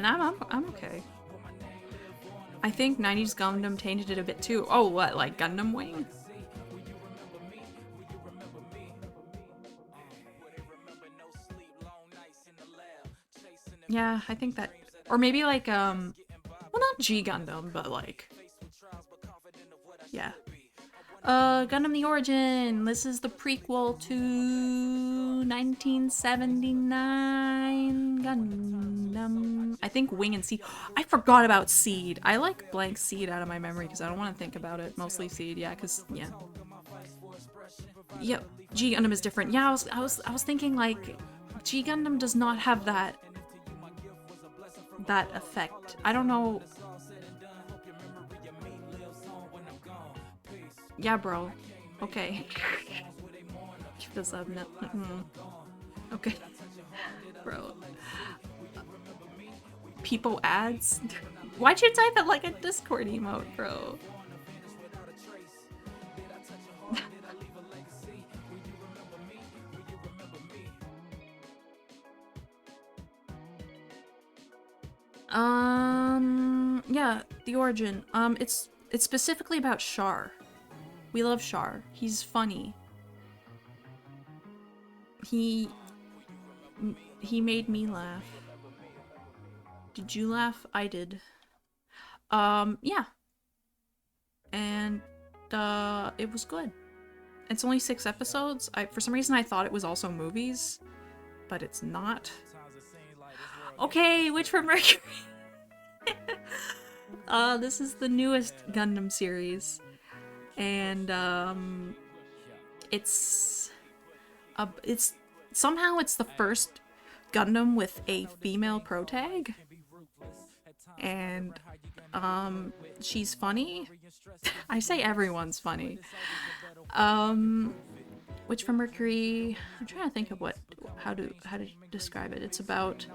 I'm okay. I think 90s Gundam tainted it a bit too. Oh, what, like Gundam Wing? Yeah, I think that... Or maybe like, well, not G Gundam, but like... Yeah. Gundam the Origin! This is the prequel to 1979 Gundam. I think Wing and Seed. I forgot about Seed. I like blank Seed out of my memory because I don't want to think about it. Mostly Seed, yeah, because, yeah. Yep, G Gundam is different. Yeah, I was thinking, like, G Gundam does not have that effect. I don't know. Yeah, bro. Okay. Okay. Bro. People ads? Why'd you type it like a Discord emote, bro? Yeah, the Origin. It's specifically about Char. We love Char. He's funny. He made me laugh. Did you laugh? I did. Yeah. And, it was good. It's only 6 episodes. For some reason I thought it was also movies, but it's not. Okay, Witch from Mercury. This is the newest Gundam series. And, somehow it's the first Gundam with a female protag. And, she's funny. I say everyone's funny. Witch from Mercury, I'm trying to think of how to describe it. It's about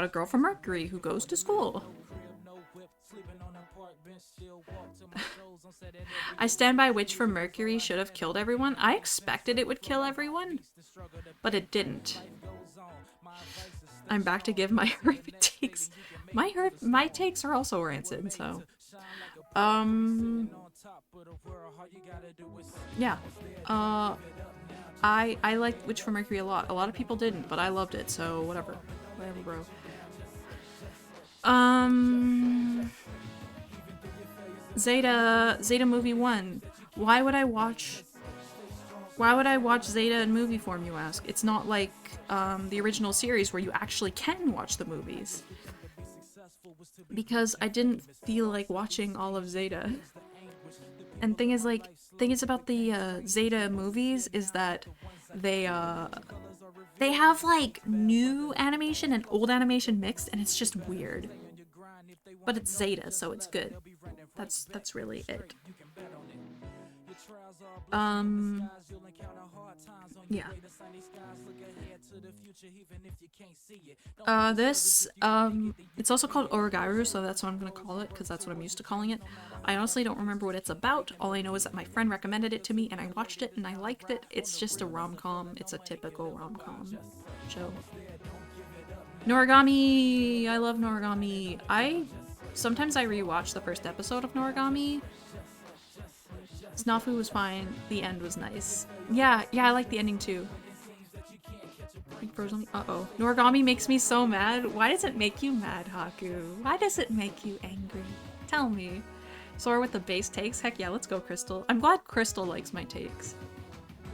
a girl from Mercury who goes to school. I stand by Witch from Mercury should have killed everyone. I expected it would kill everyone, but it didn't. I'm back to give my horrific takes. My takes are also rancid, so. Yeah. I liked Witch from Mercury a lot. A lot of people didn't, but I loved it, so whatever. Whatever, bro. Zeta movie 1. Why would I watch Zeta in movie form, you ask? It's not like the original series where you actually can watch the movies. Because I didn't feel like watching all of Zeta. And thing is about the Zeta movies is that they They have like new animation and old animation mixed, and it's just weird. But it's Zeta, so it's good. That's really it. Um, yeah. It's also called Origairu, so that's what I'm gonna call it, because that's what I'm used to calling it. I honestly don't remember what it's about. All I know is that my friend recommended it to me, and I watched it, and I liked it. It's just a rom-com. It's a typical rom-com show. Noragami! I love Noragami. Sometimes I rewatch the first episode of Noragami. Snafu was fine. The end was nice. Yeah, I like the ending too. Uh-oh. Noragami makes me so mad. Why does it make you mad, Haku? Why does it make you angry? Tell me. Soarer with the base takes? Heck yeah, let's go, Crystal. I'm glad Crystal likes my takes.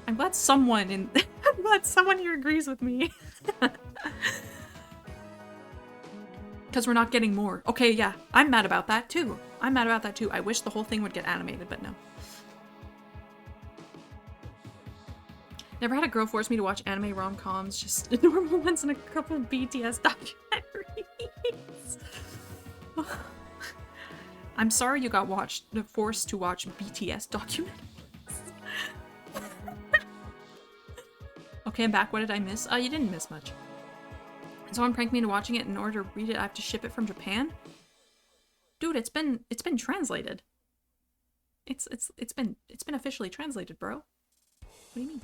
I'm glad someone here agrees with me. Because we're not getting more. Okay, yeah. I'm mad about that too. I wish the whole thing would get animated, but no. Never had a girl force me to watch anime rom-coms, just normal ones and a couple of BTS documentaries. I'm sorry you got forced to watch BTS documentaries. Okay, I'm back. What did I miss? You didn't miss much. Someone pranked me into watching it. In order to read it, I have to ship it from Japan. Dude, it's been translated. It's been officially translated, bro. What do you mean?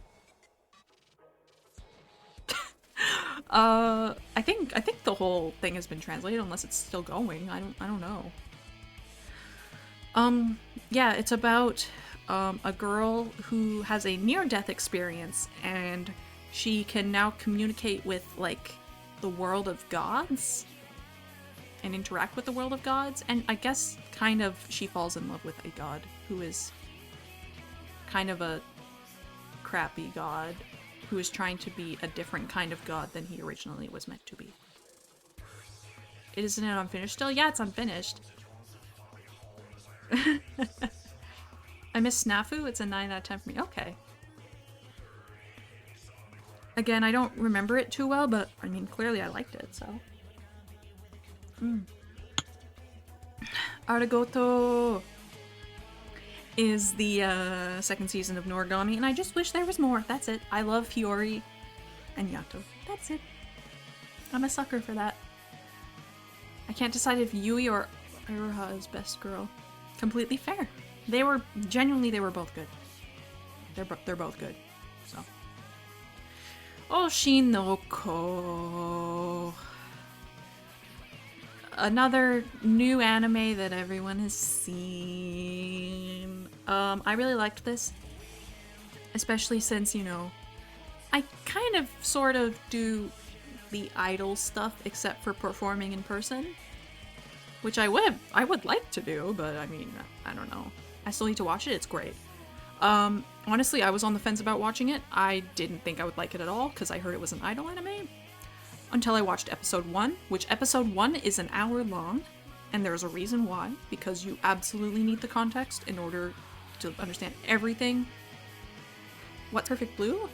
I think the whole thing has been translated, unless it's still going. I don't know. Yeah, it's about a girl who has a near-death experience, and she can now communicate with like the world of gods and interact with the world of gods, and I guess kind of she falls in love with a god who is kind of a crappy god who is trying to be a different kind of god than he originally was meant to be. Isn't it unfinished still? Yeah, it's unfinished. I miss Snafu. It's a 9 out of 10 for me. Okay. Again, I don't remember it too well, but I mean, clearly I liked it, so. Arigoto is the second season of Noragami, and I just wish there was more. That's it. I love Hiyori and Yato. That's it. I'm a sucker for that. I can't decide if Yui or Iroha is best girl. Completely fair. They were both good. They're both good. So. Oshinoko. Another new anime that everyone has seen. I really liked this. Especially since, you know, I kind of sort of do the idol stuff except for performing in person. Which I would like to do, but I mean, I don't know. I still need to watch it. It's great. Honestly, I was on the fence about watching it. I didn't think I would like it at all because I heard it was an idol anime. Until I watched episode 1, which episode 1 is an hour long, and there's a reason why, because you absolutely need the context in order to understand everything. What's Perfect Blue?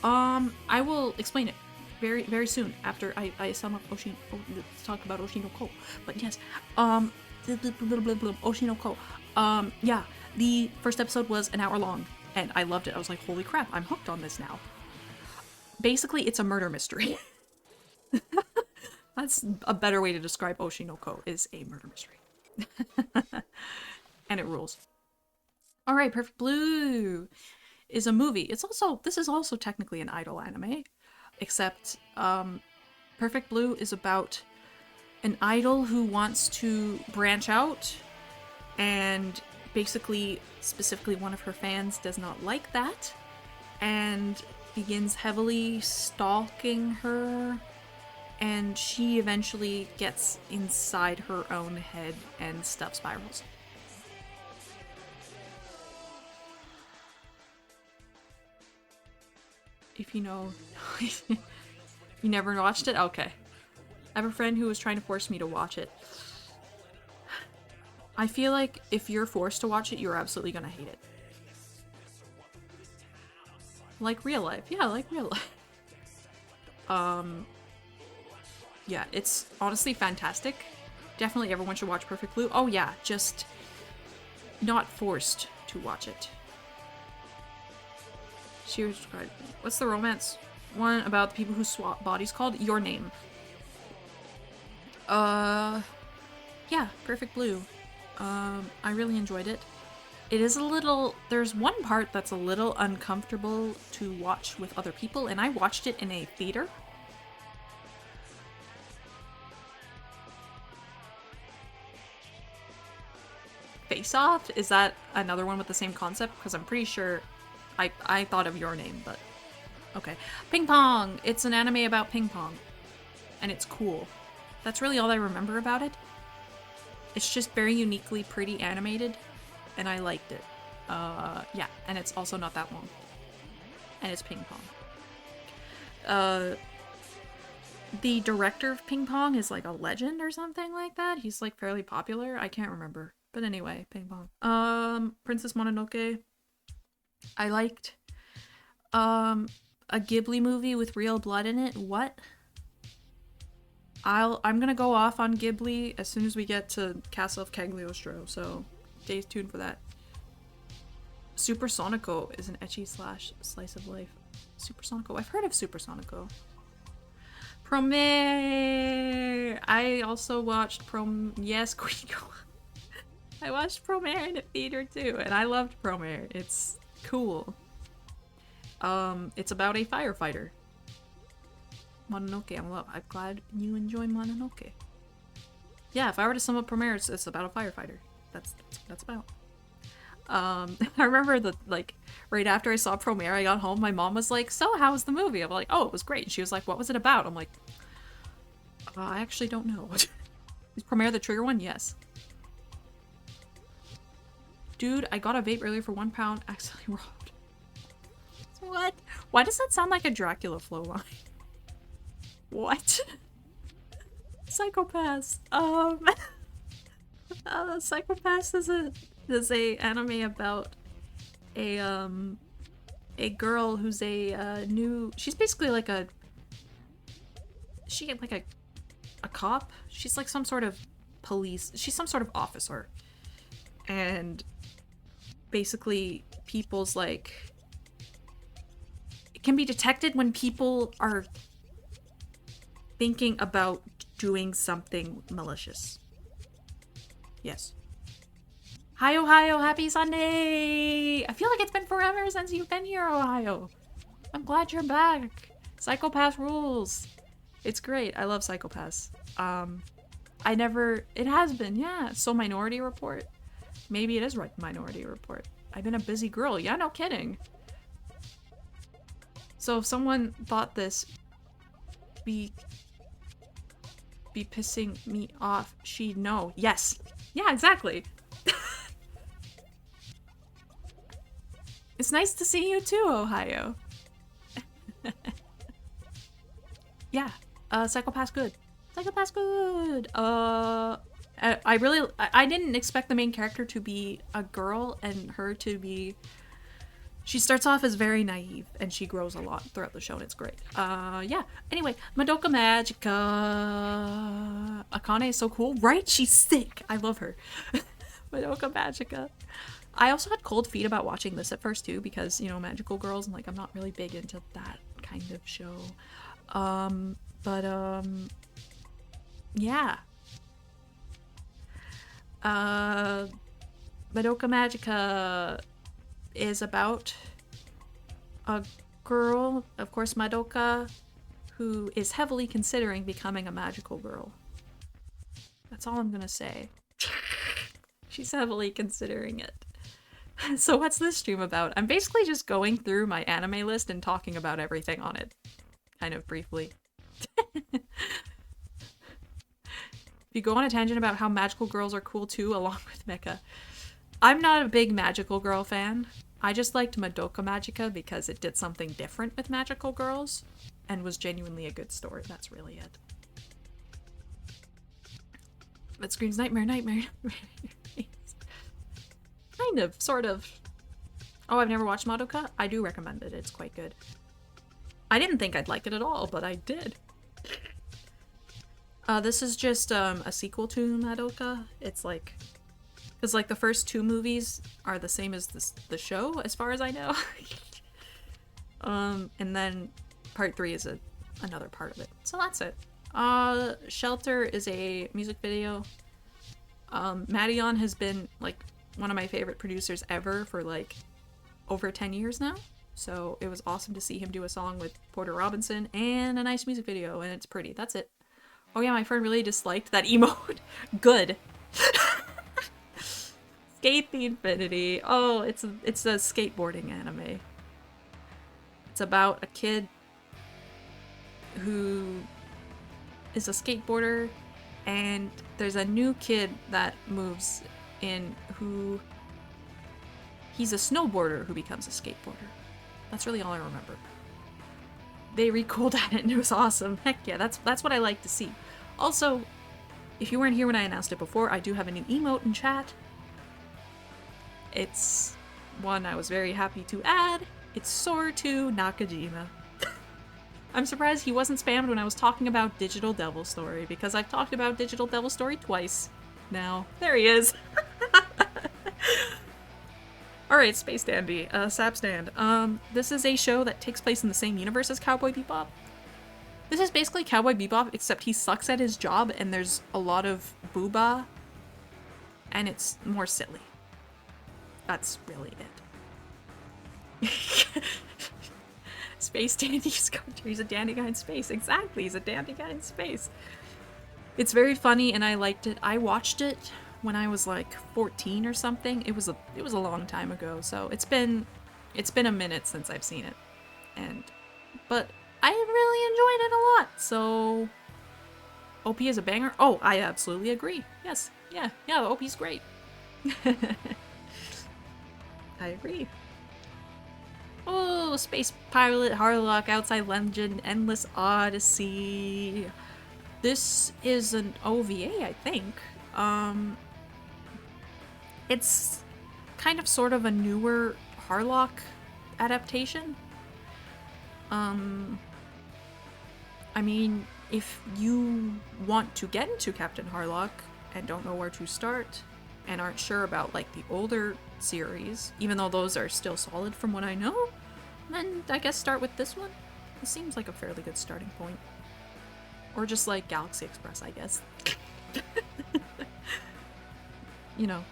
I will explain it very, very soon after I sum up let's talk about Oshinoko. But yes, Oshinoko. Yeah, the first episode was an hour long, and I loved it. I was like, holy crap, I'm hooked on this now. Basically, it's a murder mystery. That's a better way to describe Oshinoko, is a murder mystery. And it rules. Alright, Perfect Blue is a movie. This is also technically an idol anime, except Perfect Blue is about an idol who wants to branch out, and basically, specifically one of her fans does not like that, and begins heavily stalking her, and she eventually gets inside her own head and stuff spirals. If you know... You never watched it? Okay. I have a friend who was trying to force me to watch it. I feel like if you're forced to watch it, you're absolutely gonna hate it. Like real life. Yeah, like real life. Yeah, it's honestly fantastic. Definitely everyone should watch Perfect Blue. Oh yeah, just not forced to watch it. She was described. What's the romance one about the people who swap bodies called? Your Name. Yeah, Perfect Blue. I really enjoyed it. It is a little, there's one part that's a little uncomfortable to watch with other people, and I watched it in a theater. Face Off? Is that another one with the same concept? Because I'm pretty sure I thought of Your Name, but okay. Ping Pong! It's an anime about ping pong. And it's cool. That's really all I remember about it. It's just very uniquely pretty animated, and I liked it. Yeah, and it's also not that long. And it's ping pong. The director of Ping Pong is like a legend or something like that. He's like fairly popular. I can't remember. But anyway, Ping Pong. Princess Mononoke. I liked. A Ghibli movie with real blood in it. What? I'm gonna go off on Ghibli as soon as we get to Castle of Cagliostro, so stay tuned for that. Super Sonico is an ecchi slash slice of life. Super Sonico. I've heard of Super Sonico. Promare! I also watched Yes, Quico. I watched Promare in a theater too, and I loved Promare. It's cool. It's about a firefighter. Mononoke, I'm glad you enjoy Mononoke. Yeah, if I were to sum up Promare, it's about a firefighter. That's about. I remember that, like, right after I saw Promare, I got home, my mom was like, so how was the movie? I'm like, oh, it was great. And she was like, what was it about? I'm like, I actually don't know. Is Promare the trigger one? Yes. Dude, I got a vape earlier for £1, accidentally robbed. What? Why does that sound like a Dracula flow line? What? Psychopaths. Psychopaths is a anime about a girl who's she's basically like a cop. She's like some sort of police. She's some sort of officer. And basically people's like it can be detected when people are thinking about doing something malicious. Yes. Hi, Ohio. Happy Sunday. I feel like it's been forever since you've been here, Ohio. I'm glad you're back. Psychopath rules. It's great. I love Psychopaths. It has been, yeah. So Minority Report. Maybe it is right, Minority Report. I've been a busy girl. Yeah, no kidding. So if someone thought this be pissing me off, she'd know. Yes. Yeah, exactly. It's nice to see you too, Ohio. Yeah. Psychopath's good. Psychopath's good. I didn't expect the main character to be a girl and her to be... She starts off as very naive and she grows a lot throughout the show and it's great. Yeah. Anyway, Madoka Magica. Akane is so cool, right? She's sick. I love her. Madoka Magica. I also had cold feet about watching this at first too because, you know, magical girls and like I'm not really big into that kind of show. Yeah. Madoka Magica is about a girl, of course Madoka, who is heavily considering becoming a magical girl. That's all I'm gonna say. She's heavily considering it. So what's this stream about? I'm basically just going through my anime list and talking about everything on it. Kind of briefly. If you go on a tangent about how magical girls are cool too, along with Mecha. I'm not a big magical girl fan. I just liked Madoka Magica because it did something different with magical girls and was genuinely a good story. That's really it. That screams nightmare, nightmare. Kind of, sort of. Oh, I've never watched Madoka? I do recommend it. It's quite good. I didn't think I'd like it at all, but I did. This is just a sequel to Madoka. It's like, because like the first two movies are the same as the show, as far as I know. And then part 3 is another part of it. So that's it. Shelter is a music video. Madion has been like one of my favorite producers ever for like over 10 years now. So it was awesome to see him do a song with Porter Robinson and a nice music video, and it's pretty. That's it. Oh yeah, my friend really disliked that emote. Good. Skate the Infinity. Oh, it's a skateboarding anime. It's about a kid who is a skateboarder, and there's a new kid that moves in who he's a snowboarder who becomes a skateboarder. That's really all I remember. They recooled at it and it was awesome. Heck yeah, that's what I like to see. Also, if you weren't here when I announced it before, I do have a new emote in chat. It's one I was very happy to add. It's Soarer to Nakajima. I'm surprised he wasn't spammed when I was talking about Digital Devil Story, because I've talked about Digital Devil Story twice now. There he is. Alright, Space Dandy, Sap Stand. This is a show that takes place in the same universe as Cowboy Bebop. This is basically Cowboy Bebop, except he sucks at his job and there's a lot of booba, and it's more silly. That's really it. Space Dandy's country. He's a dandy guy in space. Exactly, he's a dandy guy in space. It's very funny and I liked it. I watched it when I was like 14 or something. It was a long time ago, so it's been a minute since I've seen it. But I really enjoyed it a lot. So OP is a banger. Oh, I absolutely agree. Yes. Yeah, the OP's great. I agree. Oh, Space Pilot, Harlock, Outside Legend, Endless Odyssey. This is an OVA, I think. It's kind of sort of a newer Harlock adaptation. I mean, if you want to get into Captain Harlock and don't know where to start and aren't sure about like the older series, even though those are still solid from what I know, then I guess start with this one. It seems like a fairly good starting point. Or just like Galaxy Express, I guess. You know.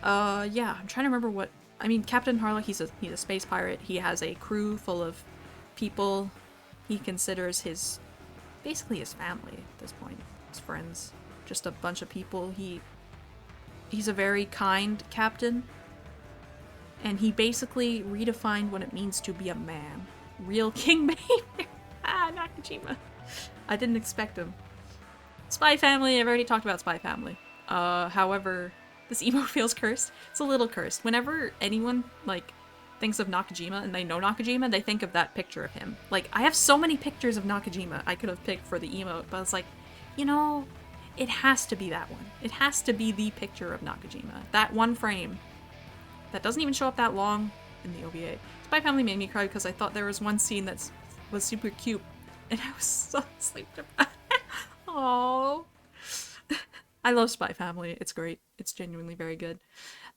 Yeah, I'm trying to remember what... I mean, Captain Harlock, he's a space pirate. He has a crew full of people he considers basically his family at this point. His friends. Just a bunch of people. He's a very kind captain. And he basically redefined what it means to be a man. Real king behavior. Ah, Nakajima. I didn't expect him. Spy Family, I've already talked about Spy Family. However, this emote feels cursed. It's a little cursed. Whenever anyone, like, thinks of Nakajima and they know Nakajima, they think of that picture of him. Like, I have so many pictures of Nakajima I could have picked for the emote, but it's like, you know, it has to be that one. It has to be the picture of Nakajima. That one frame. That doesn't even show up that long in the OVA. Spy Family made me cry because I thought there was one scene that was super cute, and I was so sleep deprived. Aww. I love Spy Family. It's great. It's genuinely very good.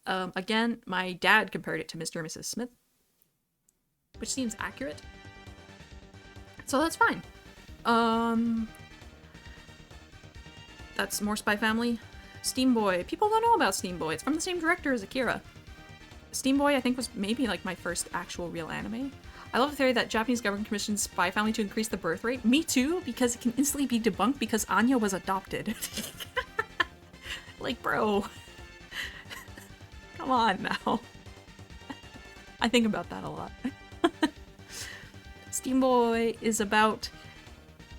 Again, my dad compared it to Mr. and Mrs. Smith, which seems accurate. So that's fine. That's more Spy Family. Steam Boy. People don't know about Steam Boy. It's from the same director as Akira. Steam Boy, I think, was maybe like my first actual real anime. I love the theory that Japanese government commissioned Spy Family to increase the birth rate. Me too, because it can instantly be debunked because Anya was adopted. Like, bro. Come on now. I think about that a lot. Steam Boy is about...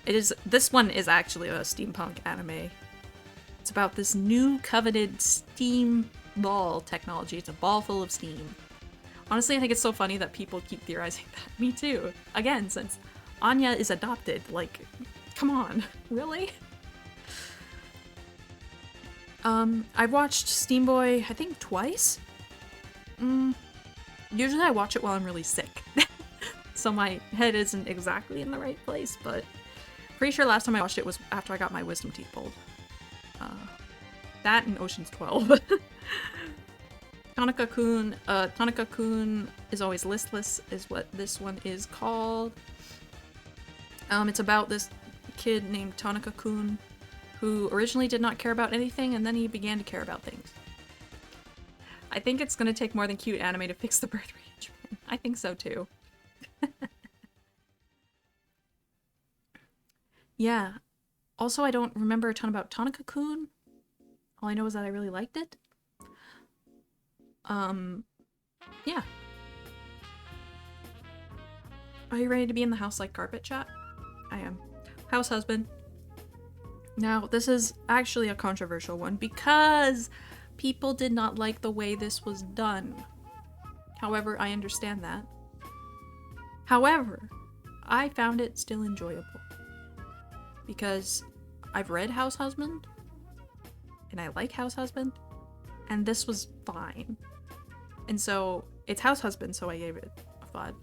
This one is actually a steampunk anime. It's about this new coveted steam ball technology. It's a ball full of steam. Honestly, I think it's so funny that people keep theorizing that. Me too. Again, since Anya is adopted. Like, come on. Really? I've watched Steam Boy, I think, twice. Usually I watch it while I'm really sick. so my head isn't exactly in the right place, but pretty sure last time I watched it was after I got my wisdom teeth pulled. That and Ocean's 12. Tanaka-kun is always listless, is what this one is called. It's about this kid named Tanaka-kun who originally did not care about anything, and then he began to care about things. I think it's gonna take more than cute anime to fix the birth rate in Japan. I think so too. Yeah. Also, I don't remember a ton about Tanaka-kun. All I know is that I really liked it. Yeah. Are you ready to be in the house like carpet, chat? I am. House husband. Now, this is actually a controversial one because people did not like the way this was done. However, I understand that. However, I found it still enjoyable. Because I've read House Husband, and I like House Husband, and this was fine. And so, it's House Husband, so I gave it a 5.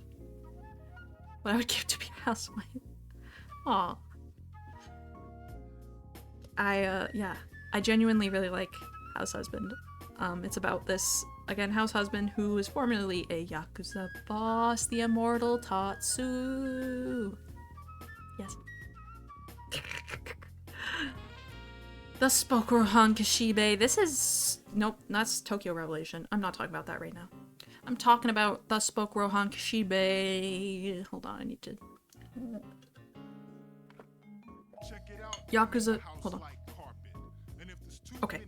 What I would give to be a housewife. Aw. Yeah. I genuinely really like House Husband. It's about this, again, house husband who is formerly a Yakuza boss, the immortal Tatsu. Yes. The spoke Rohan Kishibe. This is... Nope, that's Tokyo Revelation. I'm not talking about that right now. I'm talking about the spoke Rohan Kishibe. Hold on, I need to... Yakuza... Hold on. Okay.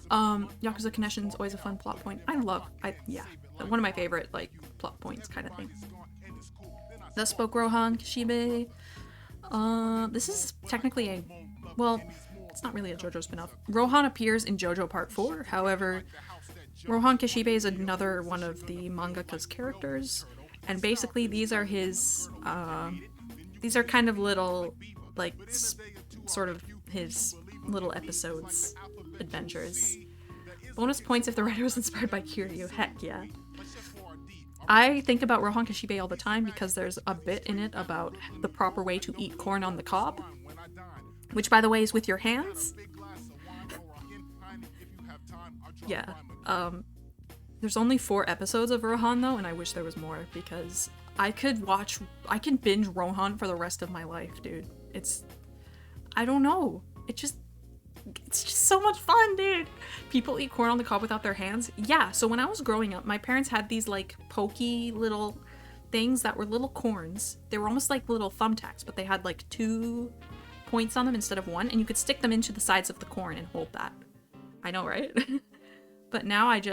Yakuza Connection is always a fun plot point. Yeah. One of my favorite, like, plot points kind of thing. The spoke Rohan Kishibe. This is technically a... Well, it's not really a JoJo spin-off. Rohan appears in JoJo Part 4, however, Rohan Kishibe is another one of the mangaka's characters, and basically these are his, these are kind of little, like, sort of his little episodes, adventures. Bonus points if the writer was inspired by Kiryu, heck yeah. I think about Rohan Kishibe all the time because there's a bit in it about the proper way to eat corn on the cob, which, by the way, is with your hands. Yeah. There's only 4 episodes of Rohan, though, and I wish there was more, because I can binge Rohan for the rest of my life, dude. I don't know. It's just so much fun, dude. People eat corn on the cob without their hands. Yeah, so when I was growing up, my parents had these, like, pokey little things that were little corns. They were almost like little thumbtacks, but they had, like, 2 points on them instead of 1, and you could stick them into the sides of the corn and hold that. I know, right? But now and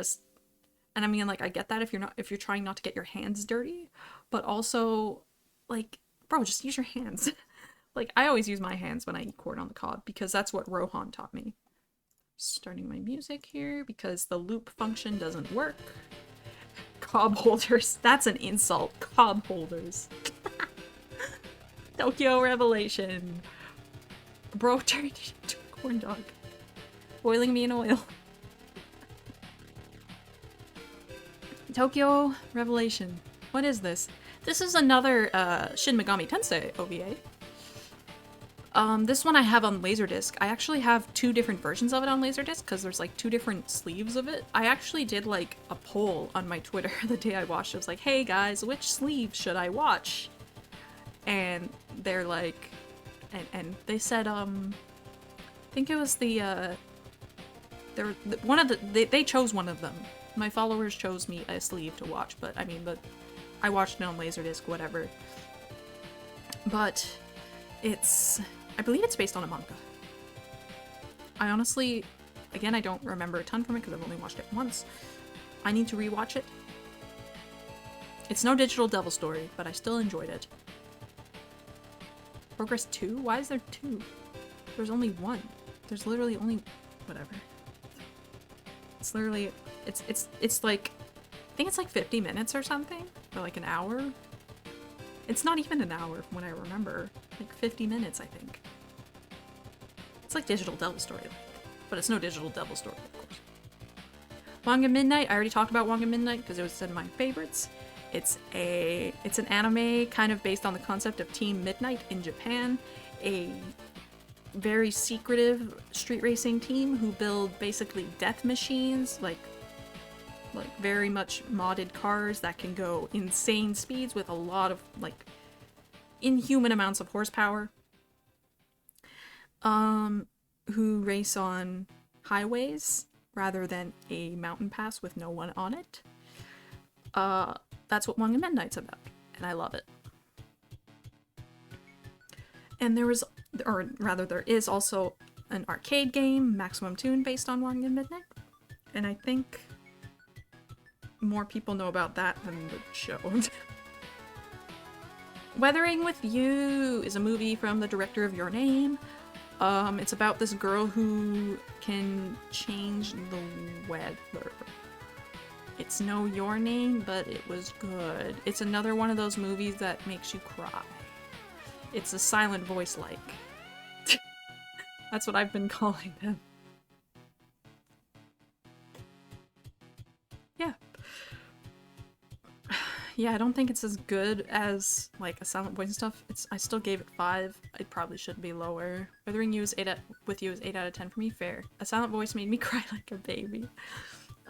I mean, like, I get that if you're trying not to get your hands dirty, but also, like, bro, just use your hands. Like, I always use my hands when I eat corn on the cob, because that's what Rohan taught me. Starting my music here, because the loop function doesn't work. Cob holders. That's an insult. Cob holders. Tokyo Revelation. Bro turned into a corn dog. Boiling me in oil. Tokyo Revelation. What is this? This is another Shin Megami Tensei OVA. This one I have on Laserdisc. I actually have 2 different versions of it on Laserdisc because there's like 2 different sleeves of it. I actually did like a poll on my Twitter the day I watched it. It was like, hey guys, which sleeve should I watch? And they're like, and they said, I think it was they chose one of them. My followers chose me a sleeve to watch, but I mean, I watched it on Laserdisc, whatever. But I believe it's based on a manga. I honestly, again, I don't remember a ton from it because I've only watched it once. I need to rewatch it. It's no Digital Devil Story, but I still enjoyed it. Progress 2? Why is there 2? There's only 1. There's literally only... whatever. It's literally... It's like... I think it's like 50 minutes or something? Or like an hour? It's not even an hour from what I remember. Like 50 minutes, I think. It's like Digital Devil Story. But it's no Digital Devil Story, of course. Wanga Midnight. I already talked about Wanga Midnight because it was in my favorites. It's an anime kind of based on the concept of Team Midnight in Japan, a very secretive street racing team who build basically death machines, like very much modded cars that can go insane speeds with a lot of like inhuman amounts of horsepower. Who race on highways rather than a mountain pass with no one on it. That's what Wangan Midnight's about, and I love it. And there is also an arcade game, Maximum Tune, based on Wangan Midnight, and I think more people know about that than the show. Weathering with You is a movie from the director of Your Name. It's about this girl who can change the weather. It's no Your Name, but it was good. It's another one of those movies that makes you cry. It's a silent voice like. That's what I've been calling them. Yeah. Yeah, I don't think it's as good as like a silent voice and stuff. I still gave it 5. It probably should be lower. Weathering You is 8 out of 10 for me. Fair. A silent voice made me cry like a baby.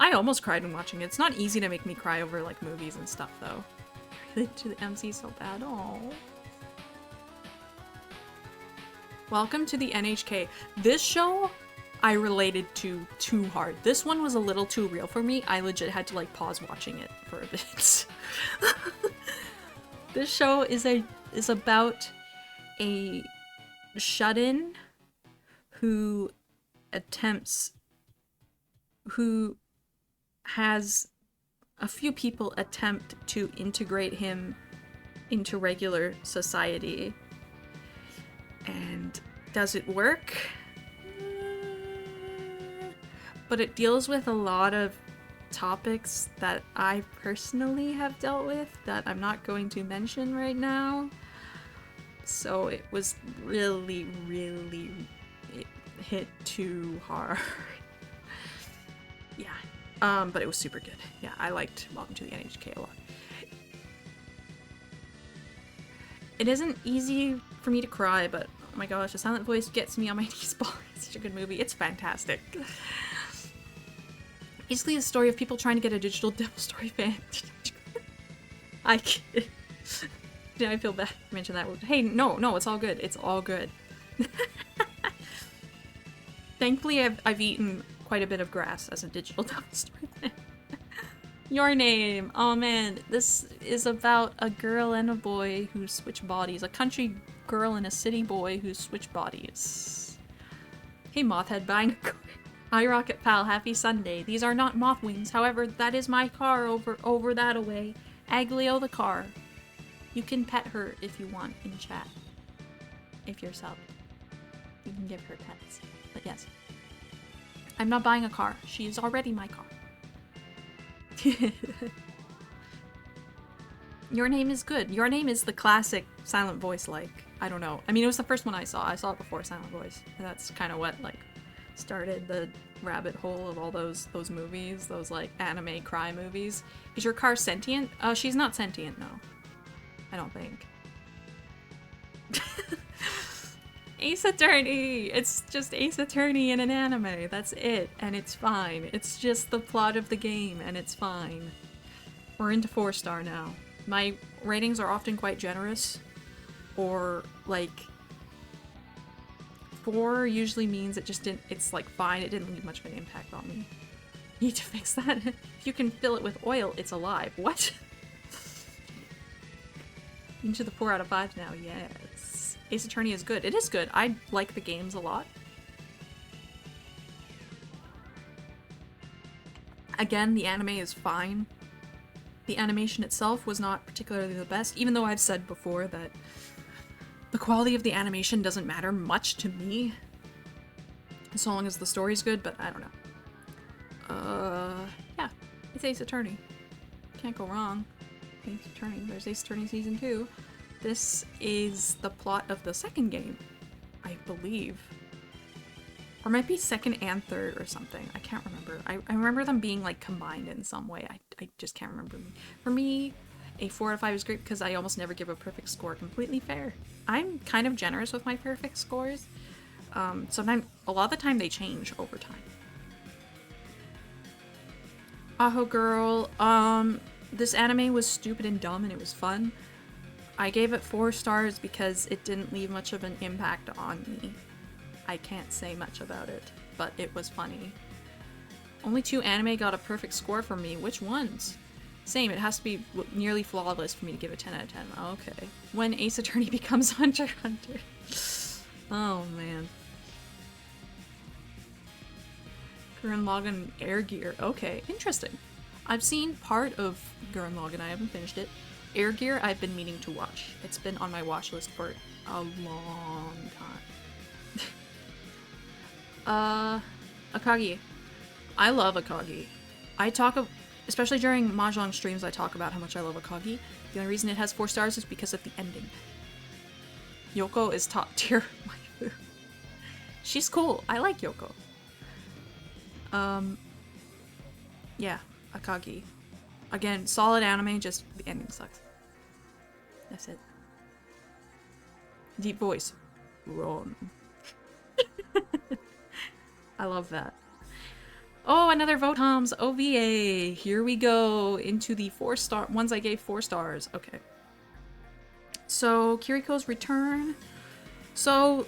I almost cried when watching it. It's not easy to make me cry over like movies and stuff though. I relate to the MC so bad. Oh. Welcome to the NHK. This show I related to too hard. This one was a little too real for me. I legit had to like pause watching it for a bit. This show is about a shut-in who has a few people attempt to integrate him into regular society. And does it work? But it deals with a lot of topics that I personally have dealt with that I'm not going to mention right now. So it was really, really, it hit too hard. Yeah. But it was super good. Yeah, I liked Welcome to the NHK a lot. It isn't easy for me to cry, but oh my gosh, a silent voice gets me on my knees. It's such a good movie. It's fantastic. Basically a story of people trying to get a digital Devil Story fan. I kid. Yeah, I feel bad to mention that word. Hey, no, it's all good. It's all good. Thankfully, I've eaten quite a bit of grass as a digital Devil Story fan. Your Name. Oh man, this is about a girl and a boy who switch bodies. A country girl and a city boy who switch bodies. Hey, Mothhead buying a car. Hi, Rocket Pal. Happy Sunday. These are not moth wings. However, that is my car over that away. Aglio the car. You can pet her if you want in chat. If you're sub. You can give her pets. But yes. I'm not buying a car. She is already my car. Your Name is good. Your Name is the classic silent voice like. I don't know. I mean, it was the first one I saw. I saw it before Silent Voice. And that's kind of what, like, started the rabbit hole of all those movies. Those, like, anime cry movies. Is your car sentient? She's not sentient, no. I don't think. Ace Attorney! It's just Ace Attorney in an anime. That's it. And it's fine. It's just the plot of the game, and it's fine. We're into 4-star now. My ratings are often quite generous. Or, like, 4 usually means it just didn't, it's like fine, it didn't leave much of an impact on me. Need to fix that. If you can fill it with oil, it's alive. What? Into the 4 out of 5 now, yes. Ace Attorney is good. It is good. I like the games a lot. Again, the anime is fine. The animation itself was not particularly the best, even though I've said before that the quality of the animation doesn't matter much to me, so long as the story's good, but I don't know. Yeah, it's Ace Attorney. Can't go wrong. Ace Attorney. There's Ace Attorney Season 2. This is the plot of the second game, I believe. Or might be second and third or something. I can't remember. I remember them being, like, combined in some way. I just can't remember. For me, a 4 out of 5 is great because I almost never give a perfect score. Completely fair. I'm kind of generous with my perfect scores. Sometimes, a lot of the time they change over time. Aho Girl, this anime was stupid and dumb and it was fun. I gave it 4 stars because it didn't leave much of an impact on me. I can't say much about it, but it was funny. Only 2 anime got a perfect score from me. Which ones? Same, it has to be nearly flawless for me to give it 10 out of 10. Okay. When Ace Attorney becomes Hunter x Hunter. Oh, man. Gurren Lagann Air Gear. Okay, interesting. I've seen part of Gurren Lagann. I haven't finished it. Air Gear, I've been meaning to watch. It's been on my watch list for a long time. Akagi. I love Akagi. Especially during Mahjong streams, I talk about how much I love Akagi. The only reason it has 4 stars is because of the ending. Yoko is top tier waifu. She's cool. I like Yoko. Yeah, Akagi. Again, solid anime, just the ending sucks. That's it. Deep voice. Wrong. I love that. Oh, another Votom's OVA. Here we go into the 4-star ones I gave 4 stars. Okay. So, Kiriko's Return. So,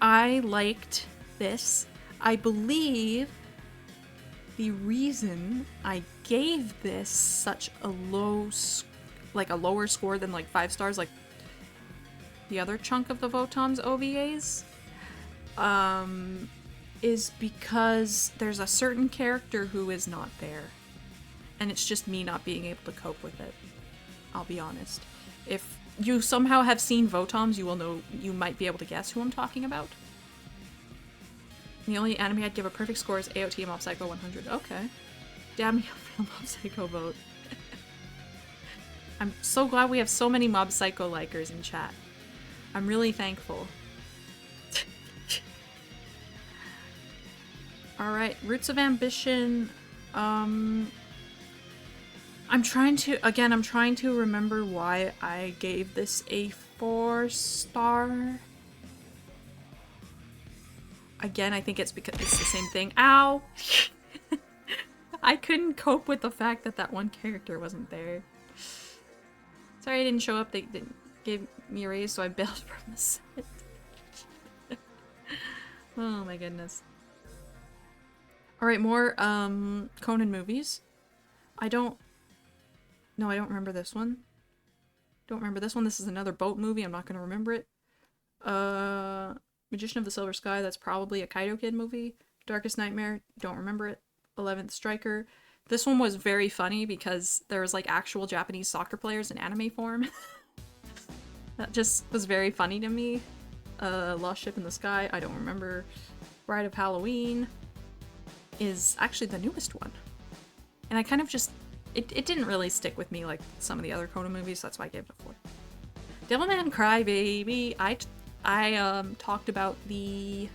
I liked this. I believe the reason I gave this such a lower score than like 5 stars, like the other chunk of the Votom's OVAs, is because there's a certain character who is not there. And it's just me not being able to cope with it. I'll be honest. If you somehow have seen Votom's, you will know, you might be able to guess who I'm talking about. The only anime I'd give a perfect score is AOT Mob Psycho 100. Okay. Damn me for the Mob Psycho vote. I'm so glad we have so many Mob Psycho likers in chat. I'm really thankful. Alright, Roots of Ambition. I'm trying to remember why I gave this a 4-star. Again, I think it's because it's the same thing. Ow! I couldn't cope with the fact that that one character wasn't there. Sorry I didn't show up. They gave me a raise, so I bailed from the set. Oh my goodness. Alright, more Conan movies. I don't remember this one. Don't remember this one. This is another boat movie. I'm not going to remember it. Magician of the Silver Sky. That's probably a Kaido Kid movie. Darkest Nightmare. Don't remember it. 11th Striker. This one was very funny because there was like actual Japanese soccer players in anime form. That just was very funny to me. Lost Ship in the Sky. I don't remember. Bride of Halloween is actually the newest one. And I kind of just... It didn't really stick with me like some of the other Conan movies, so that's why I gave it a 4. Devilman Crybaby. I talked about the...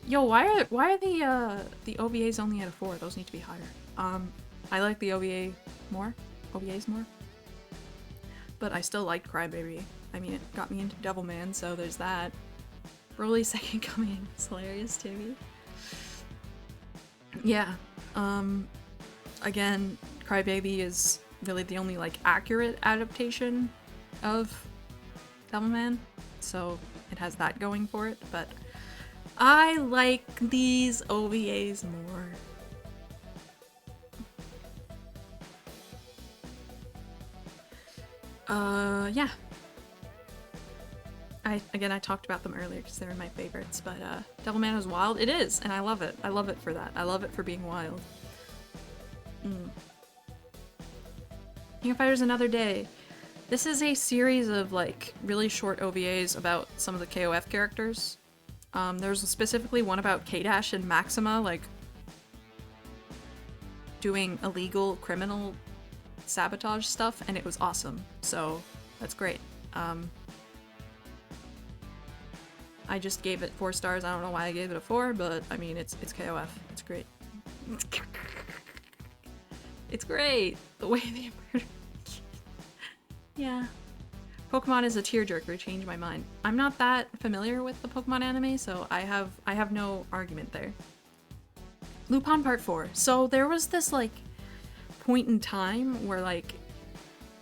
Yo, why are the OVAs only at a 4? Those need to be higher. I like the OVAs more. But I still liked Crybaby. I mean, it got me into Devilman, so there's that. Broly's Second Coming is hilarious to me. Yeah. Again, Crybaby is really the only, like, accurate adaptation of Devilman, so it has that going for it, but I like these OVAs more. Yeah. I talked about them earlier because they were my favorites, but Devilman is wild. It is, and I love it. I love it for that. I love it for being wild. King of Fighters Another Day. This is a series of like really short OVAs about some of the KOF characters. There's specifically one about K-Dash and Maxima, like doing illegal criminal sabotage stuff, and it was awesome. So that's great. I just gave it 4 stars. I don't know why I gave it a 4, but I mean it's KOF. It's great. It's great. The way they murder. Yeah. Pokemon is a tearjerker, changed my mind. I'm not that familiar with the Pokemon anime, so I have no argument there. Lupin Part 4. So there was this like point in time where like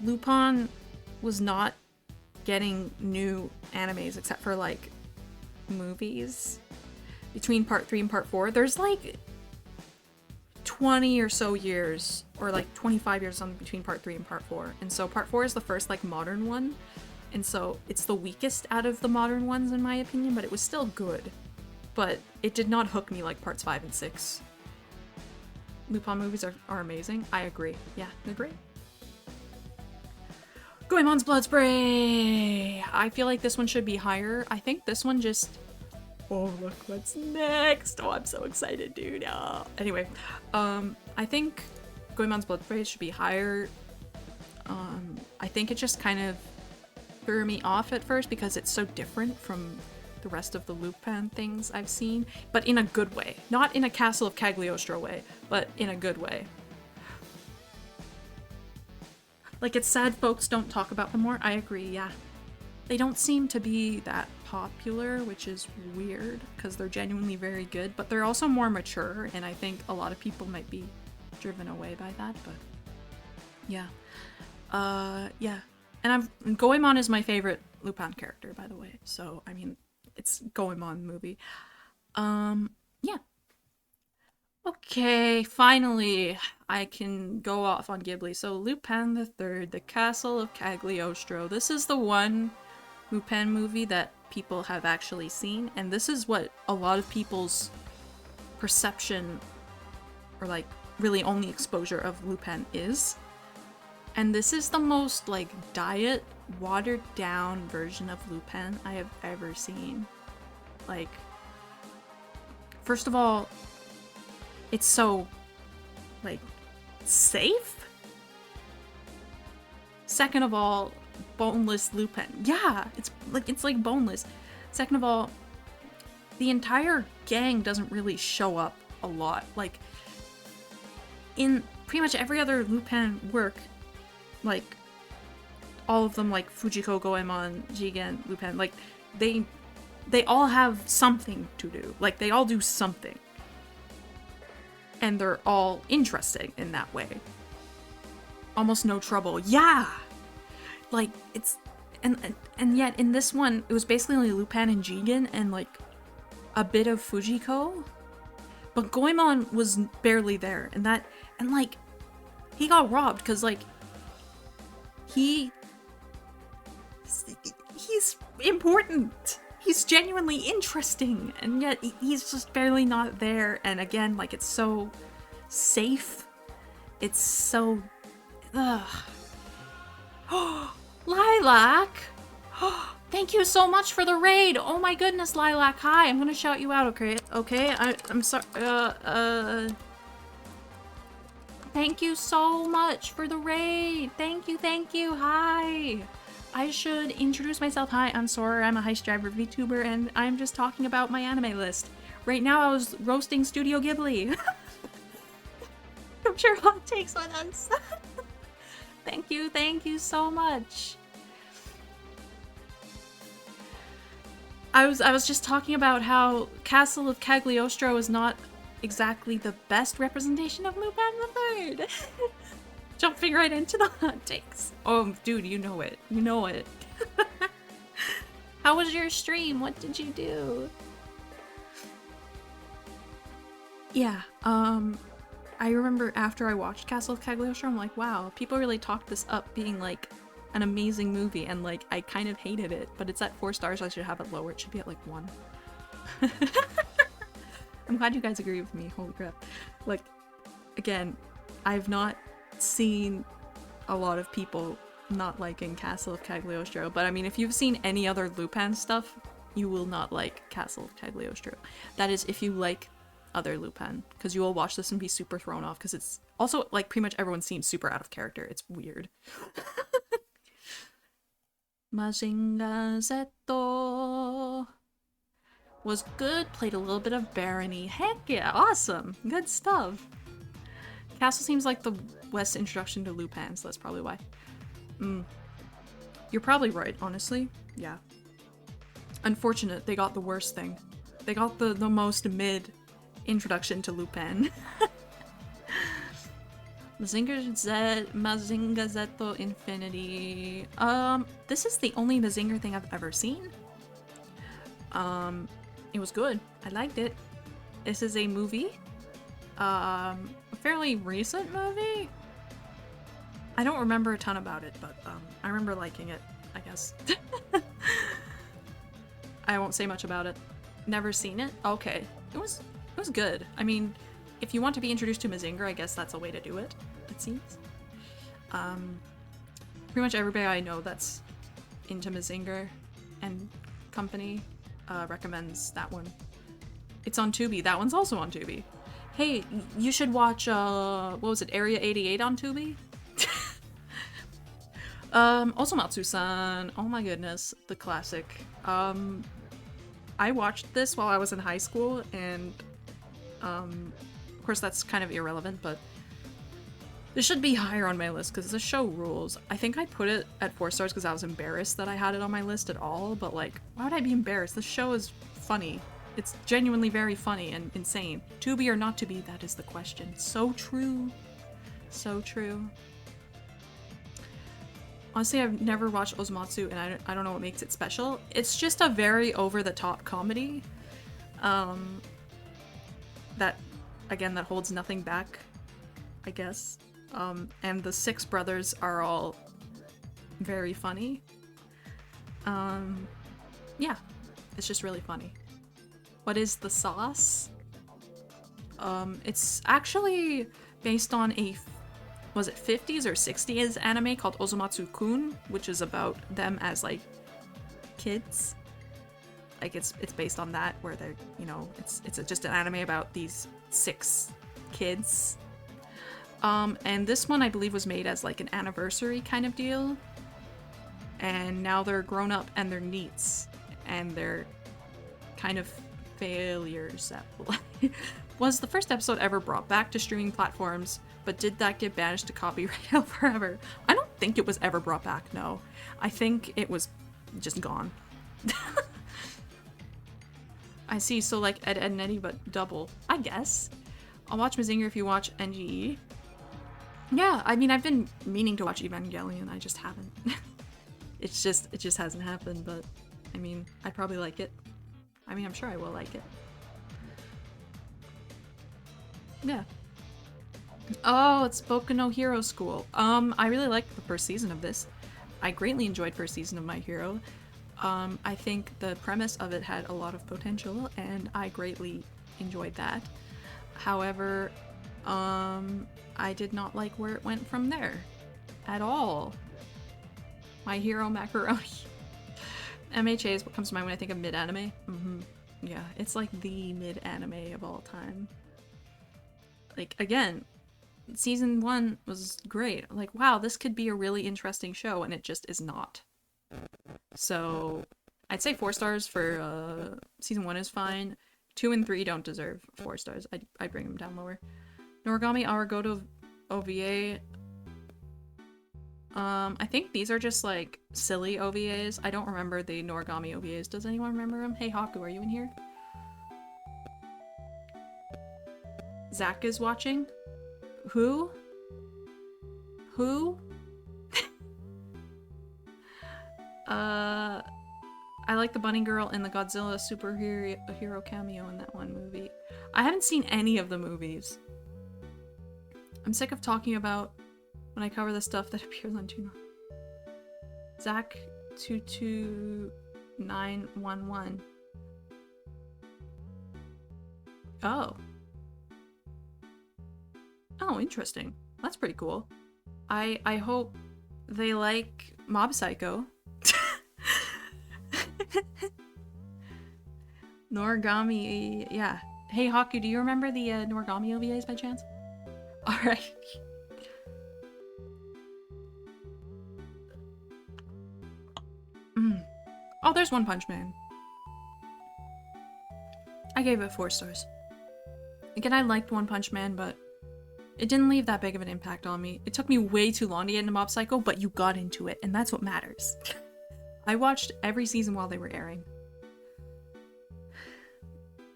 Lupin was not getting new animes except for like movies between Part 3 and Part 4. There's like 20 or so years, or like 25 years something between Part 3 and Part 4. And so Part 4 is the first like modern one. And so it's the weakest out of the modern ones in my opinion, but it was still good. But it did not hook me like Parts 5 and 6. Lupin movies are amazing. I agree. Yeah, they're great. Goemon's Blood Spray! I feel like this one should be higher. I think this one just... Oh, look what's next! Oh, I'm so excited, dude. Anyway, I think Goemon's Blood Spray should be higher. I think it just kind of threw me off at first because it's so different from the rest of the Lupin things I've seen, but in a good way. Not in a Castle of Cagliostro way, but in a good way. Like, it's sad folks don't talk about them more. I agree, yeah. They don't seem to be that popular, which is weird, because they're genuinely very good, but they're also more mature, and I think a lot of people might be driven away by that, but yeah. Yeah. And Goemon is my favorite Lupin character, by the way, so, I mean, it's Goemon movie. Yeah. Okay, finally, I can go off on Ghibli. So, Lupin the Third, The Castle of Cagliostro. This is the one Lupin movie that people have actually seen, and this is what a lot of people's perception, or like, really only exposure of Lupin is. And this is the most, like, diet, watered-down version of Lupin I have ever seen. Like, first of all, it's so, like, safe? Second of all, boneless Lupin. Yeah, it's like boneless. Second of all, the entire gang doesn't really show up a lot. Like, in pretty much every other Lupin work, like, all of them, like Fujiko, Goemon, Jigen, Lupin, like, they all have something to do. Like, they all do something. And they're all interesting in that way. Almost no trouble. Yeah! Like, it's... And yet, in this one, it was basically only Lupin and Jigen and, like, a bit of Fujiko. But Goemon was barely there. And that... And, like, he got robbed because, like, he's important. He's genuinely interesting, and yet he's just barely not there. And again, like, it's so safe. It's so... Ugh. Lilac! Thank you so much for the raid! Oh my goodness, Lilac, hi! I'm gonna shout you out, okay? Okay, I'm sorry, Thank you so much for the raid! Thank you, hi! I should introduce myself. Hi, I'm Soarer, I'm a Heist Driver VTuber, and I'm just talking about my anime list. Right now I was roasting Studio Ghibli. I'm sure hot takes on us. Thank you so much. I was just talking about how Castle of Cagliostro is not exactly the best representation of Lupin the Third. Jumping right into the hot takes. Oh, dude, you know it. You know it. How was your stream? What did you do? Yeah, I remember after I watched Castle of Cagliostro, I'm like, wow, people really talked this up being like an amazing movie, and like I kind of hated it, but it's at 4 stars, so I should have it lower. It should be at like 1. I'm glad you guys agree with me. Holy crap. Like, again, I've not seen a lot of people not liking Castle of Cagliostro, but I mean, if you've seen any other Lupin stuff, you will not like Castle of Cagliostro. That is, if you like other Lupin, because you will watch this and be super thrown off, because it's also, like, pretty much everyone seems super out of character. It's weird. Mazinga Zetto was good, played a little bit of Barony. Heck yeah, awesome, good stuff. Castle seems like the West introduction to Lupin, so that's probably why. You're probably right, honestly. Yeah. Unfortunate, they got the worst thing. They got the most mid introduction to Lupin. Mazinger Z Infinity. This is the only Mazinger thing I've ever seen. It was good. I liked it. This is a movie. A fairly recent movie. I don't remember a ton about it, but I remember liking it, I guess. I won't say much about it. Never seen it? Okay. It was good. I mean, if you want to be introduced to Mazinger, I guess that's a way to do it, it seems. Pretty much everybody I know that's into Mazinger and company recommends that one. It's on Tubi. That one's also on Tubi. Hey, you should watch, what was it, Area 88 on Tubi? Osomatsu-san. Oh my goodness, the classic. I watched this while I was in high school, and, of course that's kind of irrelevant, but this should be higher on my list because the show rules. I think I put it at 4 stars because I was embarrassed that I had it on my list at all, but like, why would I be embarrassed? The show is funny. It's genuinely very funny and insane. To be or not to be, that is the question. So true. So true. Honestly, I've never watched Ozumatsu, and I don't know what makes it special. It's just a very over-the-top comedy. That, again, that holds nothing back, I guess. And the 6 brothers are all very funny. Yeah, it's just really funny. What is the sauce? It's actually based on a, was it 50s or 60s anime called Ozumatsu-kun, which is about them as like kids. Like it's based on that, where they're, you know, it's just an anime about these 6 kids. And this one I believe was made as like an anniversary kind of deal. And now they're grown up and they're NEETs, and they're kind of failures. Was the first episode ever brought back to streaming platforms, but did that get banished to copyright hell forever? I don't think it was ever brought back, no. I think it was just gone. I see, so like Ed, Edd n Eddy, but double. I guess. I'll watch Mazinger if you watch NGE. Yeah, I mean, I've been meaning to watch Evangelion, I just haven't. It just hasn't happened, but I mean, I'd probably like it. I mean, I'm sure I will like it. Yeah. Oh, it's Boku no Hero School. I really liked the first season of this. I greatly enjoyed first season of My Hero. I think the premise of it had a lot of potential, and I greatly enjoyed that. However, I did not like where it went from there. At all. My Hero Macaroni. MHA is what comes to mind when I think of mid-anime. Yeah, it's like the mid-anime of all time. Like, again, season 1 was great. Like, wow, this could be a really interesting show, and it just is not. So, I'd say 4 stars for season 1 is fine. 2 and 3 don't deserve 4 stars. I'd bring them down lower. Noragami Aragoto OVA. I think these are just like silly OVAs. I don't remember the Noragami OVAs. Does anyone remember them? Hey Haku, are you in here? Zach is watching? Who? Who? I like the bunny girl in the Godzilla superhero cameo in that one movie. I haven't seen any of the movies. I'm sick of talking about when I cover the stuff that appears on Tuna. Zach 22911. Oh. Oh, interesting. That's pretty cool. I hope they like Mob Psycho. Noragami, yeah. Hey Haku, do you remember the Noragami OVAs by chance? Alright. Oh, there's One Punch Man. I gave it 4 stars. Again, I liked One Punch Man, but It didn't leave that big of an impact on me. It took me way too long to get into Mob Psycho, but you got into it, and that's what matters. I watched every season while they were airing.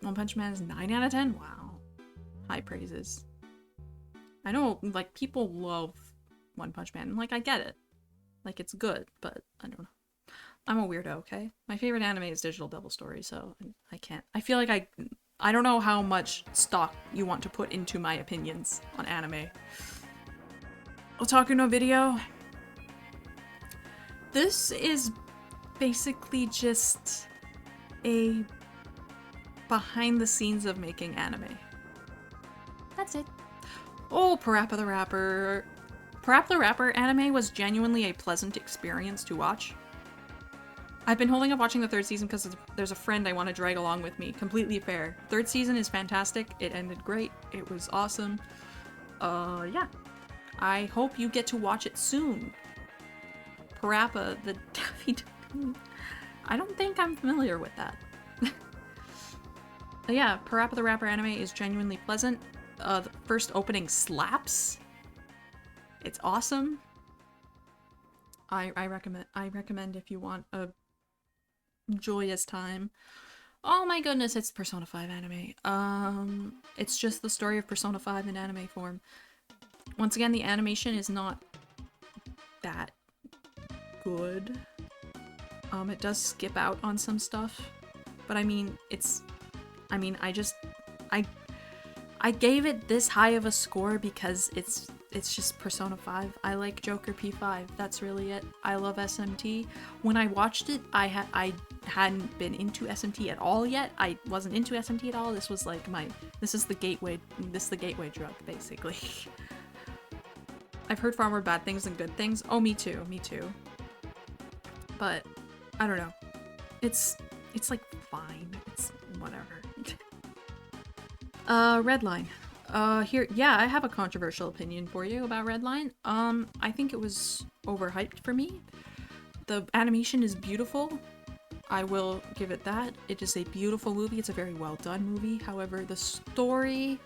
One Punch Man is 9 out of 10? Wow. High praises. I know, like, people love One Punch Man, and, like, I get it. Like, it's good, but I don't know. I'm a weirdo, okay? My favorite anime is Digital Devil Story, so I can't. I feel like I don't know how much stock you want to put into my opinions on anime. Otaku no Video. This is basically just a behind the scenes of making anime. That's it. Oh, Parappa the Rapper. Parappa the Rapper anime was genuinely a pleasant experience to watch. I've been holding up watching the 3rd season because there's a friend I want to drag along with me. Completely fair. 3rd season is fantastic. It ended great. It was awesome. Yeah. I hope you get to watch it soon. Parappa the Daffy Duck. I don't think I'm familiar with that. But yeah, Parappa the Rapper anime is genuinely pleasant. The first opening slaps. It's awesome. I recommend if you want a joyous time. Oh my goodness, it's Persona 5 anime. It's just the story of Persona 5 in anime form. Once again, the animation is not that good. It does skip out on some stuff, but I mean, I gave it this high of a score because it's just Persona 5. I like Joker P5. That's really it. I love SMT. When I watched it, I hadn't been into SMT at all yet. I wasn't into SMT at all. This was like this is the gateway drug, basically. I've heard far more bad things than good things. Oh, me too. But I don't know. It's like fine. It's whatever. Redline. Yeah, I have a controversial opinion for you about Redline. I think it was overhyped for me. The animation is beautiful. I will give it that. It is a beautiful movie. It's a very well done movie. However, the story,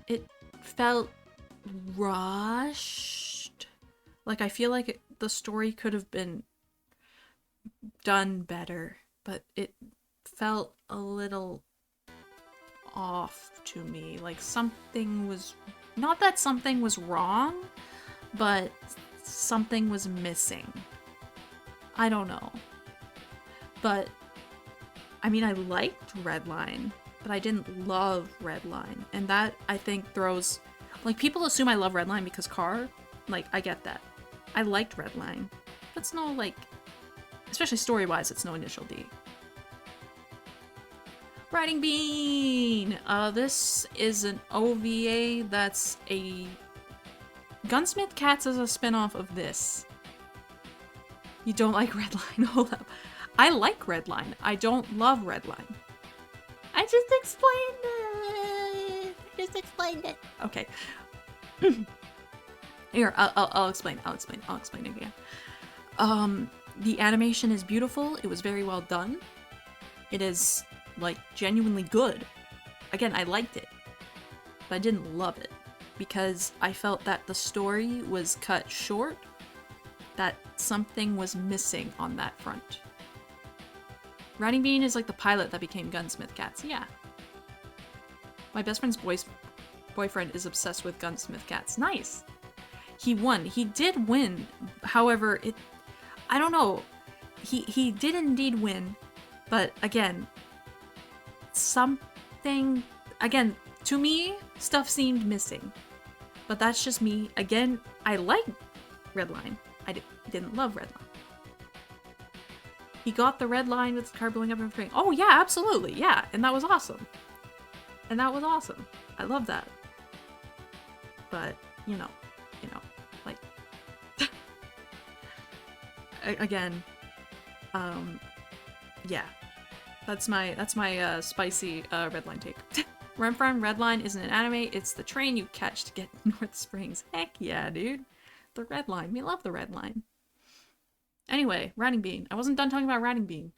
it felt rushed. Like, I feel like the story could have been done better, but it felt a little off to me. Like, something was, not that something was wrong, but something was missing. I don't know. But I mean, I liked Redline, but I didn't love Redline, and that I think throws, like, people assume I love Redline because Car, like, I get that. I liked Redline, but it's no, like, especially story-wise, it's no Initial D. Riding Bean! This is an OVA that's a... Gunsmith Cats is a spin-off of this. You don't like Redline? Hold up. I like Redline. I don't love Redline. I just explained it. Okay. Here, I'll explain it again. The animation is beautiful. It was very well done. It is, like, genuinely good. Again, I liked it, but I didn't love it because I felt that the story was cut short, that something was missing on that front. Riding Bean is like the pilot that became Gunsmith Cats. Yeah. My best friend's boyfriend is obsessed with Gunsmith Cats. Nice. He won. He did win. However, I don't know. He did indeed win, but again, to me, stuff seemed missing. But that's just me. Again, I like Redline. I didn't love Redline. He got the red line with the car blowing up and everything. Oh yeah, absolutely, yeah, and that was awesome. I love that. But you know, like again, yeah, that's my spicy Redline take. Renfron Redline isn't an anime; it's the train you catch to get to North Springs. Heck yeah, dude! The Red Line. We love the Red Line. Anyway, Riding Bean. I wasn't done talking about Riding Bean.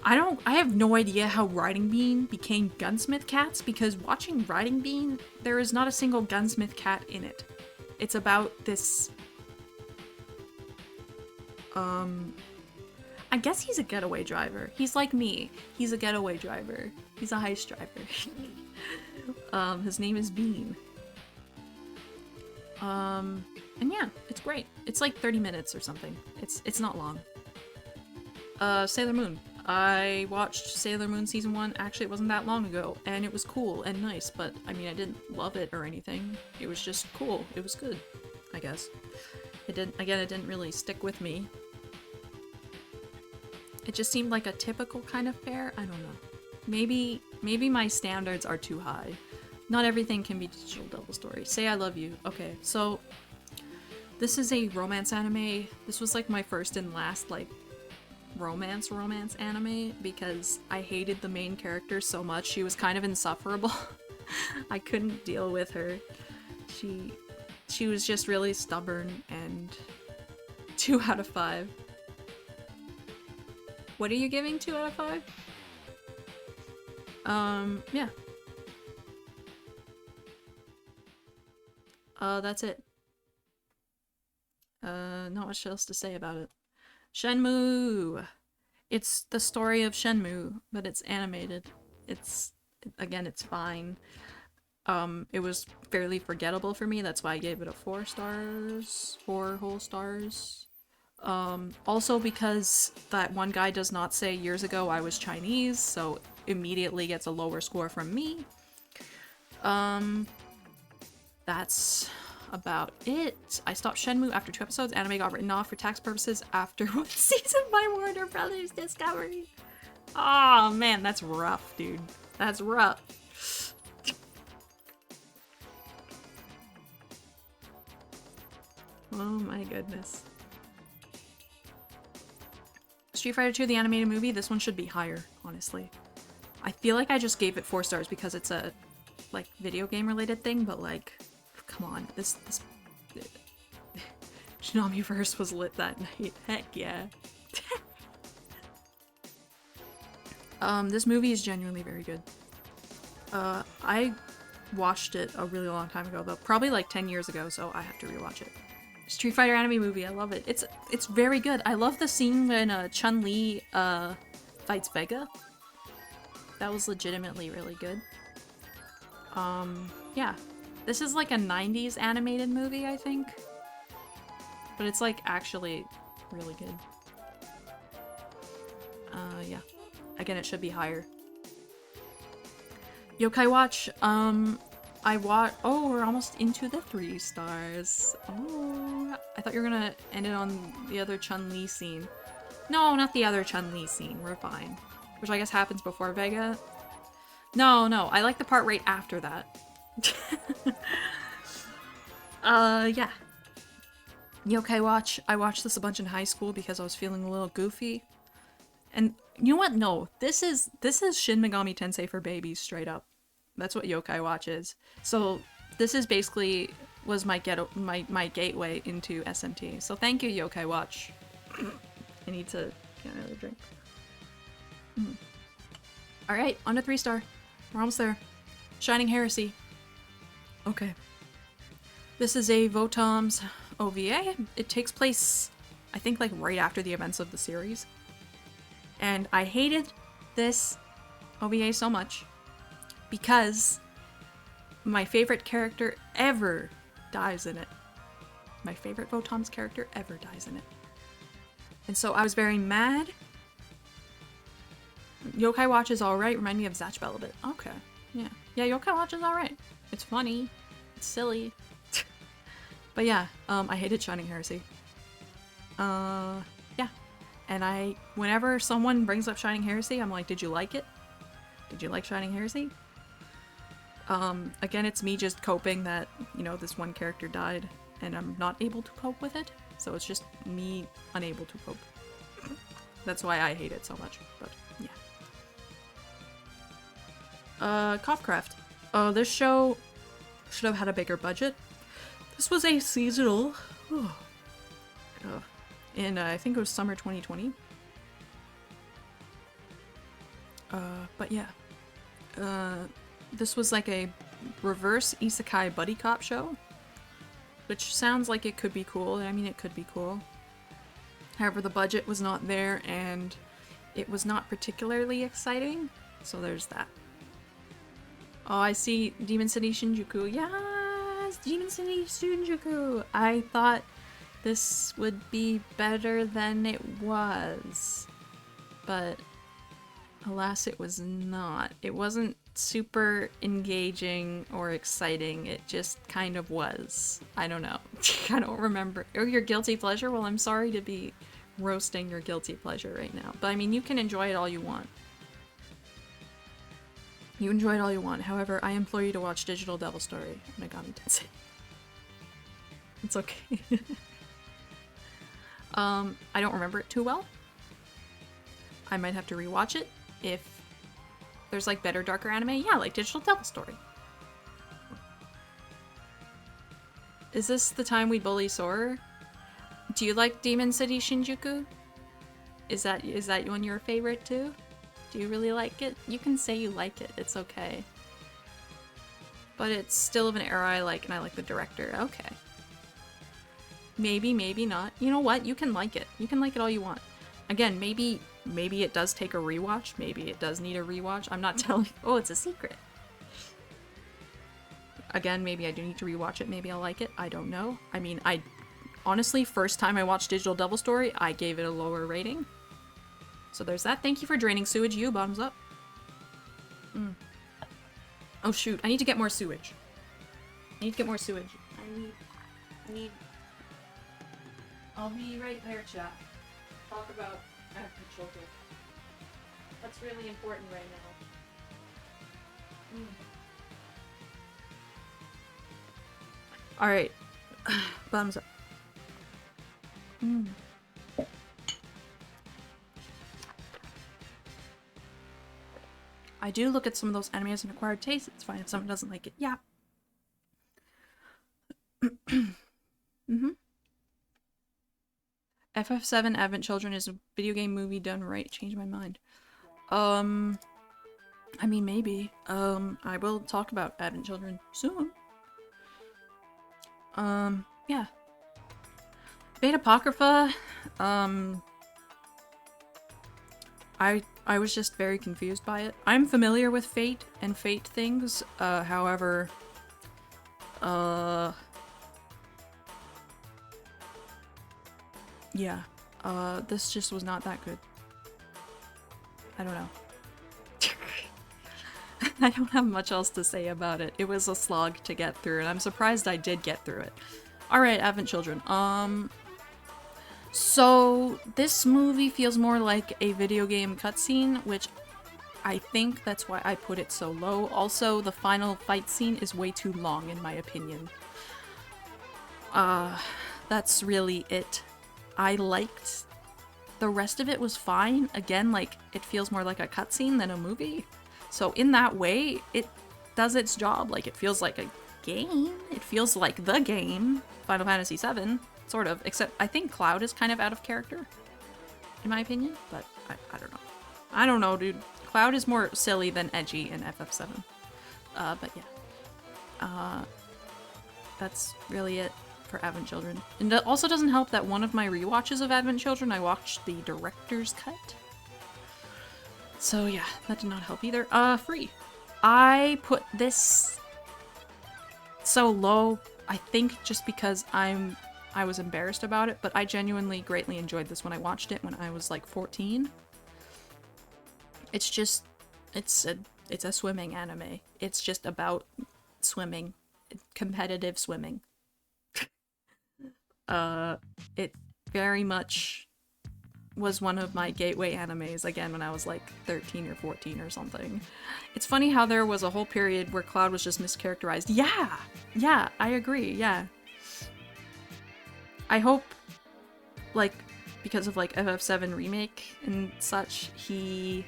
I have no idea how Riding Bean became Gunsmith Cats, because watching Riding Bean, there is not a single Gunsmith Cat in it. It's about this, I guess he's a getaway driver. He's like me. He's a getaway driver. He's a heist driver. His name is Bean. And yeah, it's great. It's like 30 minutes or something. It's not long. Sailor Moon. I watched Sailor Moon season 1. Actually, it wasn't that long ago, and it was cool and nice, but I mean, I didn't love it or anything. It was just cool. It was good, I guess. It didn't really stick with me. It just seemed like a typical kind of pair. I don't know. Maybe my standards are too high. Not everything can be digital double story. Say I love you. Okay, so this is a romance anime. This was like my first and last like romance anime, because I hated the main character so much. She was kind of insufferable. I couldn't deal with her. She was just really stubborn, and 2 out of 5. What are you giving 2 out of 5? Yeah. That's it. Not much else to say about it. Shenmue! It's the story of Shenmue, but it's animated. Again, it's fine. It was fairly forgettable for me, that's why I gave it a 4 stars. 4 whole stars. Also because that one guy does not say years ago I was Chinese, so immediately gets a lower score from me. That's about it. I stopped Shenmue after 2 episodes. Anime got written off for tax purposes after 1 season by Warner Brothers Discovery. Oh man, that's rough, dude. That's rough. Oh my goodness. Street Fighter 2, the animated movie, this one should be higher, honestly. I feel like I just gave it 4 stars because it's a, like, video game related thing, but like, come on, this Tsunamiverse was lit that night. Heck yeah. This movie is genuinely very good. I watched it a really long time ago, though. Probably like 10 years ago, so I have to rewatch it. Street Fighter anime movie, I love it. It's very good. I love the scene when Chun-Li fights Vega. That was legitimately really good. Yeah. This is like a 90s animated movie, I think. But it's like actually really good. Yeah. Again, it should be higher. Yokai Watch, oh, we're almost into the 3 stars. Oh, I thought you were gonna end it on the other Chun-Li scene. No, not the other Chun-Li scene. We're fine. Which I guess happens before Vega. No, I like the part right after that. Yeah. Yokai Watch. I watched this a bunch in high school because I was feeling a little goofy. And you know what? No, this is Shin Megami Tensei for babies, straight up. That's what Yokai Watch is. So this is basically was my gateway into SMT. So thank you, Yokai Watch. I need to get another drink. All right, on to 3 star. We're almost there. Shining Heresy. Okay. This is a Votom's OVA. It takes place, I think, like right after the events of the series. And I hated this OVA so much because my favorite character ever dies in it. My favorite Votom's character ever dies in it. And so I was very mad. Yokai Watch is alright. Remind me of Zatch Bell a bit. Okay. Yeah. Yeah, Yokai Watch is alright. It's funny. It's silly. But yeah, I hated Shining Heresy. Yeah. And whenever someone brings up Shining Heresy, I'm like, did you like it? Did you like Shining Heresy? Again, it's me just coping that, you know, this one character died and I'm not able to cope with it. So it's just me unable to cope. That's why I hate it so much, but yeah. Copcraft. This show should have had a bigger budget. This was a seasonal in I think it was summer 2020. But yeah. This was like a reverse isekai buddy cop show, which sounds like it could be cool. I mean, it could be cool. However, the budget was not there, and it was not particularly exciting, so there's that. Oh, I see Demon City Shinjuku. Yes! Demon City Shinjuku! I thought this would be better than it was, but alas, it was not. It wasn't super engaging or exciting. It just kind of was. I don't know. I don't remember. Or your guilty pleasure? Well, I'm sorry to be roasting your guilty pleasure right now. But I mean, you can enjoy it all you want. You enjoy it all you want. However, I implore you to watch Digital Devil Story Megami Tensei. It's okay. I don't remember it too well. I might have to rewatch it if there's like better, darker anime. Yeah, like Digital Devil Story. Is this the time we bully Soarer? Do you like Demon City Shinjuku? Is that one your favorite too? Do you really like it? You can say you like it. It's okay. But it's still of an era I like, and I like the director. Okay. Maybe, maybe not. You know what? You can like it. You can like it all you want. Again, maybe it does take a rewatch. Maybe it does need a rewatch. I'm not telling. Oh, it's a secret. Again, maybe I do need to rewatch it. Maybe I'll like it. I don't know. I mean, honestly, first time I watched Digital Devil Story, I gave it a lower rating. So there's that. Thank you for draining sewage. You, bottoms up. Oh shoot, I need to get more sewage. I need to get more sewage. I need... I'll be right there, chat. Talk about agriculture. That's really important right now. Alright. Bottoms up. I do look at some of those anime as an acquired taste. It's fine if someone doesn't like it. Yeah. FF7 Advent Children is a video game movie done right. Changed my mind. I mean, maybe. I will talk about Advent Children soon. Yeah. Beta Apocrypha, I was just very confused by it. I'm familiar with Fate and Fate things, however, yeah, this just was not that good. I don't know. I don't have much else to say about it. It was a slog to get through, and I'm surprised I did get through it. Alright, Advent Children. So this movie feels more like a video game cutscene, which I think that's why I put it so low. Also, the final fight scene is way too long, in my opinion. That's really it. I liked... The rest of it was fine. Again, like, it feels more like a cutscene than a movie. So in that way, it does its job. Like, it feels like a game. It feels like the game, Final Fantasy VII, sort of. Except I think Cloud is kind of out of character, in my opinion. But I don't know. I don't know, dude. Cloud is more silly than edgy in FF7. But yeah. That's really it for Advent Children. And it also doesn't help that one of my rewatches of Advent Children, I watched the director's cut. So yeah, that did not help either. Free. I put this so low, I think just because I was embarrassed about it, but I genuinely greatly enjoyed this when I watched it when I was like 14. It's just, it's a swimming anime. It's just about swimming. Competitive swimming. It very much was one of my gateway animes, again, when I was like 13 or 14 or something. It's funny how there was a whole period where Cloud was just mischaracterized. Yeah, I agree, yeah. I hope, like, because of like FF7 Remake and such, he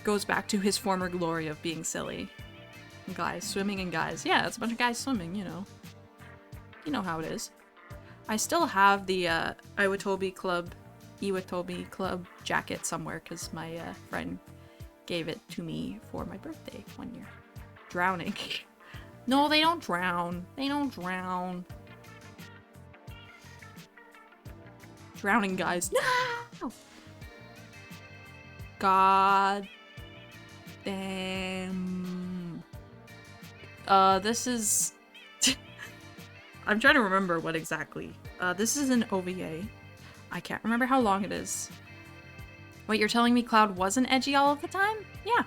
goes back to his former glory of being silly. Guys, swimming and guys. Yeah, it's a bunch of guys swimming, you know. You know how it is. I still have the Iwatobi Club jacket somewhere because my friend gave it to me for my birthday one year. Drowning. No, they don't drown. They don't drown. Drowning guys. No! God damn. This is... I'm trying to remember what exactly. This is an OVA. I can't remember how long it is. Wait, you're telling me Cloud wasn't edgy all of the time? Yeah.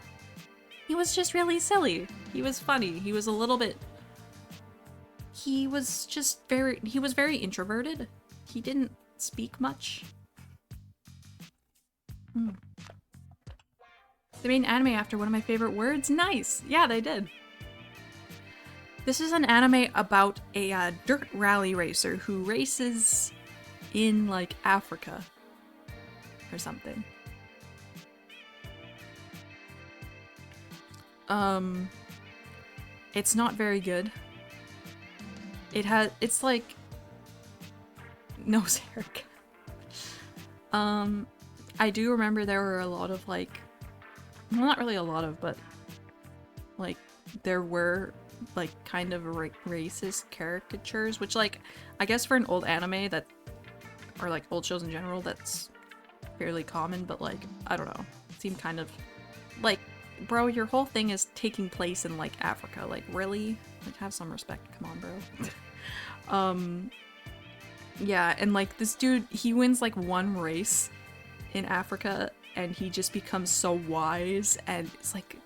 He was just really silly. He was funny. He was a little bit... He was very introverted. He didn't speak much. They made an anime after one of my favorite words? Nice! Yeah, they did. This is an anime about a dirt rally racer who races in, like, Africa. Or something. It's not very good. It's like... No, Eric. I do remember there were a lot of, like... Well, not really a lot of, but... Like, there were, like, kind of racist caricatures, which, like, I guess for an old anime that... Or, like, old shows in general, that's fairly common, but, like, I don't know. It seemed kind of... Like, bro, your whole thing is taking place in, like, Africa. Like, really? Like, have some respect. Come on, bro. Yeah, and, like, this dude, he wins, like, one race in Africa, and he just becomes so wise, and it's like,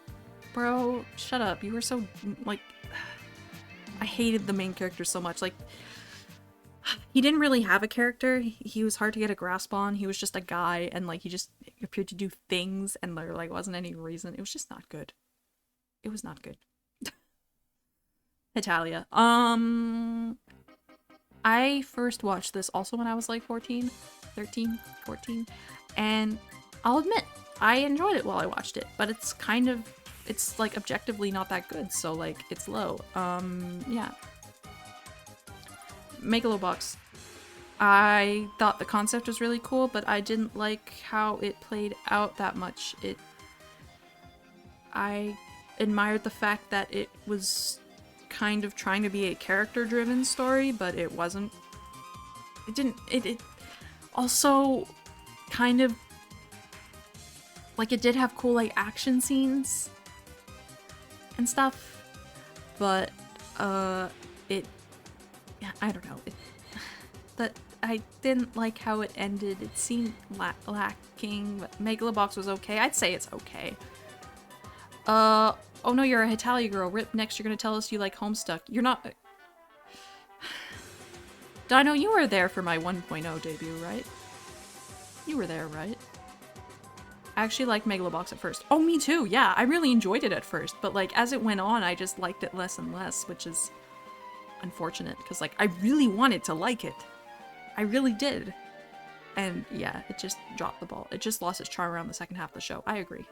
bro, shut up. You were so, like... I hated the main character so much. Like, he didn't really have a character. He was hard to get a grasp on. He was just a guy, and, like, he just appeared to do things, and there, like, wasn't any reason. It was just not good. It was not good. Italia. I first watched this also when I was, like, 13, 14, and I'll admit, I enjoyed it while I watched it, but it's kind of, it's, like, objectively not that good, so, like, it's low. Yeah. Megalobox. I thought the concept was really cool, but I didn't like how it played out that much. I admired the fact that it was kind of trying to be a character-driven story, but it wasn't. It also kind of, like, it did have cool, like, action scenes and stuff, but, yeah, I don't know. But I didn't like how it ended. It seemed lacking, but Megalobox was okay. I'd say it's okay. Oh no, you're a Hitalia girl. Rip, next you're gonna tell us you like Homestuck. You're not... Dino, you were there for my 1.0 debut, right? You were there, right? I actually liked Megalobox at first. Oh, me too, yeah. I really enjoyed it at first, but, like, as it went on, I just liked it less and less, which is unfortunate, because, like, I really wanted to like it. I really did. And, yeah, it just dropped the ball. It just lost its charm around the second half of the show. I agree.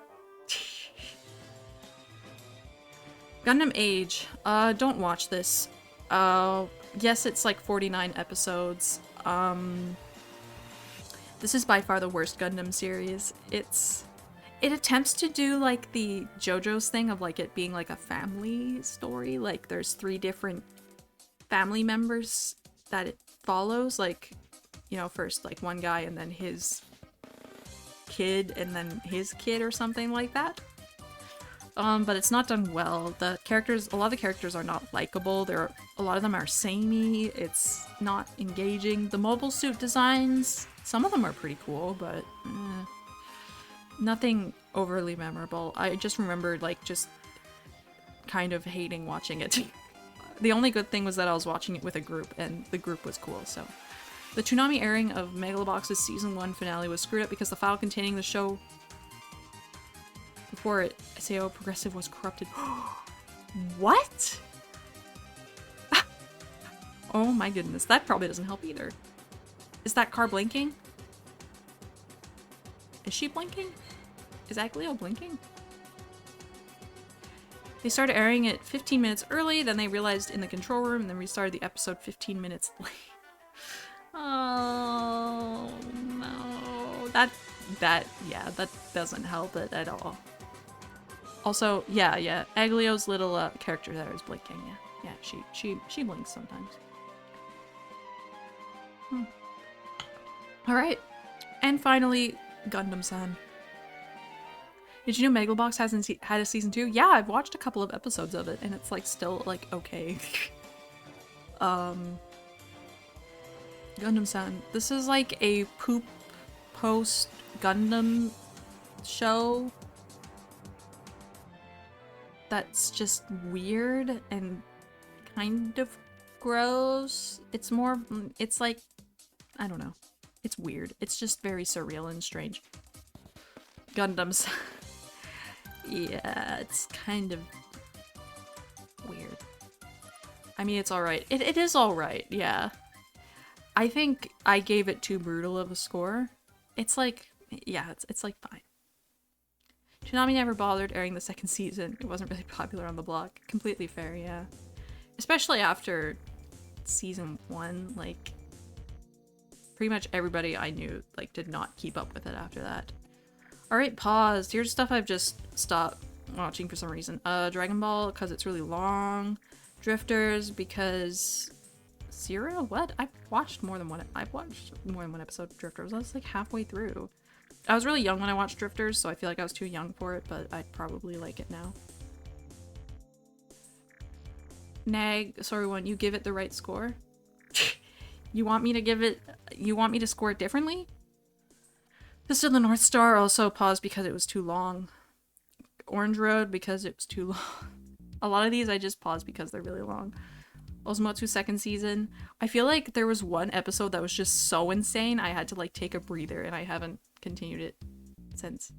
Gundam Age. Don't watch this. Yes, it's like 49 episodes. This is by far the worst Gundam series. It attempts to do, like, the JoJo's thing of, like, it being, like, a family story. Like, there's 3 different family members that it follows. Like, you know, first, like, one guy and then his kid and then his kid or something like that. But it's not done well. A lot of the characters are not likable. A lot of them are samey. It's not engaging. The mobile suit designs, some of them are pretty cool, but nothing overly memorable. I just remembered, like, just kind of hating watching it. The only good thing was that I was watching it with a group, and the group was cool, so. The Toonami airing of Megalobox's Season 1 finale was screwed up because the file containing the show before it, SAO Progressive, was corrupted. What? Oh my goodness, that probably doesn't help either. Is that car blinking? Is she blinking? Is Aglio blinking? They started airing it 15 minutes early, then they realized in the control room, and then restarted the episode 15 minutes late. Oh no. That doesn't help it at all. Also, yeah. Aglio's little character there is blinking. Yeah, she blinks sometimes. All right, and finally, Gundam-san. Did you know Megalobox hasn't had a season 2? Yeah, I've watched a couple of episodes of it, and it's like still like okay. Gundam-san. This is like a poop post Gundam show that's just weird and kind of gross. It's more, it's like, I don't know. It's weird. It's just very surreal and strange. Gundams. Yeah, it's kind of weird. I mean, it's alright. It is alright, yeah. I think I gave it too brutal of a score. It's like, yeah, it's like fine. Toonami never bothered airing the second season. It wasn't really popular on the block. Completely fair, yeah. Especially after season 1, like, pretty much everybody I knew, like, did not keep up with it after that. Alright, pause. Here's stuff I've just stopped watching for some reason. Dragon Ball, because it's really long. Drifters, because... Zero? What? I've watched more than one episode of Drifters. I was like halfway through. I was really young when I watched Drifters, so I feel like I was too young for it, but I'd probably like it now. Nag, sorry one, you give it the right score? You want me to score it differently? Fist of the North Star also paused because it was too long. Orange Road because it was too long. A lot of these I just paused because they're really long. Ozumatsu second season. I feel like there was one episode that was just so insane I had to like take a breather and I haven't continued it since.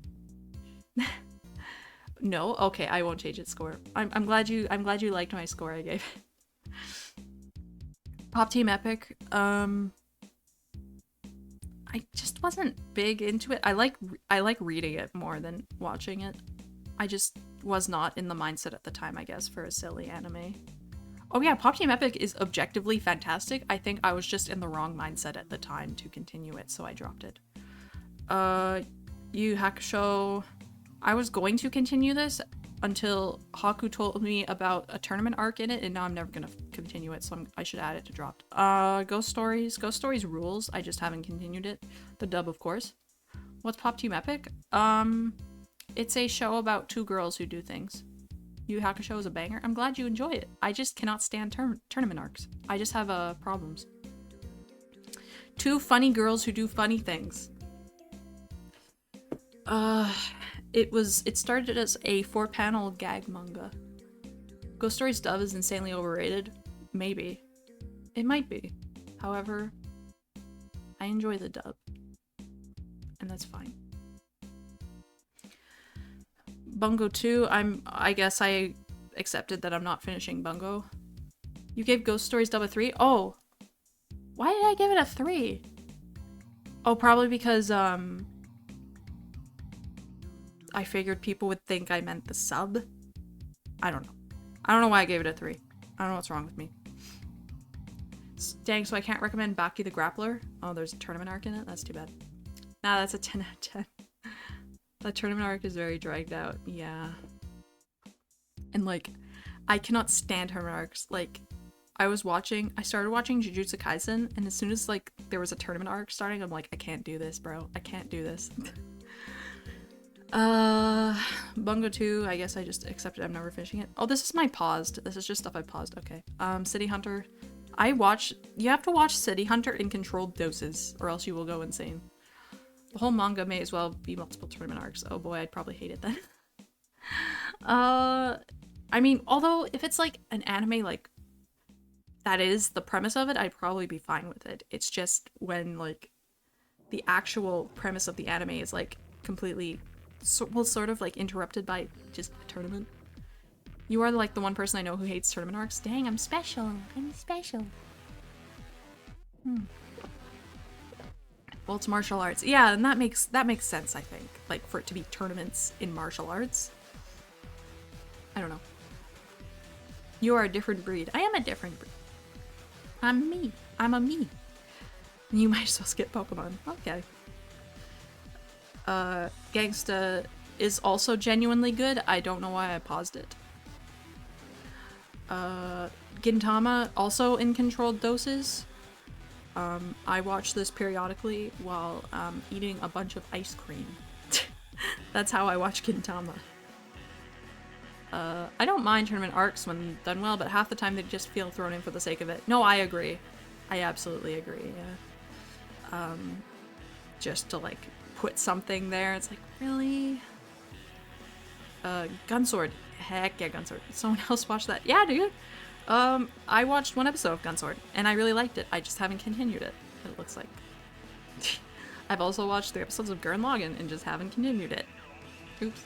No? Okay, I won't change its score. I'm glad you liked my score I gave. Pop Team Epic. I just wasn't big into it. I like reading it more than watching it. I just was not in the mindset at the time, I guess, for a silly anime. Oh yeah, Pop Team Epic is objectively fantastic. I think I was just in the wrong mindset at the time to continue it, so I dropped it. Yu Hakusho. I was going to continue this until Haku told me about a tournament arc in it, and now I'm never gonna continue it, so I should add it to dropped. Ghost Stories. Ghost Stories rules. I just haven't continued it. The dub, of course. What's Pop Team Epic? It's a show about two girls who do things. Yu Hakusho is a banger. I'm glad you enjoy it. I just cannot stand tournament arcs. I just have problems. Two funny girls who do funny things. It started as a 4-panel gag manga. Ghost Stories dub is insanely overrated. Maybe. It might be. However, I enjoy the dub. And that's fine. Bungo 2, I guess I accepted that I'm not finishing Bungo. You gave Ghost Stories dub a 3? Oh! Why did I give it a 3? Oh, probably because, I figured people would think I meant the sub. I don't know. I don't know why I gave it a 3. I don't know what's wrong with me. Dang, so I can't recommend Baki the Grappler? Oh, there's a tournament arc in it? That's too bad. Nah, that's a 10 out of 10. That tournament arc is very dragged out, yeah. And like, I cannot stand tournament arcs. Like, I started watching Jujutsu Kaisen, and as soon as like there was a tournament arc starting, I'm like, I can't do this, bro. I can't do this. Bungo 2, I guess I just accepted I'm never finishing it. Oh, this is my paused. This is just stuff I paused. Okay. City Hunter. You have to watch City Hunter in controlled doses, or else you will go insane. The whole manga may as well be multiple tournament arcs. Oh boy, I'd probably hate it then. I mean, although if it's like an anime like that is the premise of it, I'd probably be fine with it. It's just when like the actual premise of the anime is like completely sort of like interrupted by just a tournament. You are like the one person I know who hates tournament arcs. Dang, I'm special. I'm special. Well, it's martial arts. Yeah, and that makes sense, I think. Like, for it to be tournaments in martial arts. I don't know. You are a different breed. I am a different breed. I'm me. I'm a me. You might as well skip Pokemon. Okay. Gangsta is also genuinely good. I don't know why I paused it. Gintama, also in controlled doses. I watch this periodically while eating a bunch of ice cream. That's how I watch Gintama. I don't mind tournament arcs when done well, but half the time they just feel thrown in for the sake of it. No, I agree. I absolutely agree, yeah. Just to, like, put something there. It's like, really? Gunsword. Heck yeah, Gunsword. Someone else watched that? Yeah, dude! I watched one episode of Gunsword, and I really liked it. I just haven't continued it, it looks like. I've also watched 3 episodes of Gurren Lagann and just haven't continued it. Oops.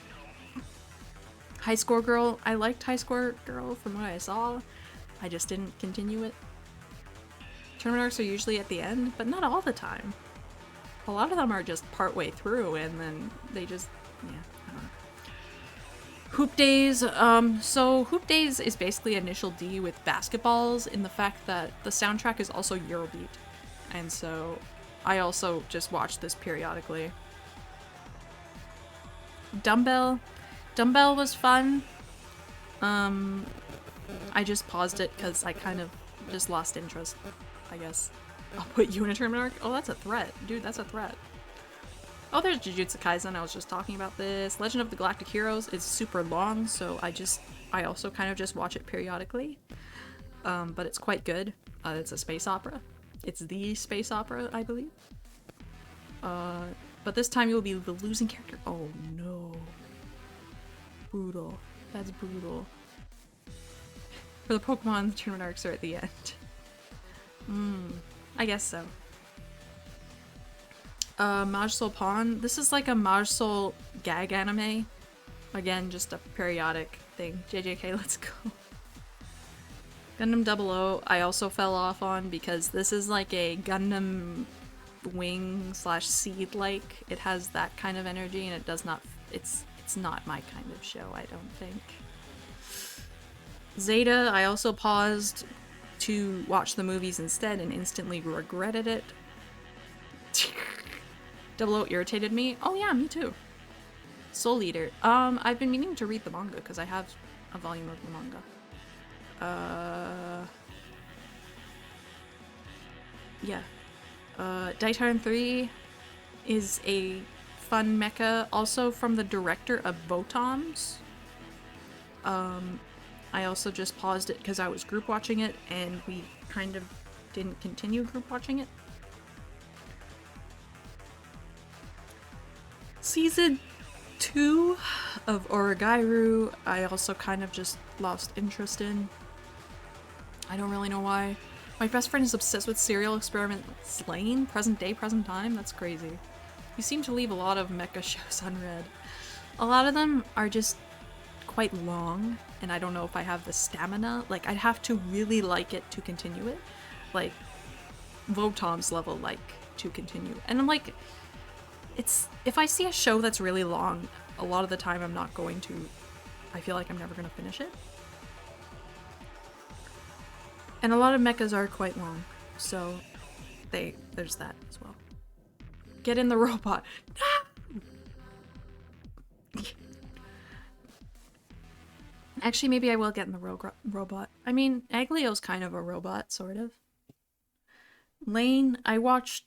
High Score Girl. I liked High Score Girl from what I saw. I just didn't continue it. Tournament arcs are usually at the end, but not all the time. A lot of them are just partway through, and then they just, yeah, I don't know. Hoop Days. So Hoop Days is basically Initial D with basketballs in the fact that the soundtrack is also Eurobeat. And so I also just watch this periodically. Dumbbell. Dumbbell was fun. I just paused it because I kind of just lost interest, I guess. I'll put you in a tournament arc? Oh, that's a threat. Dude, that's a threat. Oh, there's Jujutsu Kaisen. I was just talking about this. Legend of the Galactic Heroes is super long, so I also kind of just watch it periodically. But it's quite good. It's a space opera. It's the space opera, I believe. But this time you'll be the losing character. Oh no. Brutal. That's brutal. For the Pokemon, the tournament arcs are at the end. I guess so. Maj Soul Pawn. This is like a Maj Soul gag anime. Again, just a periodic thing. JJK, let's go. Gundam 00, I also fell off on because this is like a Gundam Wing / Seed-like. It has that kind of energy, and it does not. It's not my kind of show, I don't think. Zeta, I also paused to watch the movies instead and instantly regretted it. 00 irritated me. Oh yeah, me too. Soul Eater. I've been meaning to read the manga because I have a volume of the manga. Yeah. Daitarn 3 is a fun mecha, also from the director of Botoms. I also just paused it because I was group watching it and we kind of didn't continue group watching it. Season 2 of Origairu, I also kind of just lost interest in. I don't really know why. My best friend is obsessed with Serial Experiment Slain, present day, present time. That's crazy. You seem to leave a lot of mecha shows unread. A lot of them are just quite long, and I don't know if I have the stamina. Like, I'd have to really like it to continue it. Like, Votom's level like to continue. And I'm like, if I see a show that's really long, a lot of the time I'm not going to, I feel like I'm never going to finish it. And a lot of mechas are quite long, so there's that as well. Get in the robot. Actually, maybe I will get in the robot. I mean, Aglio's kind of a robot, sort of. Lane, I watched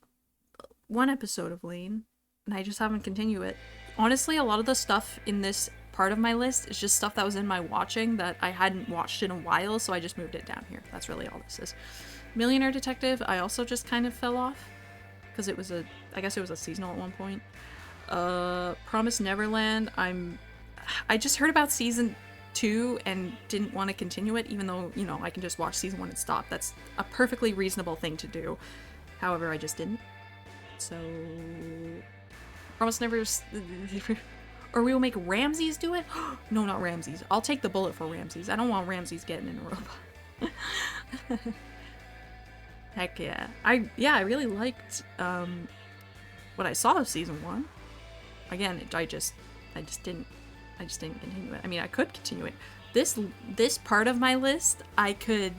one episode of Lane, and I just haven't continued it. Honestly, a lot of the stuff in this part of my list is just stuff that was in my watching that I hadn't watched in a while, so I just moved it down here. That's really all this is. Millionaire Detective, I also just kind of fell off, because I guess it was a seasonal at one point. Promise Neverland, I just heard about season 2 and didn't want to continue it, even though, you know, I can just watch season 1 and stop. That's a perfectly reasonable thing to do. However, I just didn't. So, Promise Never... Or we will make Ramses do it? No, not Ramses. I'll take the bullet for Ramses. I don't want Ramses getting in a robot. Heck yeah. I really liked what I saw of season 1. Again, I just didn't continue it. I mean, I could continue it. This part of my list, I could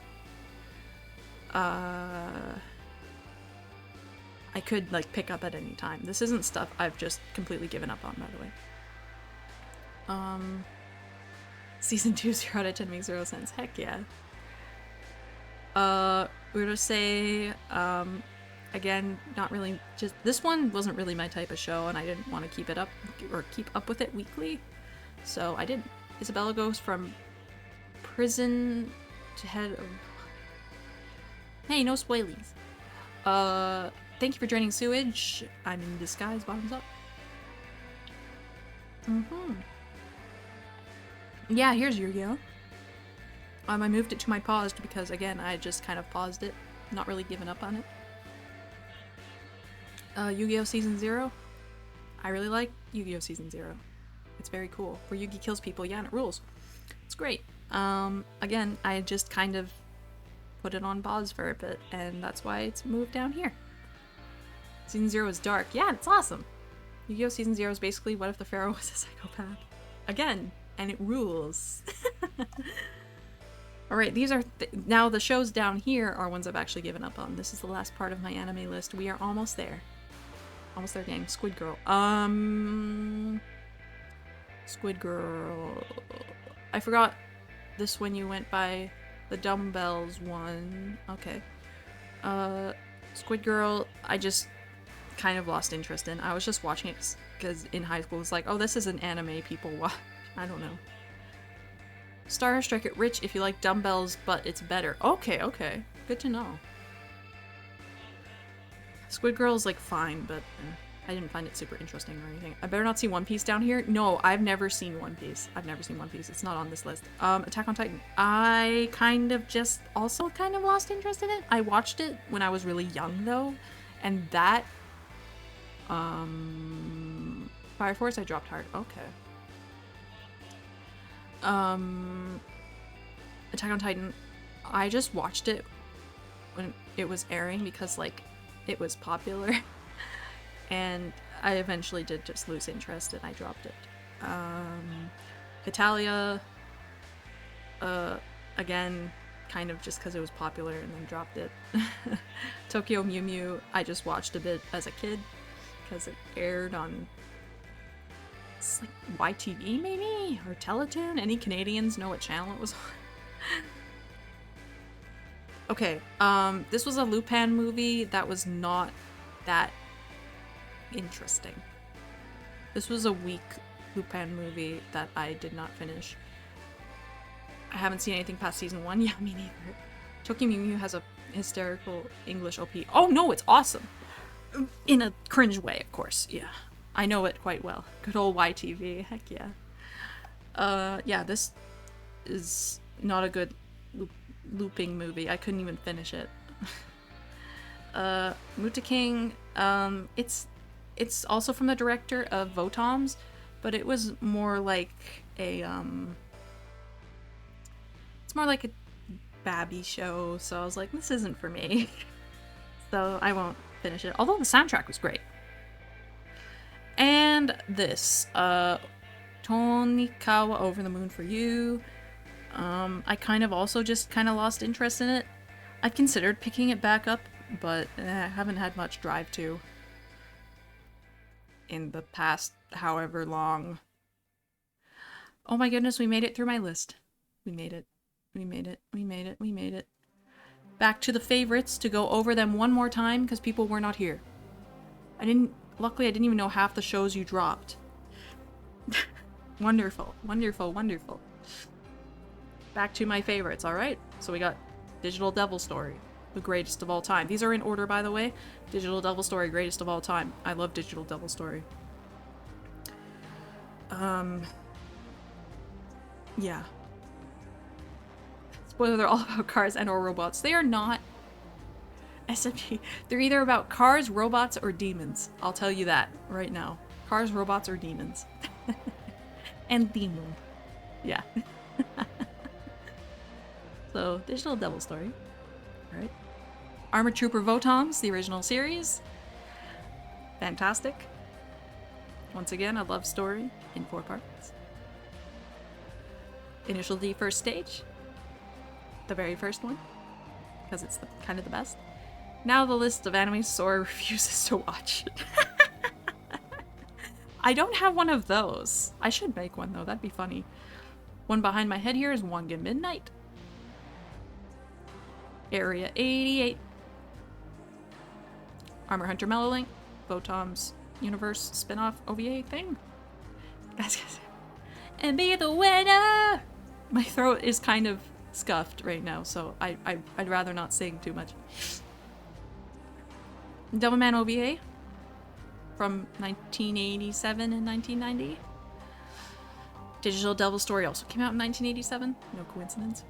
like pick up at any time. This isn't stuff I've just completely given up on, by the way. Season 2 0 out of 10 makes 0 sense. Heck yeah. We're gonna say, again, not really, just, this one wasn't really my type of show, and I didn't want to keep it up, or keep up with it weekly, so I didn't. Isabella goes from prison to head of... Hey, no spoilies. Thank you for joining Sewage. I'm in disguise, bottoms up. Yeah, here's Yu-Gi-Oh! I moved it to my paused because, again, I just kind of paused it. Not really given up on it. Yu-Gi-Oh! Season 0. I really like Yu-Gi-Oh! Season 0. It's very cool. Where Yugi kills people, yeah, and it rules. It's great. Again, I just kind of put it on pause for a bit, and that's why it's moved down here. Season 0 is dark. Yeah, it's awesome. Yu-Gi-Oh! Season 0 is basically what if the Pharaoh was a psychopath. Again, and it rules. Alright, these are... now the shows down here are ones I've actually given up on. This is the last part of my anime list. We are almost there. Almost there, gang. Squid Girl. Squid Girl... I forgot this when you went by the dumbbells one. Okay. Squid Girl, I just kind of lost interest in. I was just watching it because in high school it was like, oh, this is an anime people watch. I don't know. Star Strike It Rich if you like dumbbells, but it's better. Okay, okay. Good to know. Squid Girl is like fine, but I didn't find it super interesting or anything. I better not see One Piece down here. No, I've never seen One Piece. I've never seen One Piece. It's not on this list. Attack on Titan. I kind of just also kind of lost interest in it. I watched it when I was really young though, and that Fire Force I dropped hard. Okay. Attack on Titan, I just watched it when it was airing because like it was popular and I eventually did just lose interest and I dropped it. Italia, again, kind of just because it was popular and then dropped it. Tokyo Mew Mew, I just watched a bit as a kid because it aired on, it's like YTV maybe? Or Teletoon? Any Canadians know what channel it was on? Okay, this was a Lupin movie that was not that interesting. This was a weak Lupin movie that I did not finish. I haven't seen anything past season 1. Yeah, me neither. Tokyo Mew Mew has a hysterical English OP. Oh no, it's awesome! In a cringe way, of course, yeah. I know it quite well. Good old YTV, heck yeah. Yeah, this is not a good looping movie. I couldn't even finish it. Muta King, it's also from the director of Votoms, but it was more like a, it's more like a babby show, so I was like, this isn't for me. So I won't finish it, although the soundtrack was great. And this, Tonikawa Over the Moon for You. I kind of also just kind of lost interest in it. I've considered picking it back up, but I haven't had much drive to in the past however long. Oh my goodness, we made it through my list. We made it. We made it. We made it. We made it. Back to the favorites to go over them one more time because people were not here. Luckily I didn't even know half the shows you dropped. Wonderful, wonderful, wonderful. Back to my favorites, alright? So we got Digital Devil Story, the greatest of all time. These are in order, by the way. Digital Devil Story, greatest of all time. I love Digital Devil Story. Yeah. Spoiler, they're all about cars and or robots. They are not. SMG. They're either about cars, robots, or demons. I'll tell you that right now. Cars, robots, or demons. And demon. Yeah. So, Digital Devil Story. Alright. Armored Trooper Votoms, the original series. Fantastic. Once again, a love story in 4 parts. Initial D First Stage. The very first one. Because it's kind of the best. Now the list of anime Sora refuses to watch. I don't have one of those. I should make one though, that'd be funny. One behind my head here is Wonga Midnight. Area 88. Armor Hunter Mellowlink. Votom's Universe spin-off OVA thing. Guys. And be the winner! My throat is kind of scuffed right now, so I'd rather not sing too much. Devilman OVA from 1987 and 1990. Digital Devil Story also came out in 1987. No coincidence.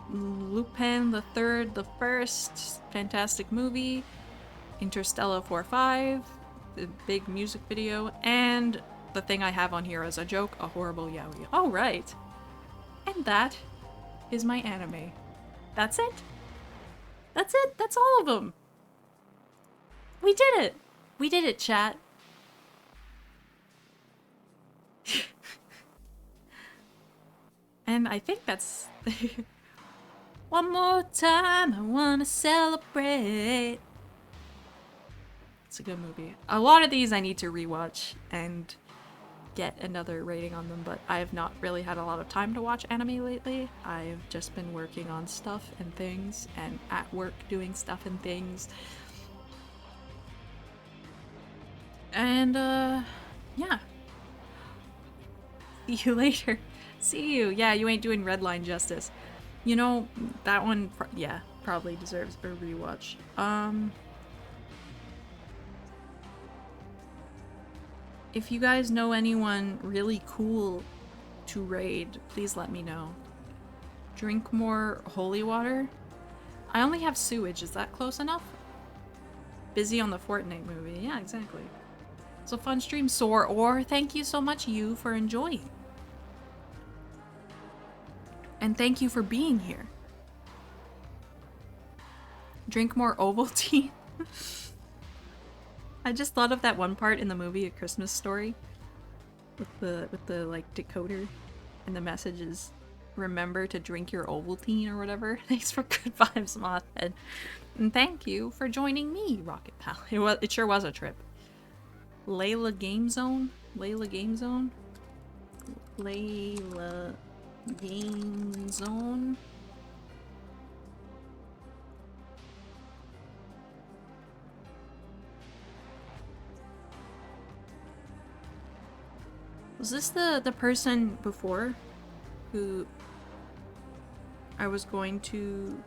Lupin the Third, the First, fantastic movie. Interstellar 4-5, the big music video, and the thing I have on here as a joke, a horrible yaoi. Oh, right. And that is my anime. That's it. That's it. That's all of them. We did it. We did it, chat. And I think that's... One more time, I wanna celebrate. It's a good movie. A lot of these I need to rewatch and get another rating on them, but I have not really had a lot of time to watch anime lately. I've just been working on stuff and things, and at work doing stuff and things. And, yeah. See you later. See you. Yeah, you ain't doing Redline justice. You know, that one, yeah, probably deserves a rewatch. If you guys know anyone really cool to raid, please let me know. Drink more holy water. I only have sewage. Is that close enough? Busy on the Fortnite movie. Yeah, exactly. It's a fun stream. Soarer, thank you so much, you, for enjoying. And thank you for being here. Drink more Ovaltine. I just thought of that one part in the movie A Christmas Story with the like decoder, and the message is, remember to drink your Ovaltine or whatever. Thanks for good vibes, Mothhead. And thank you for joining me, Rocket Pal. It sure was a trip. Layla Game Zone? Layla Game Zone? Layla Game Zone? Was this the person before who I was going to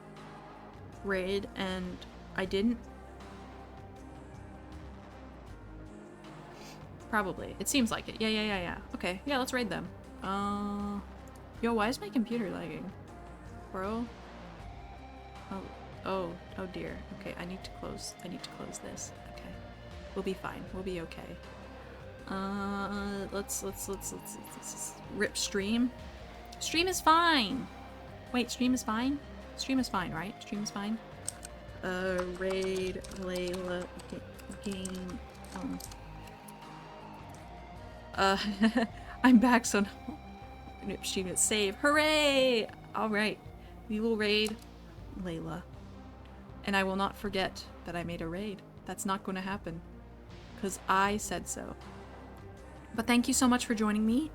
raid and I didn't? Probably. It seems like it. Yeah. Okay, yeah, let's raid them. Yo, why is my computer lagging? Bro? Oh dear. Okay, I need to close this. Okay. We'll be fine. We'll be okay. Let's rip stream. Stream is fine. Wait, stream is fine? Stream is fine, right? Stream is fine. Raid Layla game. I'm back, so no. Stream is save. Hooray! Alright. We will raid Layla. And I will not forget that I made a raid. That's not going to happen. Because I said so. But thank you so much for joining me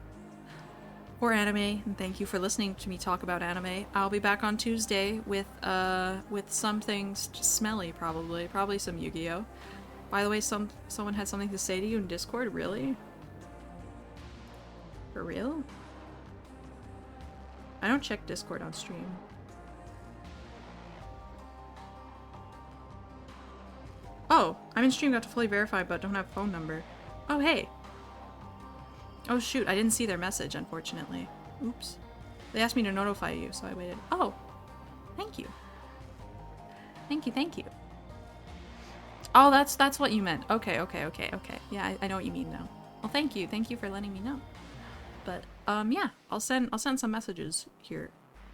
for anime, and thank you for listening to me talk about anime. I'll be back on Tuesday with something smelly, probably some Yu-Gi-Oh. By the way, someone had something to say to you in Discord. Really? For real? I don't check Discord on stream. Oh, I'm in stream, got to fully verify, but don't have phone number. Oh, hey. Oh shoot, I didn't see their message, unfortunately. Oops. They asked me to notify you, so I waited. Oh! Thank you. Thank you. Oh, that's what you meant. Okay. Yeah, I know what you mean now. Well, thank you. Thank you for letting me know. But, yeah, I'll send some messages here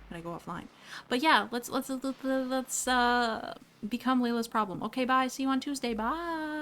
when I go offline. But yeah, let's become Layla's problem. Okay, bye. See you on Tuesday. Bye!